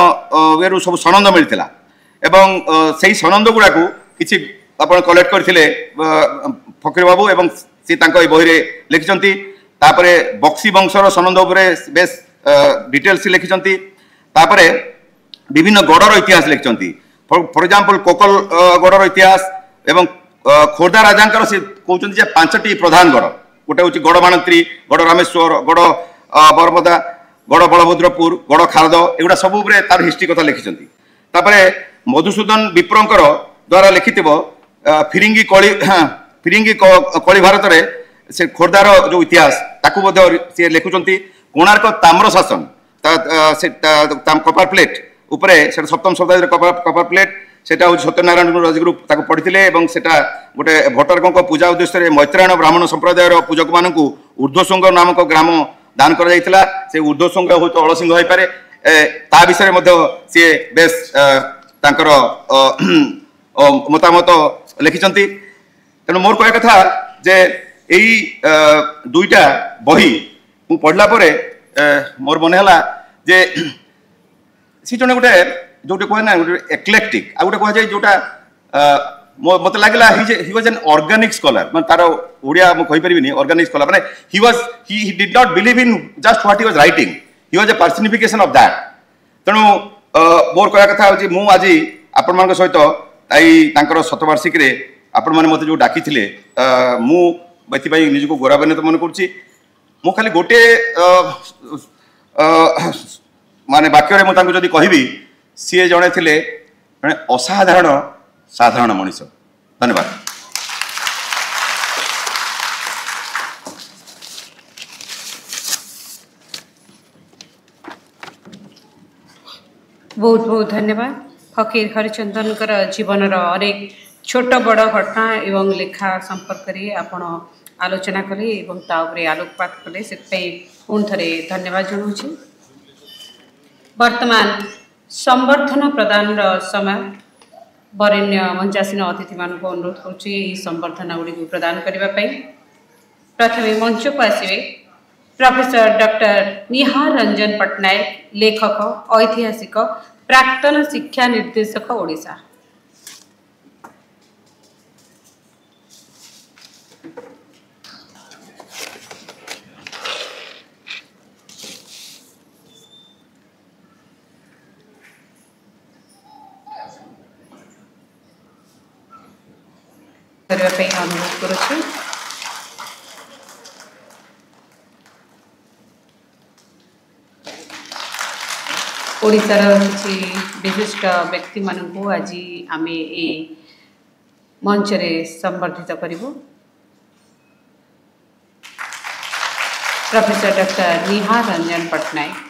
ये सब सनंद मिलता एवं से सनंद गुड़ा को किसी आप कलेक्ट करते फकीर बाबू एवं सी बही लिखिं। बक्सी वंशर सनंद बेस डिटेल्स लिखिं। विभिन्न गढ़र इतिहास लिखिं। फॉर एग्जांपल कोकल गढ़र इतिहास एवं खोर्धा राजा से कहते 5टी प्रधान गढ़ गोटे हूँ गढ़ माणत्री गढ़ रामेश्वर गढ़ बरमदा गढ़ बलभद्रपुर गढ़ खारद एगुड़ा सब तार हिस्ट्री कथा लिखिं। मधुसूदन विप्रंकर द्वारा लिखि फिरिंगी कली भारत में से खोर्धार जो इतिहास ताकू सी लिखुंट। कोणार्क ताम्र शासन कपार प्लेट उपरे 7म शताब्दी कपार प्लेट सेटा हूँ सत्यनारायण राजगुरु पढ़ी सेटा गोटे भट्टारकों पूजा उद्देश्य मैत्रायण ब्राह्मण संप्रदायर पूजक मान ऊर्ध्वशृंग नामक ग्राम दान कर ऊर्ध्वशृंग हूँ तो अलसिंह हो पारे ता विषय सी बेस मतामत लिखिं। तेणु मोर कह कथा जे यही दुईटा बही मु पढ़ला मोर मन है जे सी जन गोटे जो कहे ना गोटे एक्लेक्टिक आ गोटे कह जाए जोटा मत लगला he was an organic scholar मैं तार ओडिया मु कहि परिबिनी ऑर्गेनिक स्कॉलर माने he did not believe in just what he was writing he was a personification of that. तेणु मोर कह कथा हूँ मु आज आपण मान सहित ताई शतवार्षिक आपण मैंने मत जो डाकी थे मुझे निजक गौरवान्वित मन करुच्ची। मु खाली गोटे माने वाक्य मुझे कहबी सी जड़े थे असाधारण साधारण मनीष। धन्यवाद। बहुत बहुत धन्यवाद। फकीर हरिचंदन जीवन अनेक छोट बड़ घटना एवं लेखा संपर्क में आपण आलोचना कले एवं ताऊपर आलोकपात कले से पुणी थे धन्यवाद जनाऊँ। वर्तमान संवर्धन प्रदान समय वरेण्य मंचासीन अतिथि मान अनुरोध करुच्ची संवर्धना गुड़ी प्रदान करने। प्रथम मंच को आसवे प्रोफेसर डॉक्टर निहार रंजन पट्टनायक, लेखक, ऐतिहासिक, प्राक्तन शिक्षा निर्देशक ओडिशा। अनुरोध करुछु। ओडिशार किसी विशिष्ट व्यक्ति मानू आज आम ए मंच रे संबर्धित करिबु। प्रोफेसर डॉक्टर निहार रंजन पट्टनायक।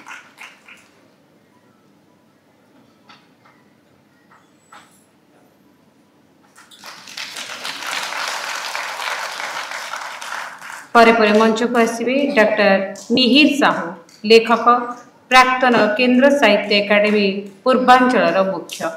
परे परे मंच को आसवे डॉक्टर मिहिर साहू, लेखक, प्राक्तन केंद्र साहित्य एकाडेमी पूर्वांचल मुख्य।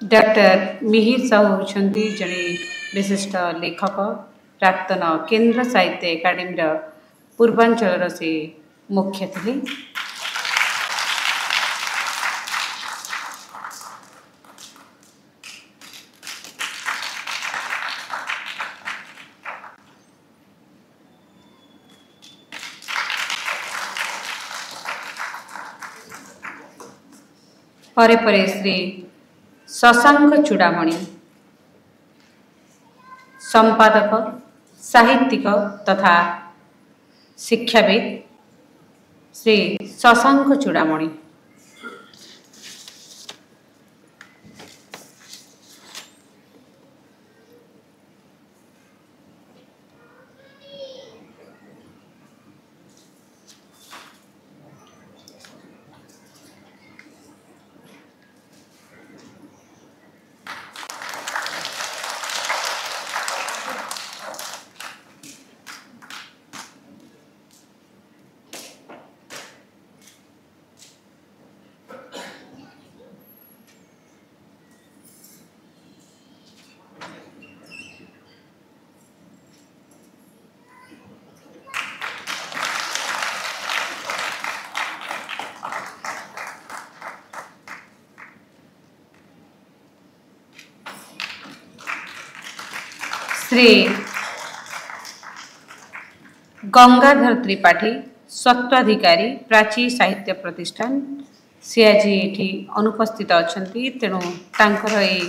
डॉक्टर मिहिर साहू होती जड़े विशिष्ट लेखक, प्राक्तन केंद्र साहित्य एकाडेमी पूर्वांचल से मुख्य थे। परे परे श्री शशांक चूड़ामणि, संपादक, साहित्यिक तथा शिक्षाविद श्री शशांक चूड़ामणि। श्री गंगाधर त्रिपाठी, स्वत्वाधिकारी, प्राची साहित्य प्रतिष्ठान, सी आज ये अनुपस्थित अच्छा। तेणु तांकर ए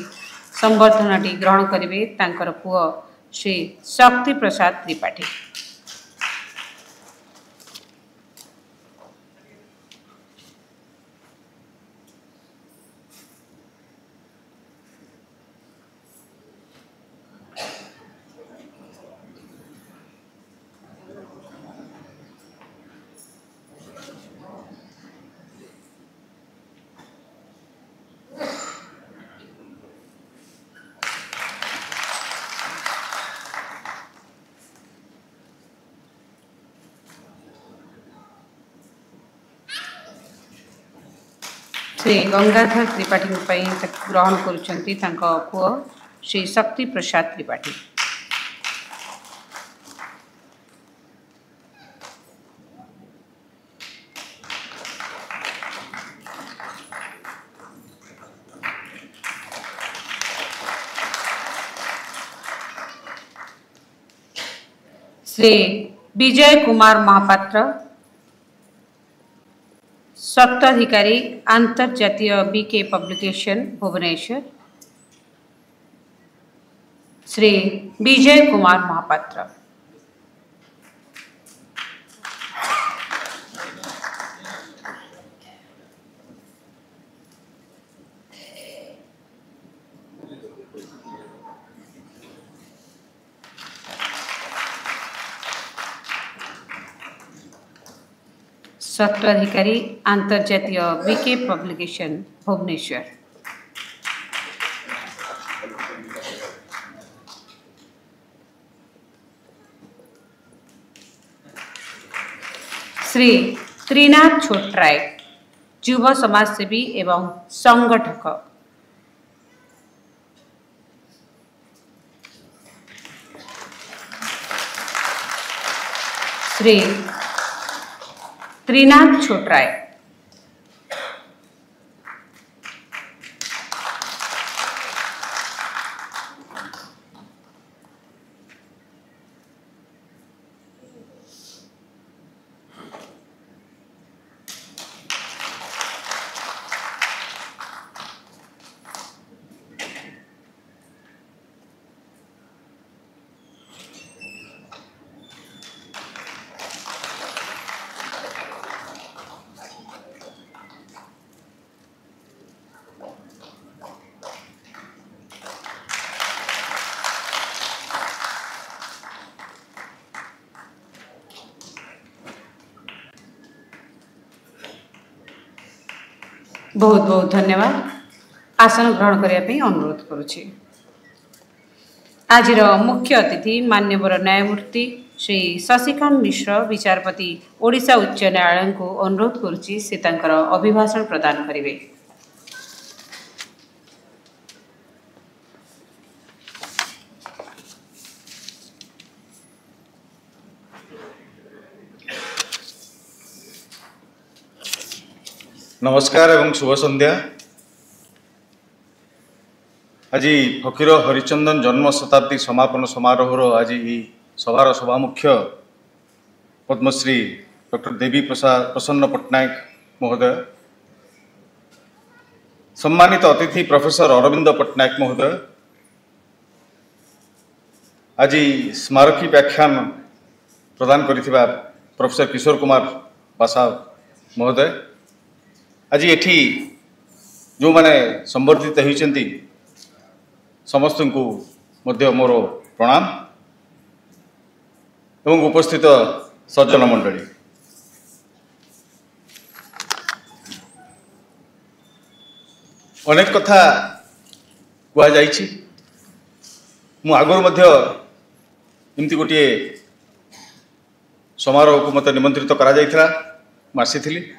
संबर्धनाटी ग्रहण करेंगे तांकर पुओ श्री शक्ति प्रसाद त्रिपाठी। श्री गंगाधर त्रिपाठी ग्रहण करुछंती तांको पुओ श्री शक्ति प्रसाद त्रिपाठी। श्री विजय कुमार महापात्र, स्वत्वाधिकारी, अंतर्जातीय बीके पब्लिकेशन भुवनेश्वर। श्री विजय कुमार महापात्र। सत्राधिकारी अंतर्जातीय बीके पब्लिकेशन भुवनेश्वर। श्री त्रिनाथ छोटराय युव समाजसेवी एवं संगठक। श्री त्रिनाथ छोटराय। बहुत बहुत धन्यवाद। आसन ग्रहण करने अनुरोध करुछि। आज मुख्य अतिथि मान्यवर न्यायमूर्ति श्री शशिकांत मिश्र विचारपति ओडिशा उच्च न्यायालय को अनुरोध करुछि से तांकर अभिभाषण प्रदान करिवे। नमस्कार एवं शुभ संध्या। आज फकीर हरिचंदन जन्म शताब्दी समापन समारोह आज सभार सभामुख्य पद्मश्री डॉक्टर देवी प्रसाद प्रसन्न पट्टनायक महोदय, सम्मानित अतिथि प्रोफेसर अरविंद पट्टनायक महोदय, आज स्मारकी व्याख्यान प्रदान करिथिबा प्रोफेसर किशोर कुमार बासा महोदय, आज एठी जो माने संबर्धित होइचंती समस्त को मध्य मोर प्रणाम एवं उपस्थित सज्जन मंडली। अनेक कथा कह जाइछि। मु आगुर मध्य एमती गोटे समारोह को मत निमंत्रित करा जाइथिला, मु आसीथिली।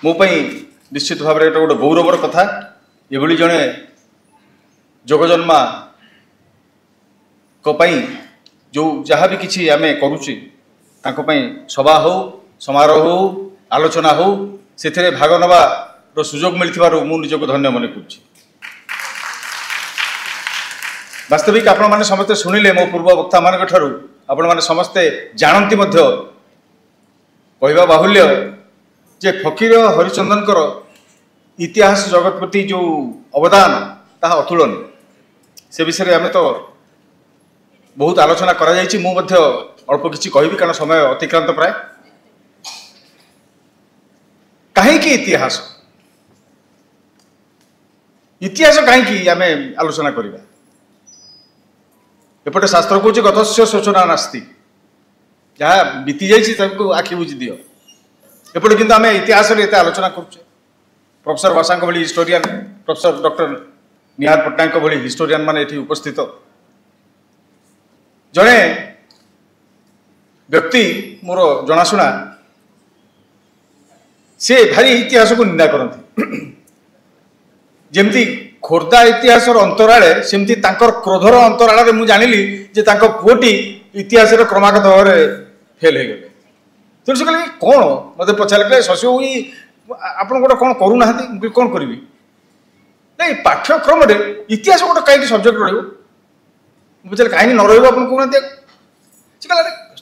मो पई निश्चित भाव में गोटे गौरवर कथा। ये जड़े जोगजन्मा कपाई जो जहाँ भी किसी आम करुचे सभा हो समारोह हो आलोचना हो से भाग नबार सुजोग मिलथिबारु मु निजको धन्य मन करुछि। वास्तविक आपण माने समस्ते शुणिले मो पूर्व वक्ता मान ठारू आपण माने समस्ते जानती मध्य कहवा बाहुल्य जे फकीर हरिचंदन इतिहास जगत प्रति जो अवदान ताहा अतुलनीय। से विषय आम तो बहुत आलोचना करा जायछि। मु मध्य अल्प किछि कहबी कारण समय अतिक्रांत प्राय। कहीं इतिहास इतिहास कहीं आम आलोचना करवा। एपटे शास्त्र कौच गतस्य शोचना नास्ति, जहाँ बीती जाइए आखि बुझी दियो। एपटे किंतु आम इतिहास एत आलोचना करुचे। प्रोफेसर बासा भली हिस्टोरियान, प्रोफेसर डॉक्टर निहार पट्टनायक भली हिस्टोरियान माने एठी उपस्थित जड़े व्यक्ति मोर जनाशुना से भारी इतिहास को निंदा करती। जमती खोर्धा इतिहास अंतराले सेमती तांकर क्रोधर अंतराले मु जानिली जे तांको पुओटी इतिहास क्रमागत भाव फेल हो गले। तेणु से कहले कौन मत पचारे शशि आप गोटे कौन करूना कौन करी नहीं पाठ्यक्रम इतिहास गोटे कहीं सब्जेक्ट रही बुझे कहीं न रहा कहना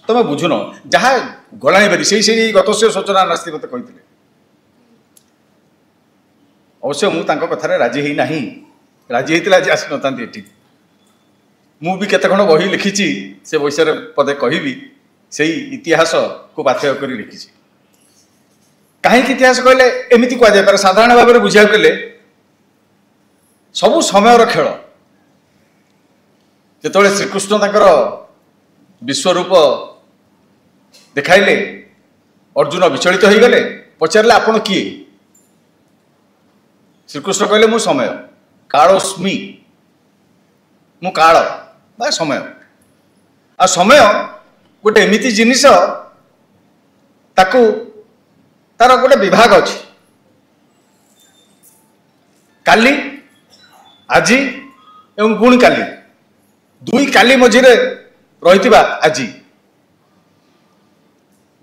तुम बुझुन जहाँ गलाणी बारी से गत सूचना नास्ती मत कहते। अवश्य मुझे कथार राजी ही ना राजी होता आज आसी नता मु भी केते खंड बही लिखी से विषय पदे कहबी से इतिहास को पाथेय कर लिखी कहीं इतिहास कहले एमती कह जाए साधारण भाव में बुझा गले सबू समय खेल जो श्रीकृष्ण तक विश्वरूप देखाइले अर्जुन विचलित हो गले पचारे आपण किए श्रीकृष्ण कहले मु समय कालोस्मी मु काल बा समय आ समय गोटे एमिति जिनिस ताकू तार गोटे विभाग अच्छी काली आज एवं पुणी काली दुई काली मझिरे रही आज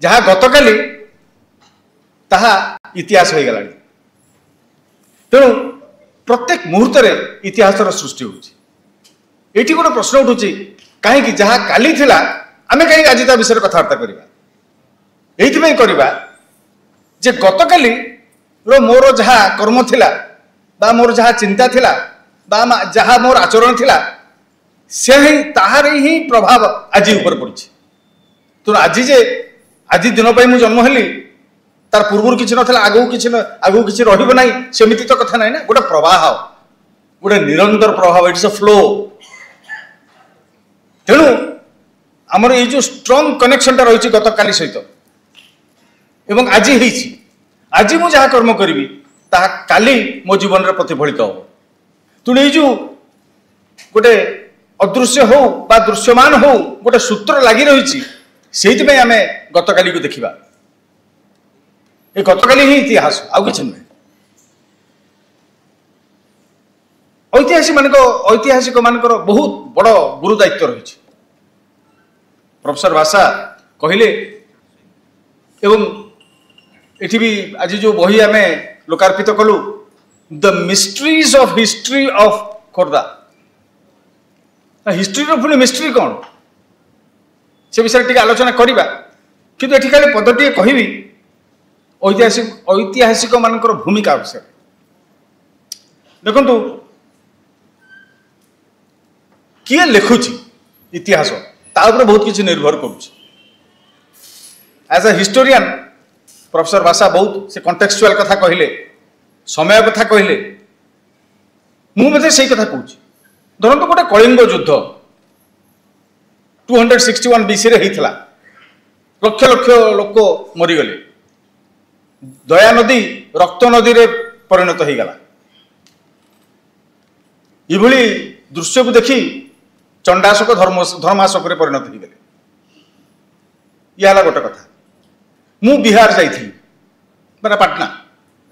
जहाँ गतकाली ताहा इतिहास हो गला तेणु प्रत्येक मुहूर्त इतिहास सृष्टि होती गोटे प्रश्न उठूँ कहीं जहाँ काली थिला आमे कहीं आज ता विषय कथबार्ता करवा करवा जे गतकाली रो मोर जहाँ कर्म थिला बा मोर जहाँ चिंता थिला बा जहाँ मोर आचरण थिला से ही ताहार ही प्रभाव आज ऊपर पड़ी तो आज दिन पर मुझे जन्म हेली तार पूर्व किसी ना आगू किसी रही सेमती तो कथा ना गोटे प्रवाह गोटे निरंतर प्रभाव इट्स अ फ्लो तेणु आमर ये जो स्ट्रॉन्ग कनेक्शन टा रही गत काली सहित एवं आज मु जहाँ कर्म करी ताहा काली मो जीवन में प्रतिफलित हो तेणु ये जो गोटे अदृश्य हो बा दृश्यमान हो गोटे सूत्र लगी रही से आम गतकाली को देखा ये गतकाली ही इतिहास आउ कि ऐतिहासिक मानकर बहुत बड़ गुरु दायित्व रही प्रोफेसर भाषा कहले एवं एठी भी आज जो बही आम लोकार्पित कलु the mysteries of history of Khordha history पुणी मिस्ट्री कौन से विषय टी आलोचना करवा किंतु एठी खाली पदटी कहबी ऐतिहासिक मानकर भूमिका विषय देखु किए लिखुची इतिहास तापर बहुत किसी निर्भर करुच्ची एज अ हिस्टोरियन प्रोफेसर भाषा बहुत से कॉन्टेक्चुअल कथा कहले समय कथा कहले मुझे से कथा कहूँ धरत गोटे कलिंग युद्ध 261 BC रे होता लक्ष लक्ष लोक मरीगले दया नदी रक्त नदी रे परिणत हो गला ये दृश्य को देखी चंडाशोक धर्माशोक रे परिणत हो गले यह गोटे कथा मु बिहार जाइथि माने पाटना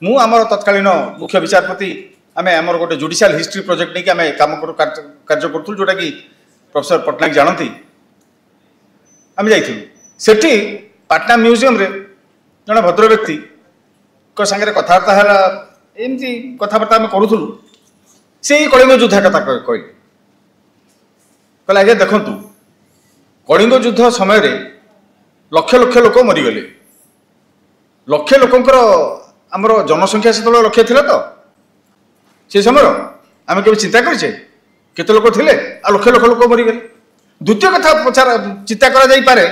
मु आमर तत्कालीन मुख्य विचारपति आमे आमर गोटे जुडिशियल हिस्ट्री प्रोजेक्ट नहीं आमे काम कार्य करथुल जोटा कि प्रोफेसर पटनायक जानती आम जाइथि पाटना म्यूजियम रे जड़े भद्र व्यक्ति को सांगे कथबार्ता है एमती कथबार्ता आम करूँ से कलिंग युद्ध कथा कहले आगे देखु कलिंग युद्ध समय लक्ष लक्ष लोक मरीगले लक्ष लोकंर आमर जनसंख्या से लक्ष्य थिला तो से समय आम के चिंता करें केते लोक थिले आ लक्ष लक्ष लोक मरीगले द्वितीय कथा पचार चिंता करा जाई पारे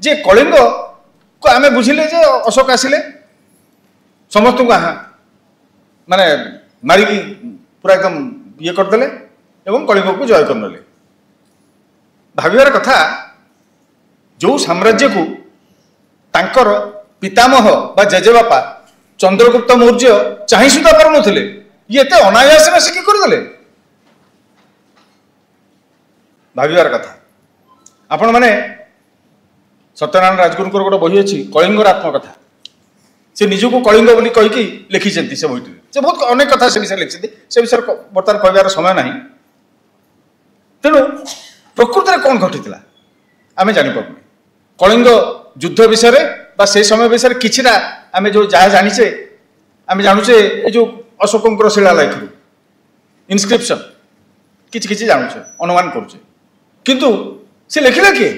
जे कलिंग को आम बुझिले जे अशोक आसिले समस्त को माने मारिकी पूरा एकदम ये करदे एवं कलिंग को जय करने भाविबार कथा जो साम्राज्य को तांकर पितामह बा जेजेबापा चंद्रगुप्त मौर्य चाहि सुधा पार नथिले ये एते अनायास से कि करदेले भाविबार कथा आपण माने सत्यनारायण राजगुरुंकर गोटे बही अच्छी कलिंगर आत्मकथा से निजको कलिंग बोली कहीकि लिखी से बहीटी से बहुत अनेक कथा से विषय लिखी से विषय बर्तमान कहबार समय ना तेणु प्रकृत में कौन घटी आम जापर कलिंग युद्ध विषय बा से समय विषय किसी आम जो जहाँ जाचे आम जानुचे ये जो अशोक शिलालेख इनस्क्रिप्शन किसी जानुचे अनुमान करुचे किंतु से लिखला किए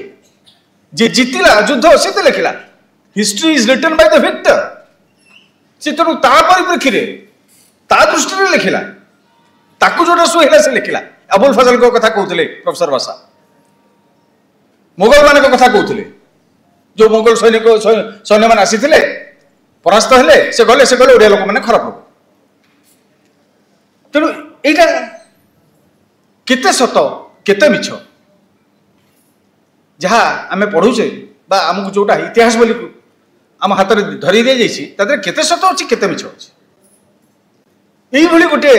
जे जीतिला युद्ध से तो लिखला history is written by the victor से तेणु ता परिप्रेक्षी ता दृष्टि लिखला ताकू जोटा सुहेला से लिखिला अबुल फजल को कथा कहते प्रोफेसर बासा मुगल मान कथा कहते जो मुगल सैनिक सैन्य मान आसी परास्त हेले से गले ओडिया लोक मैंने खराब लोक तेणु यहाँ केते सत केते मिछ जहाँ आम पढ़ुचे बा आमको जोटा इतिहास बोली आम हाथ में धरी दि जाइए केते सत अच्छी केते मिछ अच्छी यही गोटे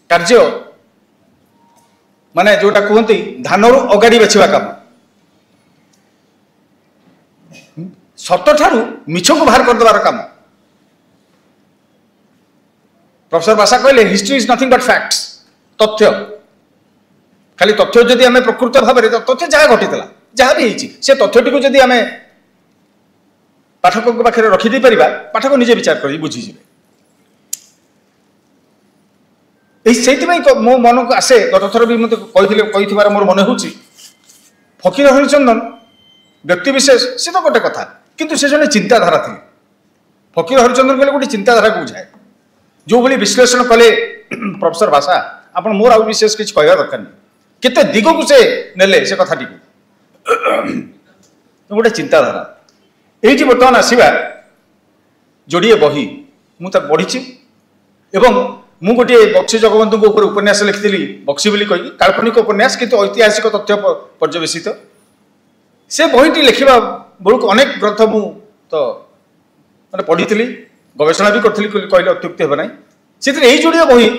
कार्य माने जोटा कहते धान रु अगाड़ी बाछवा काम सत ठारू मिछ को बाहर करदेवार काम प्रोफेसर बासा कहले history is nothing but facts तथ्य खाली तथ्य जदि आम प्रकृत भाव में तथ्य जहाँ घटी जहाँ भी से तथ्यटी को जदि आम पाठक पाखे रखिदे पारिबा पाठक निजे विचार कर बुझीजे मो मन को आसे गत थर भी मत मोर मन हो फकीर हरिचंदन व्यक्ति विशेष से तो गोटे कथा किंतु से जने चिंताधारा थे फकीर हरिचंदन कहले गोटे चिंताधारा को बुझाए जो भली विश्लेषण कले प्रोफेसर भाषा आप मोर आउ विशेष किसी कहवा दरकार नहीं केते दिग को से नेले से कथाटी गोटे चिंताधारा ये बर्तमान आसवा जोड़िए बही मुझे पढ़ी एवं मु गोटे बक्सी जगबंधु ऊपर उपन्यास लिखी बक्सी बोली कही काल्पनिक उपन्यास किंतु ऐतिहासिक तथ्य पर्यवेसित से बहीटी लिखा बेलू अनेक ग्रंथ मु तो मैंने पढ़ी गवेषणा भी करी कहले अत्युक्ति हे ना से यही जोड़िए बही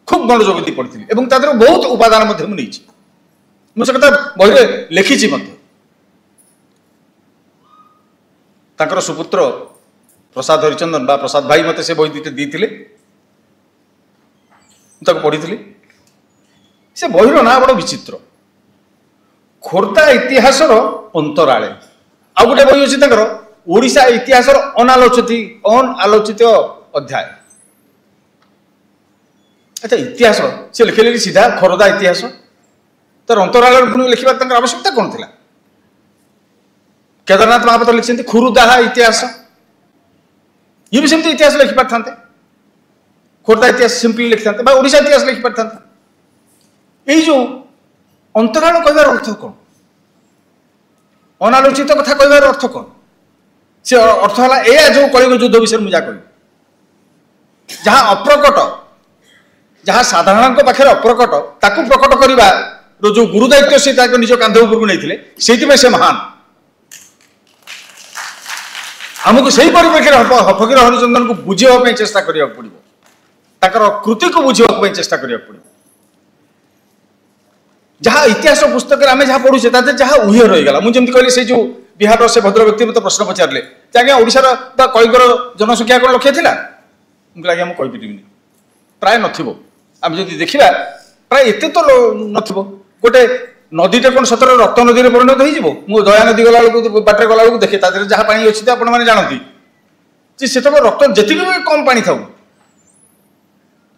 खूब मनोजोग दी पढ़ी और तादर बहुत उपादान मुझे कथा बही लिखी ताकर सुपुत्र प्रसाद हरिचंदन बा प्रसाद भाई मते से बही दीटे दी पढ़ी से बहीर ना बड़ विचित्र खोर्धा इतिहास अंतराले आ गोटे बही अच्छी ओडिशा इतिहास अनालोचित अध्याय अच्छा इतिहास से लिखिले सीधा खोर्धा इतिहास तार अंतराल पुणी लिखा आवश्यकता कौन थी केदारनाथ महापात्र लिखिं खुरुदाहा इतिहास ये भी सेमती इतिहास लिखि पार था खोर्धा इतिहास सिंपली लिखि था ओडिशा इतिहास लिखि पार था यही जो अंतराल कहबार अर्थ कौन अनालोचित कथा कहबार अर्थ कौन से अर्थ है या जो कलिंग युद्ध विषय मुझे कह जहाँ अप्रकट जहाँ साधारण पाखे अप्रकट ताकू प्रकट करने जो गुरुदायित्व से निज कांध उपरको नहीं से महान आमको सही परिप्रेक्षी फकीर हरिचंदन को बुझापी चेष्टा करा पड़ो कृति को बुझापी चेष्टा करा पड़ो जहाँ इतिहास पुस्तक आम जहाँ पढ़ुचे जहाँ उही रहीगला मुझे कहली से जो बिहार से भद्र व्यक्ति मत प्रश्न पचारे आज्ञा ओडिशार कलिंगर जनसंख्या कौन लक्ष्य था मुझे आज्ञा मुझे कहीपरि प्राय नम जब देखा प्राय एत तो न गोटे नदीटे कौन सतर रक्त नदी में परिणत हो दया नदी गला बाटर गला देखे जहाँ पानी अच्छी आप जानती से रक्त जी भी कम पानी था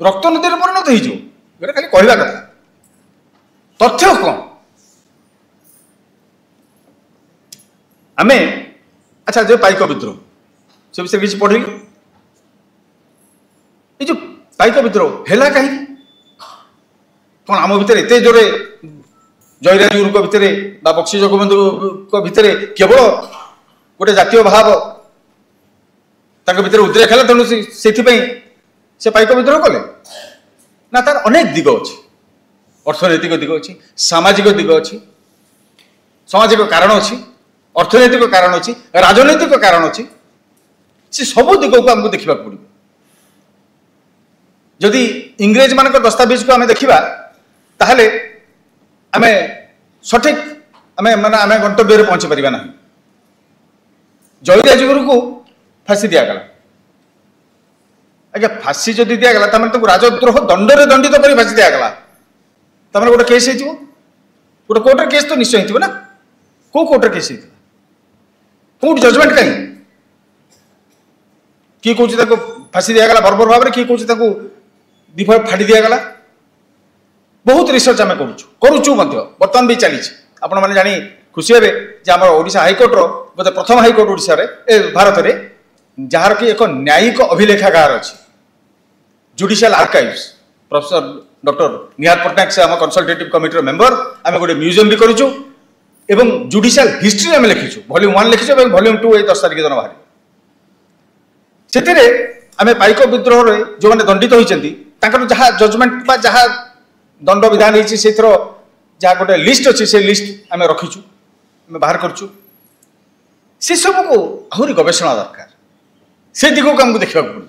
रक्त नदी में परिणत हो खाली कहवा कथा तथ्य कौन आम अच्छा जो पाइक विद्रोह से विषय किसी पढ़े ये जो पाइक विद्रोह है कहीं कौन आम भर एत जोरे जयराजगुरु भितर बक्सी जगबंधु भितर केवल गोटे जातीय भाव भीतर उद्रेक है तेणु से पाइक विद्रोह कले ना तार अनेक दिग अच्छी अर्थनैतिक दिग अच्छी सामाजिक दिग अच्छी सामाजिक कारण अच्छी अर्थनैतिक कारण अच्छी राजनैतिक कारण अच्छी से सब दिग को आमको देखा पड़ो जदि इंग्रेज मान दस्तावेज को आम देखा ताहले आम सठिक आम माने आम गंतव्य पहुंची पारिबा ना जयराजगुरु को फांसी दिगला आज्ञा फांसी जदि दिगला तो राजद्रोह दंडरे दंडित कर फांसी दिगला तमें गोटे केस हो गोटे कोर्टर केस तो निश्चय हो ना कौ कोर्टर केस कौट जजमेंट कहीं किए कौन फांसी दिगला बर्बर भाव में किए कौन दिफा फाड़ी दिगला बहुत रिसर्च आम करुचु बर्तमान भी चली आपण मैंने जानी खुशी हे आम ओडिशा हाइकोर्टर बोधे प्रथम हाइकोर्ट ओडिशा भारत में जार कि एक न्यायिक अभिलेखागार अच्छी जुडिशियल आर्काइव्स प्रोफेसर डॉक्टर निहार पट्टनायक से आम कंसल्टेटिव कमिटी मेंबर आम गोटे म्यूजियम भी करूँ एवं जुडिशियल हिस्ट्री आम लिखिचु वॉल्यूम 1 लिखिचु और वॉल्यूम 2 ए 10 तारिख दिन बाहर से आम पाइक विद्रोह जो मैंने दंडित होती जहाँ जजमेंट बा जहाँ दंड विधान होती से जहाँ गोटे लिस्ट अच्छी से लिस्ट आम रखीचु आम बाहर करूँ से सब को आहरी गवेषणा दरकार से दिग को आमको देखा पड़ो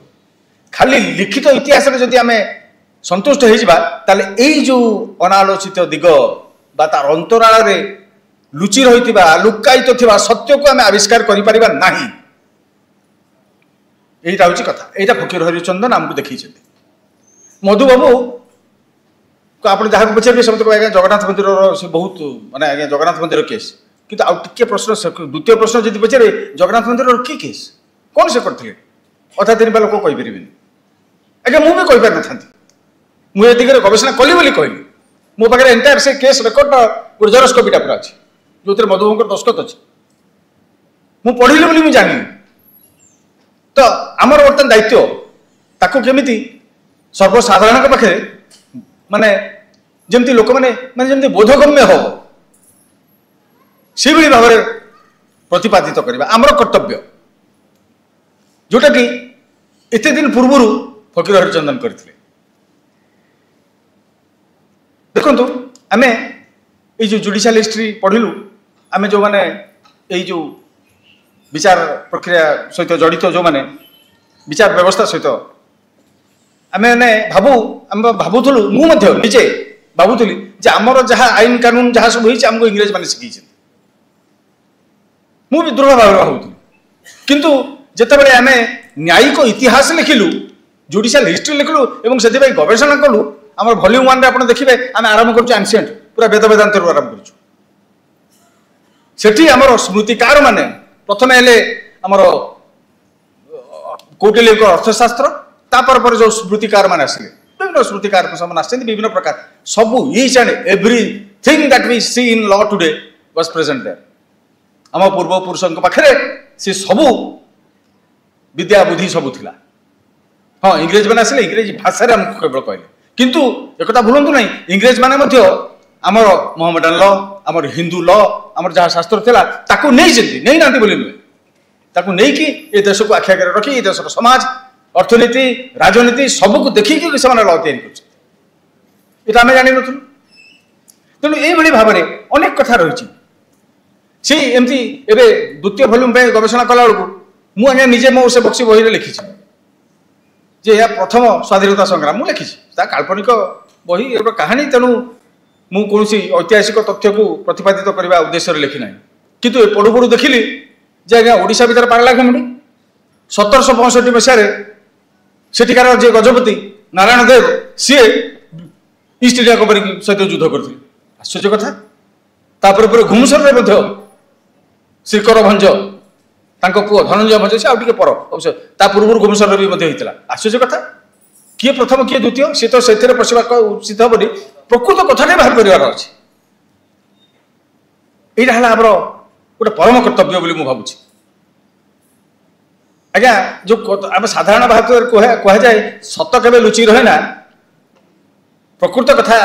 खाली लिखित इतिहास जदि आम संतुष्ट हो जो अनालोचित दिग बा तार अंतराल लुचि रही लुकायित थिबा सत्य को आम आविष्कार करिपरिबा नाही एटा होची कथा एटा फकीर हरिचंदन आमको देखी मधु बाबू को आप जहाँ पचारे समझ को आज्ञा जगन्नाथ मंदिर से बहुत माने आज्ञा जगन्नाथ मंदिर केस किंतु आउ टिके प्रश्न द्वितीय प्रश्न जदि पचारे जगन्नाथ मंदिर की केस कौन से करते अधा दिन लोक कहीपर आज्ञा मुझे कहीपर न था मुझे दिगरे गवेषणा कली बोली कहली मो पाखे एंटायर से केस रेकर्ड गोटे जेरक्स कॉपीटा पूरा अच्छी जो मधुबाबू दस्तखत अच्छे मु पढ़िली बोली मुझे जानी तो आमर बर्तमान दायित्व ताको केमिति सर्वसाधारण पाखे माने जमती लोक माने जमती बोधगम्य हो से भाव में प्रतिपादित करवा आमर कर्तव्य जोटा कि एते दिन पूर्व फकीर हरिचंदन करते देखु आम ये जो जुडिशियल हिस्ट्री पढ़िलु आम जो माने जो विचार प्रक्रिया सहित जड़ित जो माने विचार व्यवस्था सहित आम भावुलु मुझे भावुली जे आमर जहाँ आईन कानून जहाँ सब होती आमको इंग्रेज मैंने शिखी मुझे दृढ़ भाव भावुली किंतु जितेबाला आम न्यायिक इतिहास लिखिलु जुडिशियल हिस्ट्री लिखिलु और से गवेषणा कलु आम वॉल्यूम 1 आप देखिए आम आरंभ करूँ एनसिएंट पूरा वेद वेदांत आरंभ करूँ सेठी आमर स्मृतिकार माने प्रथम हेले आमर कौटिल्य अर्थशास्त्र तापर पर जो स्मृतिकार माने आसिले विभिन्न स्मृतिकार मैंने आसते विभिन्न प्रकार सब each and everything that we see in law today was present there आम पूर्वपुरुषों पाखे से सबू विद्या बुद्धि सबू थिला हाँ इंग्रेज मैंने आसिले इंग्रेजी भाषा आमको केवल कहले किंतु एक भूलु ना इंग्रेज मैंने आमर मोहम्मडन लॉ आमर हिंदू लॉ आमर जहाँ शास्त्र थिला ताकू नहीं ना बोली नुहे ताकू नहीं कि ये देश को आखि आगे रखी ये देश समाज अर्थनीति राजनीति सबको देखिए से लॉ या आम जान नु तेणु ये भाव में अनेक कथा रही सी एमती एवं द्वितीय वॉल्यूम गवेषणा कला बेलू मुझे निजे मो से बक्सी बही लिखी जे यह प्रथम स्वाधीनता संग्राम मुझे लिखी काल्पनिक बही एक कहानी तेणु मु कौन ऐतिहासिक तथ्य को प्रतिपादित करने उद्देश्य लिखी ना किंतु पढ़ू पढ़ू देखिली जे आज्ञा ओडिशा भीतर पारलाखेमुंडी 1765 मसीह सेठिकार जे गजपति नारायण देव सी ईस्ट इंडिया कंपनी सहित युद्ध करते आश्चर्य कथा तापर घुमसर श्रीकर भंज पुओ धनंजय भंज से आउटे पर पूर्व घुमसर भी होता आश्चर्य कथा किए प्रथम किए द्वितीय सी तो से पशा उचित हेनी प्रकृत कथा बाहर करार अच्छे यहाँ आमर गोटे परम कर्तव्य बोली भावुँ आज्ञा जो आम साधारण भाषा कहुए सत के लुचि रहे ना प्रकृत कथा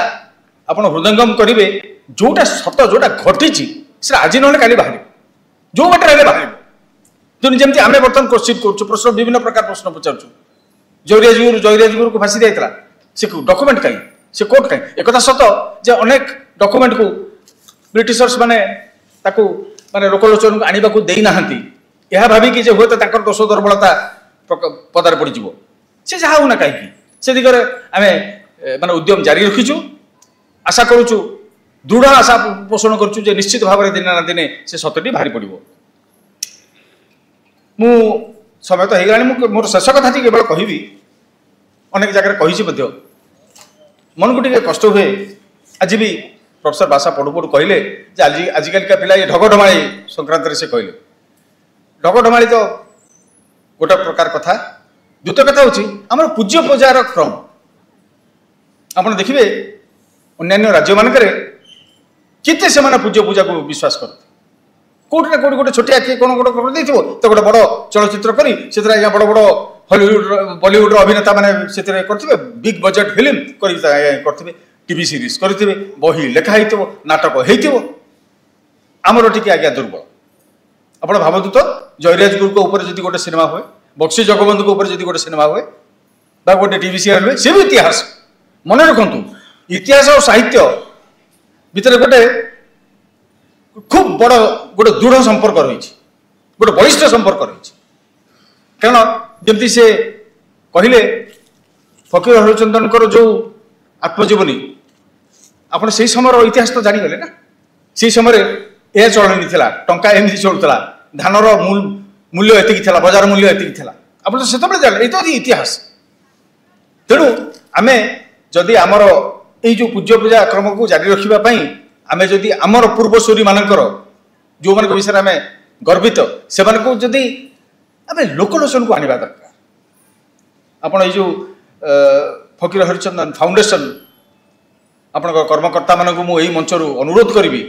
आप हृदयंगम करेंगे जोटा सत जोटा घटी से आज ना का बाहर जो बाटे बाहर तेणु जमी आम बर्तमान क्वेश्चन कर प्रश्न विभिन्न प्रकार प्रश्न पचारू जयराजगुरु को फांसी दिया से डॉक्यूमेंट कहीं से कोर्ट कहीं एक सत जे अनेक डॉक्यूमेंट को ब्रिटिशर्स माने माने लोकलोचन को आने को देना यह भाविकी जे हुए तो दोष दुर्बलता पदार पड़ सी जहाँ होना कहीं से दिगरे आम माने उद्यम जारी रखीचु आशा करुचु दृढ़ आशा पोषण करुचु निश्चित भाव में दिने ना दिने से सत्यटी बाहरी पड़ो मु समय तो होगा मोर शेष कथा केवल कहि अनेक जगह कही मन को टे कष्ट हुए आज भी प्रोफेसर बासा पढ़ू पढ़ू कहले आजिकल का पिला ये ढगढमाई संक्रांत से कहले ढगढमाई तो गोटे प्रकार कथा द्वितीय कथा हूँ आम पूज्य पूजार क्रम आप देखिए अन्य राज्य मानक केते से पूज्य पूजा को विश्वास करते कौटे ना कौटे गोटे छोटिया किए कौन गोटे तो गोटे बड़ चलचित्र करी बड़ बड़ हॉलीवुड बॉलीवुड अभिनेता मैंने से बिग बजेट फिल्म करते टीवी सीरीज करते बही लेखा हो नाटक होमर टी आज्ञा दुर्बल आप भावतु तो जयराज गुरु ऊपर जब गोटे सिनेमा हुए बक्सी जगबंधु ऊपर जब गोटे सिनेमा हुए गोटे टीवी सीरियल हुए सी भी इतिहास मन रखु इतिहास और साहित्य भितर गोटे खूब बड़ गोटे दृढ़ संपर्क रही गोटे बलिष्ठ संपर्क रही कारण जमती से कहले फकीर हरिचंदन जो आत्मजीवनी आप से समय इतिहास तो जानीगले ना से समय यह चलनी थी टंका एमती चलूला धानर मूल्य एति बजार मूल्य एति आप तो से जाने ये इतिहास तेणु आम जदि आमर यो पूज्य पूजा क्रम को जारी रखापी आम जदि आमर पूर्वसूरी मानकर जो मान विषय आम गर्वित से आम लोकलोचन को आने दरकार आपण यो फकीर हरिचंदन फाउंडेशन आपण कर्मकर्ता मानक मुझे मंचर अनुरोध करी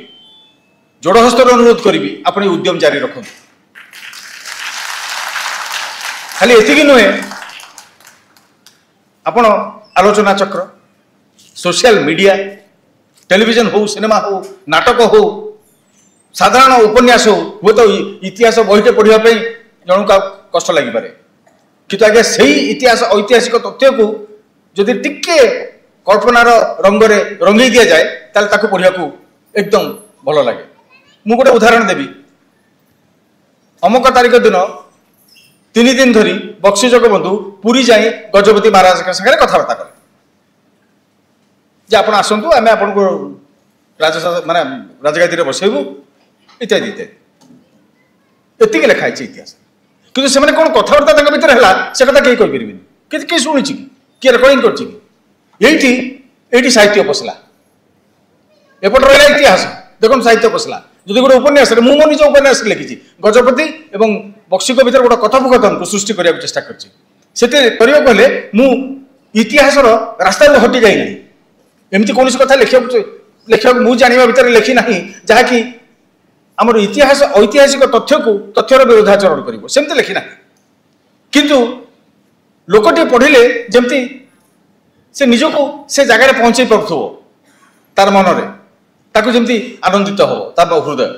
जोड़हस्तर अनुरोध करी अपनी उद्यम जारी रखु खाली एति नुहे आपण आलोचना चक्र सोशल मीडिया टेलीविजन हो सिनेमा हो नाटक हो साधारण उपन्यास हो तो इतिहास बहीटे पढ़ापी जन का कष्ट लगिपे किंतु आगे से इतिहास ऐतिहासिक तथ्य को जदि टिके कल्पनार रंगरे रंगे दि जाए ताकू पढ़ा एकदम भल लगे मु गोटे उदाहरण देवी अमुक तारीख दिन 3 दिन धरी बक्सी जगबंधु पुरी जाए गजपति महाराज सागर कथबार्ता कले जे आपण आसतु आम आपन को माने राजगादी बसैबू इत्यादि इत्यादि एति लिखाई इतिहास किंतु से कौन कथबार्ता भितर है से कथा कहीं कहीपर किए शुणी किए रेकर्डिंग कर साहित्य पसला एपट रहा इतिहास देखो साहित्य पसला जदि गोटे उपन्यास मो निज उपन्यास लिखी गजपति और बक्सी भर गोटे कथोपकथन को सृष्टि करने चेष्टा करने मु इतिहास रास्ता हटि जाए ना एमती कौन कथा लिखा मुझे जाना भितर लिखी ना जहाँकि आमर इतिहास ऐतिहासिक तथ्य को तथ्यर विरोधाचरण करमती लिखी ना किंतु लोकटे पढ़िले जमती से निजको से जगह पहुंचे पार्थो तार मनरे ताकू जमती आनंदित हो तार हृदय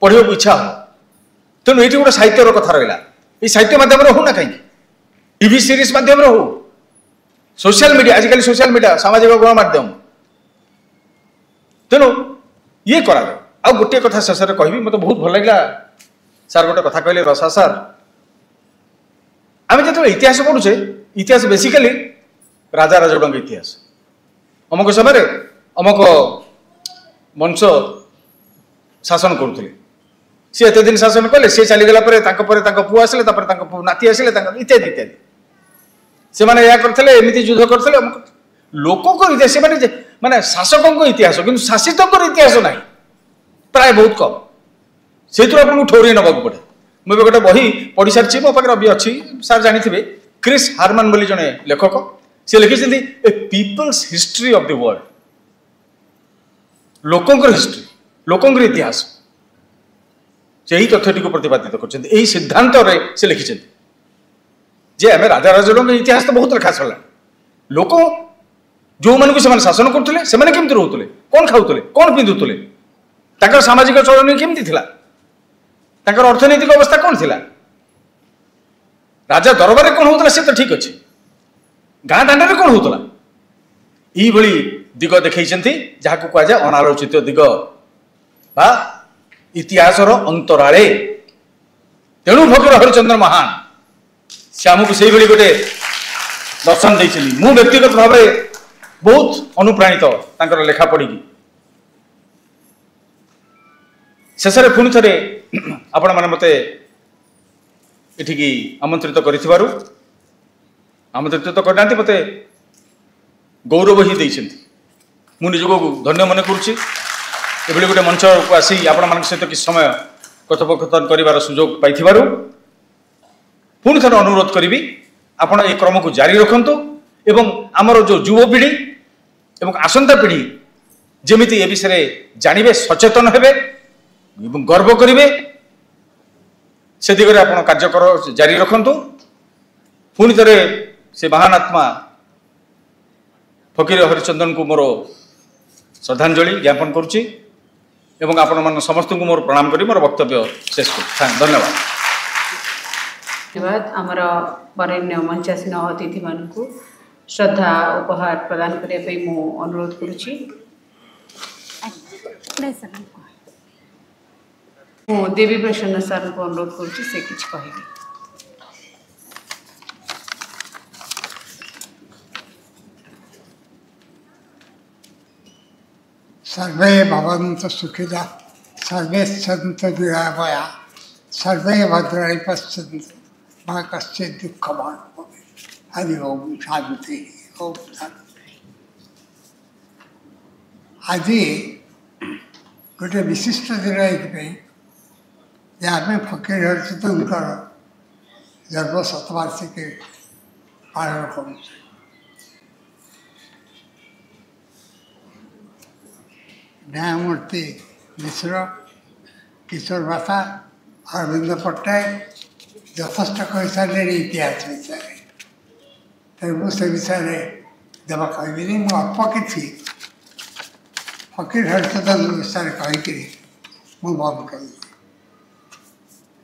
पढ़ा इच्छा हो तेणु ये गोटे साहित्यर कथा रहा ये साहित्य माध्यम हो ना कहीं टीवी सीरीज माध्यम हो सोशल मीडिया आजिकल सोशल मीडिया सामाजिक गणमाध्यम तेणु ये करा आ गोटे कथा शेष में कहि मत बहुत भल लगे सार गोटे कथा कहले रसा सार आम जो इतिहास पढ़ुचे इतिहास बेसिकली राजा राजोड़ इतिहास अमुक समय अमुक वंश शासन करुले सी एत दिन शासन कले सी चलीगला पुआ आसिले नाती आसिले इत्यादि इत्यादि से मैंने या करते एमती युद्ध करते लोक इतिहास माने शासकों इतिहास कि शासित इतिहास ना प्राय बहुत कम से आपको ठौरी नवा पड़े मुझे गोटे बही पढ़ी सारी मो पाखे अभी अच्छी सार जानी क्रिस हारमान बोली जड़े लेखक से लिखी a people's history of the world लोकंकर हिस्ट्री लोकंकर इतिहास से तथ्यटी को प्रतिपादित कर सिद्धांत से लिखी जे आम राजा राजोड़ इतिहास तो बहुत लिखा सरला लोक जो मान को शासन करते से केमती रोते कौन खाऊले कौन पिंधुले सामाजिक चलन केमती थिला अर्थनैतिक अवस्था कौन थिला राजा दरबार कौन होता से तो ठीक अच्छे गाँ दांडे कौन होता ये दिग देखई जहाँ को कह जाए अनालोचित दिग बा इतिहास अंतराले तेणु फकीर हरिचंद्र महान से आमको से गोटे दर्शन देते मु व्यक्तिगत भाव बहुत अनुप्राणित लेखा पढ़ी शेष पुणी थे आपण मैंने मत आमंत्रित कर आमंत्रित तो करना मत गौरव ही देते निजक धन्य मन करुच्ची गोटे मंच को आसी आपण सहित किसी समय कथोपकथन कर सुजोग पाई पुणी थे अनुरोध करी आपण ये क्रम को जारी रखु एवं आमर जो युवपीढ़ी एवं आसंता पीढ़ी जमीती ए विषय जानवे सचेतन हेबे गर्व करेंगे से दिगरे आप कार्य जारी रखु पुणी थे से महान आत्मा फकीर हरिचंदन को मोर श्रद्धांजलि ज्ञापन करुच्ची एवं आपण मान समस्त को मोर प्रणाम करी मोर वक्तव्य शेष कर धन्यवाद। धन्यवाद आमर वरेण्य मंचासीन अतिथि मानक श्रद्धा उपहार प्रदान करने मु अनुरोध करुच्ची। देवी प्रसन्न सर को अनुरोध करुच्ची से किछ कहिबे। सर्वे भवन्तु सुखिनः सर्वे सन्तु निरामया सर्वे भद्राणि पश्यन्तु मा कश्चित् दुःखभाग् भवेत्। हरि ओम शांति ओम शांति। आज गोटे विशिष्ट दिन ये आम फकीर हरिचंदन जन्म शतवार्षिकी पालन कर न्यायमूर्ति मिश्र किशोर भाषा अरविंद पट्टनायक यथेष्ट कही सारे इतिहास विषय तेणु मुझे विषय देवा कहबी मु अल्प कि फकीर हरिचंदन विषय कहीकि मु बंद कर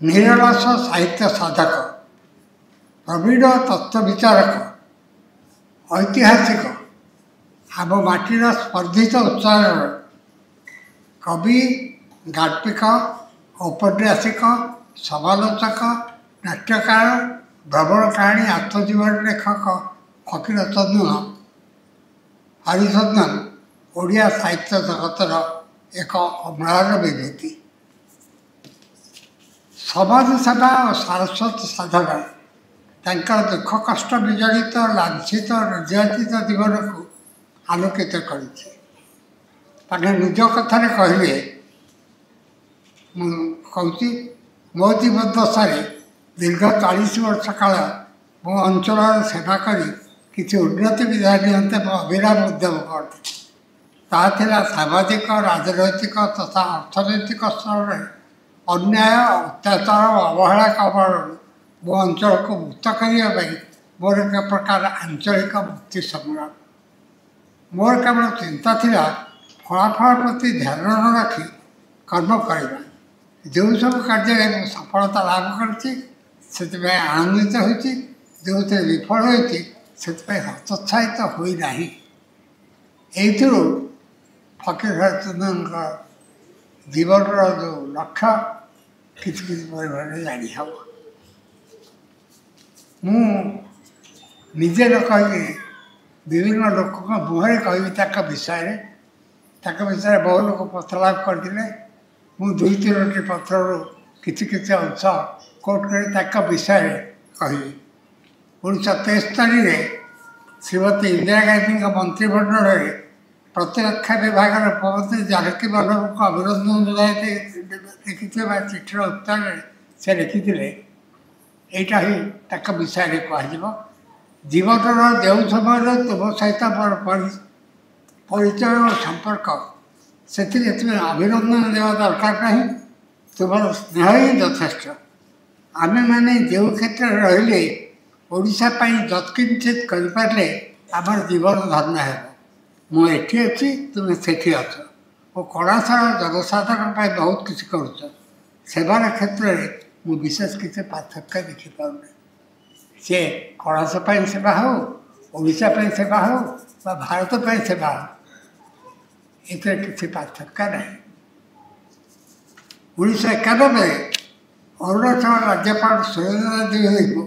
निरलस साहित्य साधक प्रवीण तत्व विचारक ऐतिहासिक आम माटीर स्पर्धित उच्चारण कवि गाल्पिक औपन्यासिक समालोचक नाट्यकार भ्रमण कहानी आत्मजीवन लेखक फकीर हरिचंदन ओडिया साहित्य जगतर एक अम्लान विभूति समाज सेवा और सारस्वत साधना तांकर दुख कष्ट विजड़ित लांछित निर्यातित जीवन को आलोकित करिছে। ताके निज कथार कहले कहूँ मो जीवन दशा दीर्घ 40 वर्ष काल मो अंचल सेवा करी किसी उन्नति विधा निमंते अविराम उद्यम करते सामाजिक राजनैतिक तथा अर्थनैतिक स्तर में अन्याय अत्याचार और अवहेला कबल मो अंचल को मुक्त करने मोर एक प्रकार आंचलिक मुक्ति संग्राम मोर केवल चिंता थिला फलाफल प्रति ध्यान न रखी कर्म करवा जो सब कार्य सफलता लाभ कर आनंदित होती जो विफल होती हतोत्साहित होना यू फकीर हरिचंदन जीवन जो लक्ष्य किसी परिमाण जानी हम मुझे न कही विभिन्न लोक मुहर कह विषय बहु लोक पत्रलाभ करते मुई 2-3टी पत्र किसी अंश कोट कर विषय कह 1973 श्रीमती इंदिरा गांधी मंत्रिमंडल प्रतिरक्षा विभाग उपमंत्री जानकी वल्लभ को अभिनंदन जनाते लिखि चिठिर उत्तर से लिखी यहाँ ही तक विषय कह जीवन जो समय तुम सहित परिचय और संपर्क से अभिनंदन देवा दरकार नहीं तुम स्नेह ही यथेष्ट आमे माने जो क्षेत्र रहिले ओडिशा यत्किंचित करें आमर जीवन धन्य है मुझे अच्छी तुम सेठी अच और कलाशाला जनसाधारण बहुत किसी कर सेवार क्षेत्र में मुझे विशेष किसी पार्थक्य देखिपारे सी कलाश सेवा हो ओडिशा सेवा हो भारत सेवा हो ये किसी पार्थक्य नहीं। 1991 अरुणाचल राज्यपाल सुरेंद्र देवी को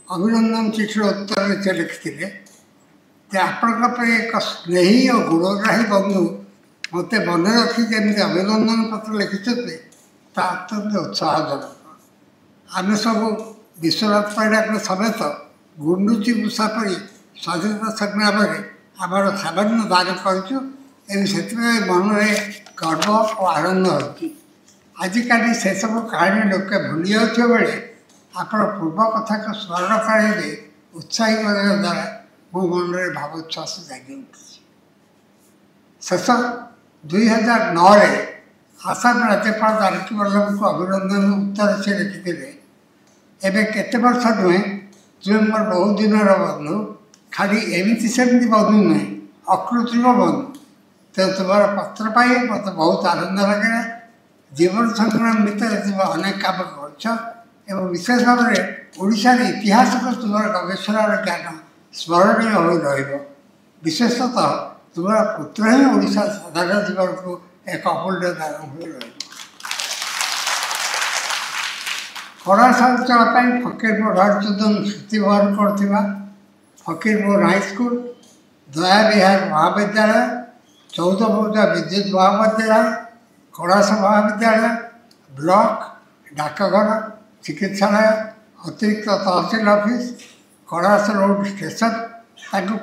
अभिनंदन चिठिर उत्तर से लिखिते आपण एक स्नेही और गुणग्राही बंधु मत मन रखी जमी अभिनंदन पत्र लिखिते अत्यंत उत्साहजनक आम सब विश्वनाथ परिडा समेत गुंडुची मुसाफरी स्वाधीनता संग्राम में आमर सामान्य दान करूँ से मन में गर्व और आनंद हो आजिकल से सब कहानी लोके भूली जाता बेले आप पूर्व कथा को स्मरण करेंगे उत्साही करने द्वारा मो मन में भावोच्छ्वास जागी उठी शेष 2009 आसाम राज्यपाल जानकी वल्लभ को अभिनंदन उत्तर से लिखिते एवं केते वर्ष नुहे तुम मोर बहुत दिन बंधु खाली एमती सेमती बंधु नुहे अकृत्रिम बंधु तो तुम्हारा पत्र पाई मत बहुत आनंद लगे जीवन संग्राम भितर तुम अनेक काम कर विशेष भाव में ओडिशार इतिहास को तुम गवेषणा ज्ञान स्मरणीय हो विशेषतः तुम्हारा पुत्र ही ओडिशा साधारण जीवन को एक अमूल्य दान हो कड़ा साहित्य फकीरमोहन हरिचंदन स्मृति भवन कर फकीरमोहन हाईस्कल दया विहार महाविद्यालय 14 बौद्धा विद्युत महाविद्यालय कड़ास महाविद्यालय ब्लॉक डाकघर चिकित्सालय अतिरिक्त तहसील ऑफिस कड़ास रोड स्टेशन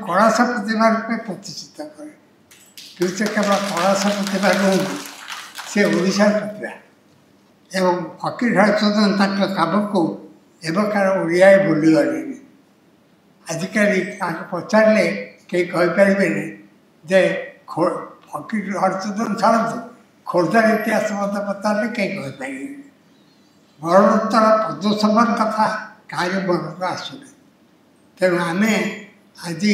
कड़ास प्रतिभा रूपे प्रतिष्ठित करे से केवल कड़ास प्रतिभा नुह से ओडिशा प्रतिभा एवं फकीर हरिचंदन काम को एवकार ओडिया भूली गले आजिकल पचारे कई कहींपारे जे फकीर हरिचंदन छाड़ू खोर्धार इतिहास मत पचारे कई कहींपारे मरणोत्तर पद्मसम्मान कथा कहीं मन को आसुना तेणु आम आज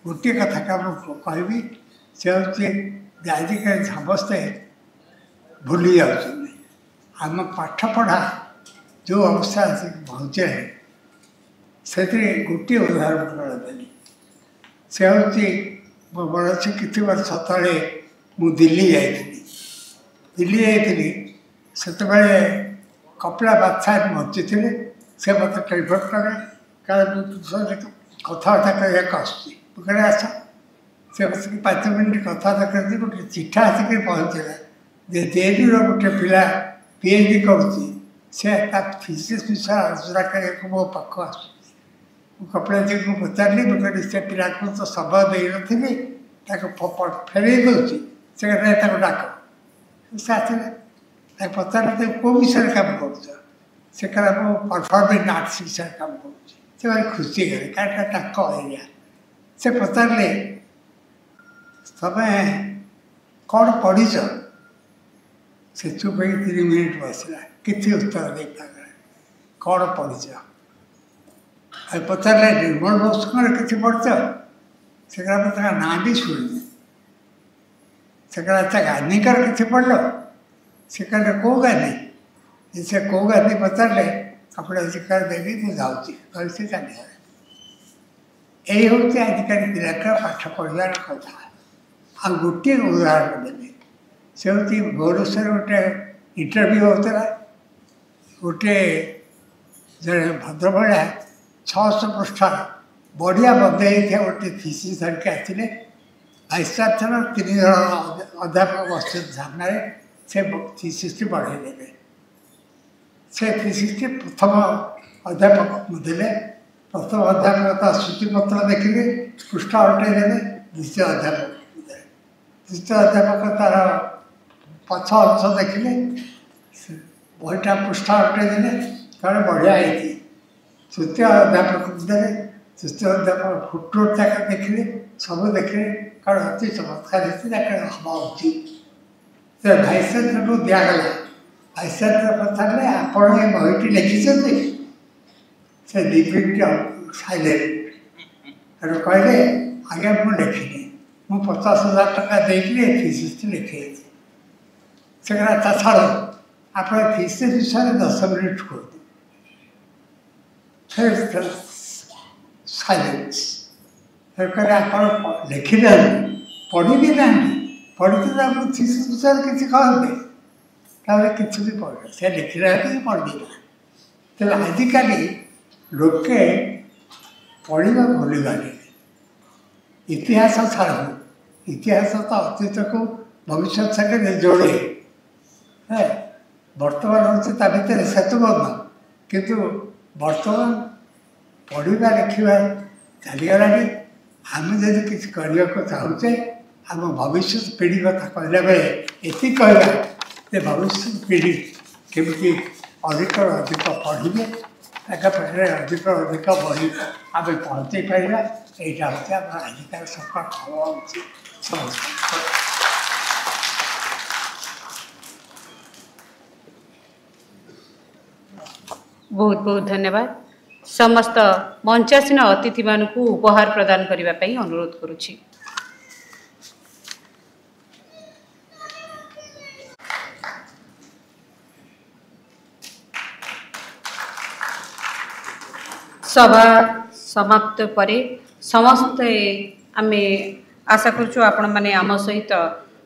गोटे कथा कहबी से हूँ आजिकल समस्ते भूली जाऊँ आम पाठ पढ़ा जो अवस्था पहुँचे से गोटे उदाहरण देली से हूँ मो मन अच्छे किसी वर्ष तले मु दिल्ली जाइली से कपिला बादशाह मंत्री थे से मत टेलीफोन कले कारण कथबार्ता करने आस से बस 5 मिनट कथबार्ता कर गोटे चिठा आसिक पहुँचला जेएनयू गोटे पिला पीएचडी करुँची से फिजिक्स विषय आलोचना करने मो पाख आस कपिला जी को पचारि मुझे से पिला को तो समय दे नी फेर दूसरी से डाक से आसला पचारे कौ विषय काम कर परफॉर्मिंग आर्ट्स विषय काम कर खुशी गले कारण एरिया से पचारे तुम कौन पढ़ से चुप 3 मिनट बसला किसी उत्तर दे पारा कौन पढ़ पचारे निर्मल बसुर किसी पढ़ से ना भी शुणी से गांधीकर किसी पढ़ से कहले कौ गांधी से कौ गांधी पचारे कपड़ा शिकार देवी मुझे जाऊँगी से चली यही हूँ आजिकल पिला पाठ पढ़ार कथा आ गोटे उदाहरण देवी से हूँ भुवनेश्वर गोटे इंटरव्यू होता गोटे जड़े भद्रभड़ा 600 पृष्ठा बढ़िया बंदे गोटे थीसिस धरिक आसते भाइस चांसलर 3 जन अध्यापक बस सामने से थीसिस बढ़े से थीसिस प्रथम अध्यापक मुझे प्रथम अध्यापक श्रुतिपत्र देखिले पृष्ठा उल्टे देने द्वितीय अध्यापक द्वितीय अध्यापक तार पछ अंश देखिले बहीटा पृष्ठा उल्टे देने कहे बढ़िया है तृतीय अध्यापक देने तृतीय अध्यापक फुटनोट तक देखिले सब देखिले कारण अति चमत्कार हम उचित भाइस चांसलर को दिगला भाइस चांसलर पचारे आप बहीटी लिखिं से 2 मिनट साइलेंट कहले आज्ञा मुझे लिखिनी मु 50,000 टका देती थीसिस लिखे से कहला छाड़ आप थीसिस विषय 10 मिनट कहते फिर साइलेंस फिर कहले आप लिखी ना पढ़ी भी ना पढ़ी तो आप थीसिस विषय किसी कहते किसी भी पढ़ से लिखला पढ़ी ना तेज आजिकल लोके पढ़ा भूलीगले इतिहास छाड़ इतिहास तो अतीत को भविष्य सागे जोड़े है बर्तमान हूँ भर सेतुबंध किंतु बर्तमान पढ़ा लिखा चलीगला आम जब किसी करने को चाहूचे आम भविष्य पीढ़ी कथा कहला बेले ये कहला भविष्य पीढ़ी केमी अधिक अधिक पढ़े पाखे अधिक अधिक बही आम पहुँचे पारा यहाँ हूँ आम आजिकल सका खबर बहुत बहुत धन्यवाद। समस्त मंचासीन अतिथि मानक उपहार प्रदान करने अनुरोध करुछि। सभा समाप्त परे समस्त आमे आशा करूँ आपण मैंने आम सहित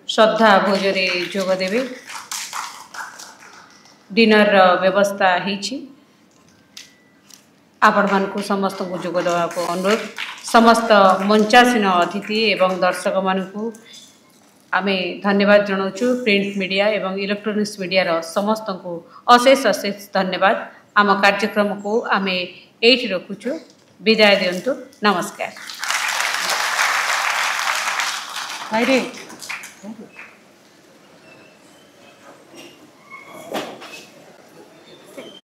श्रद्धा भोजरे जोग देवे। डिनर व्यवस्था होइछि आपण मानकु समस्त को जोग देवा को अनुरोध। समस्त मंचासीन अतिथि एवं दर्शक मानकु आमे धन्यवाद जनाऊँ। प्रिंट मीडिया एवं इलेक्ट्रोनिक्स मीडिया समस्त को अशेष अशेष धन्यवाद। आम कार्यक्रम को आमे एठी रखुछु। विदाय दियंतु। नमस्कार।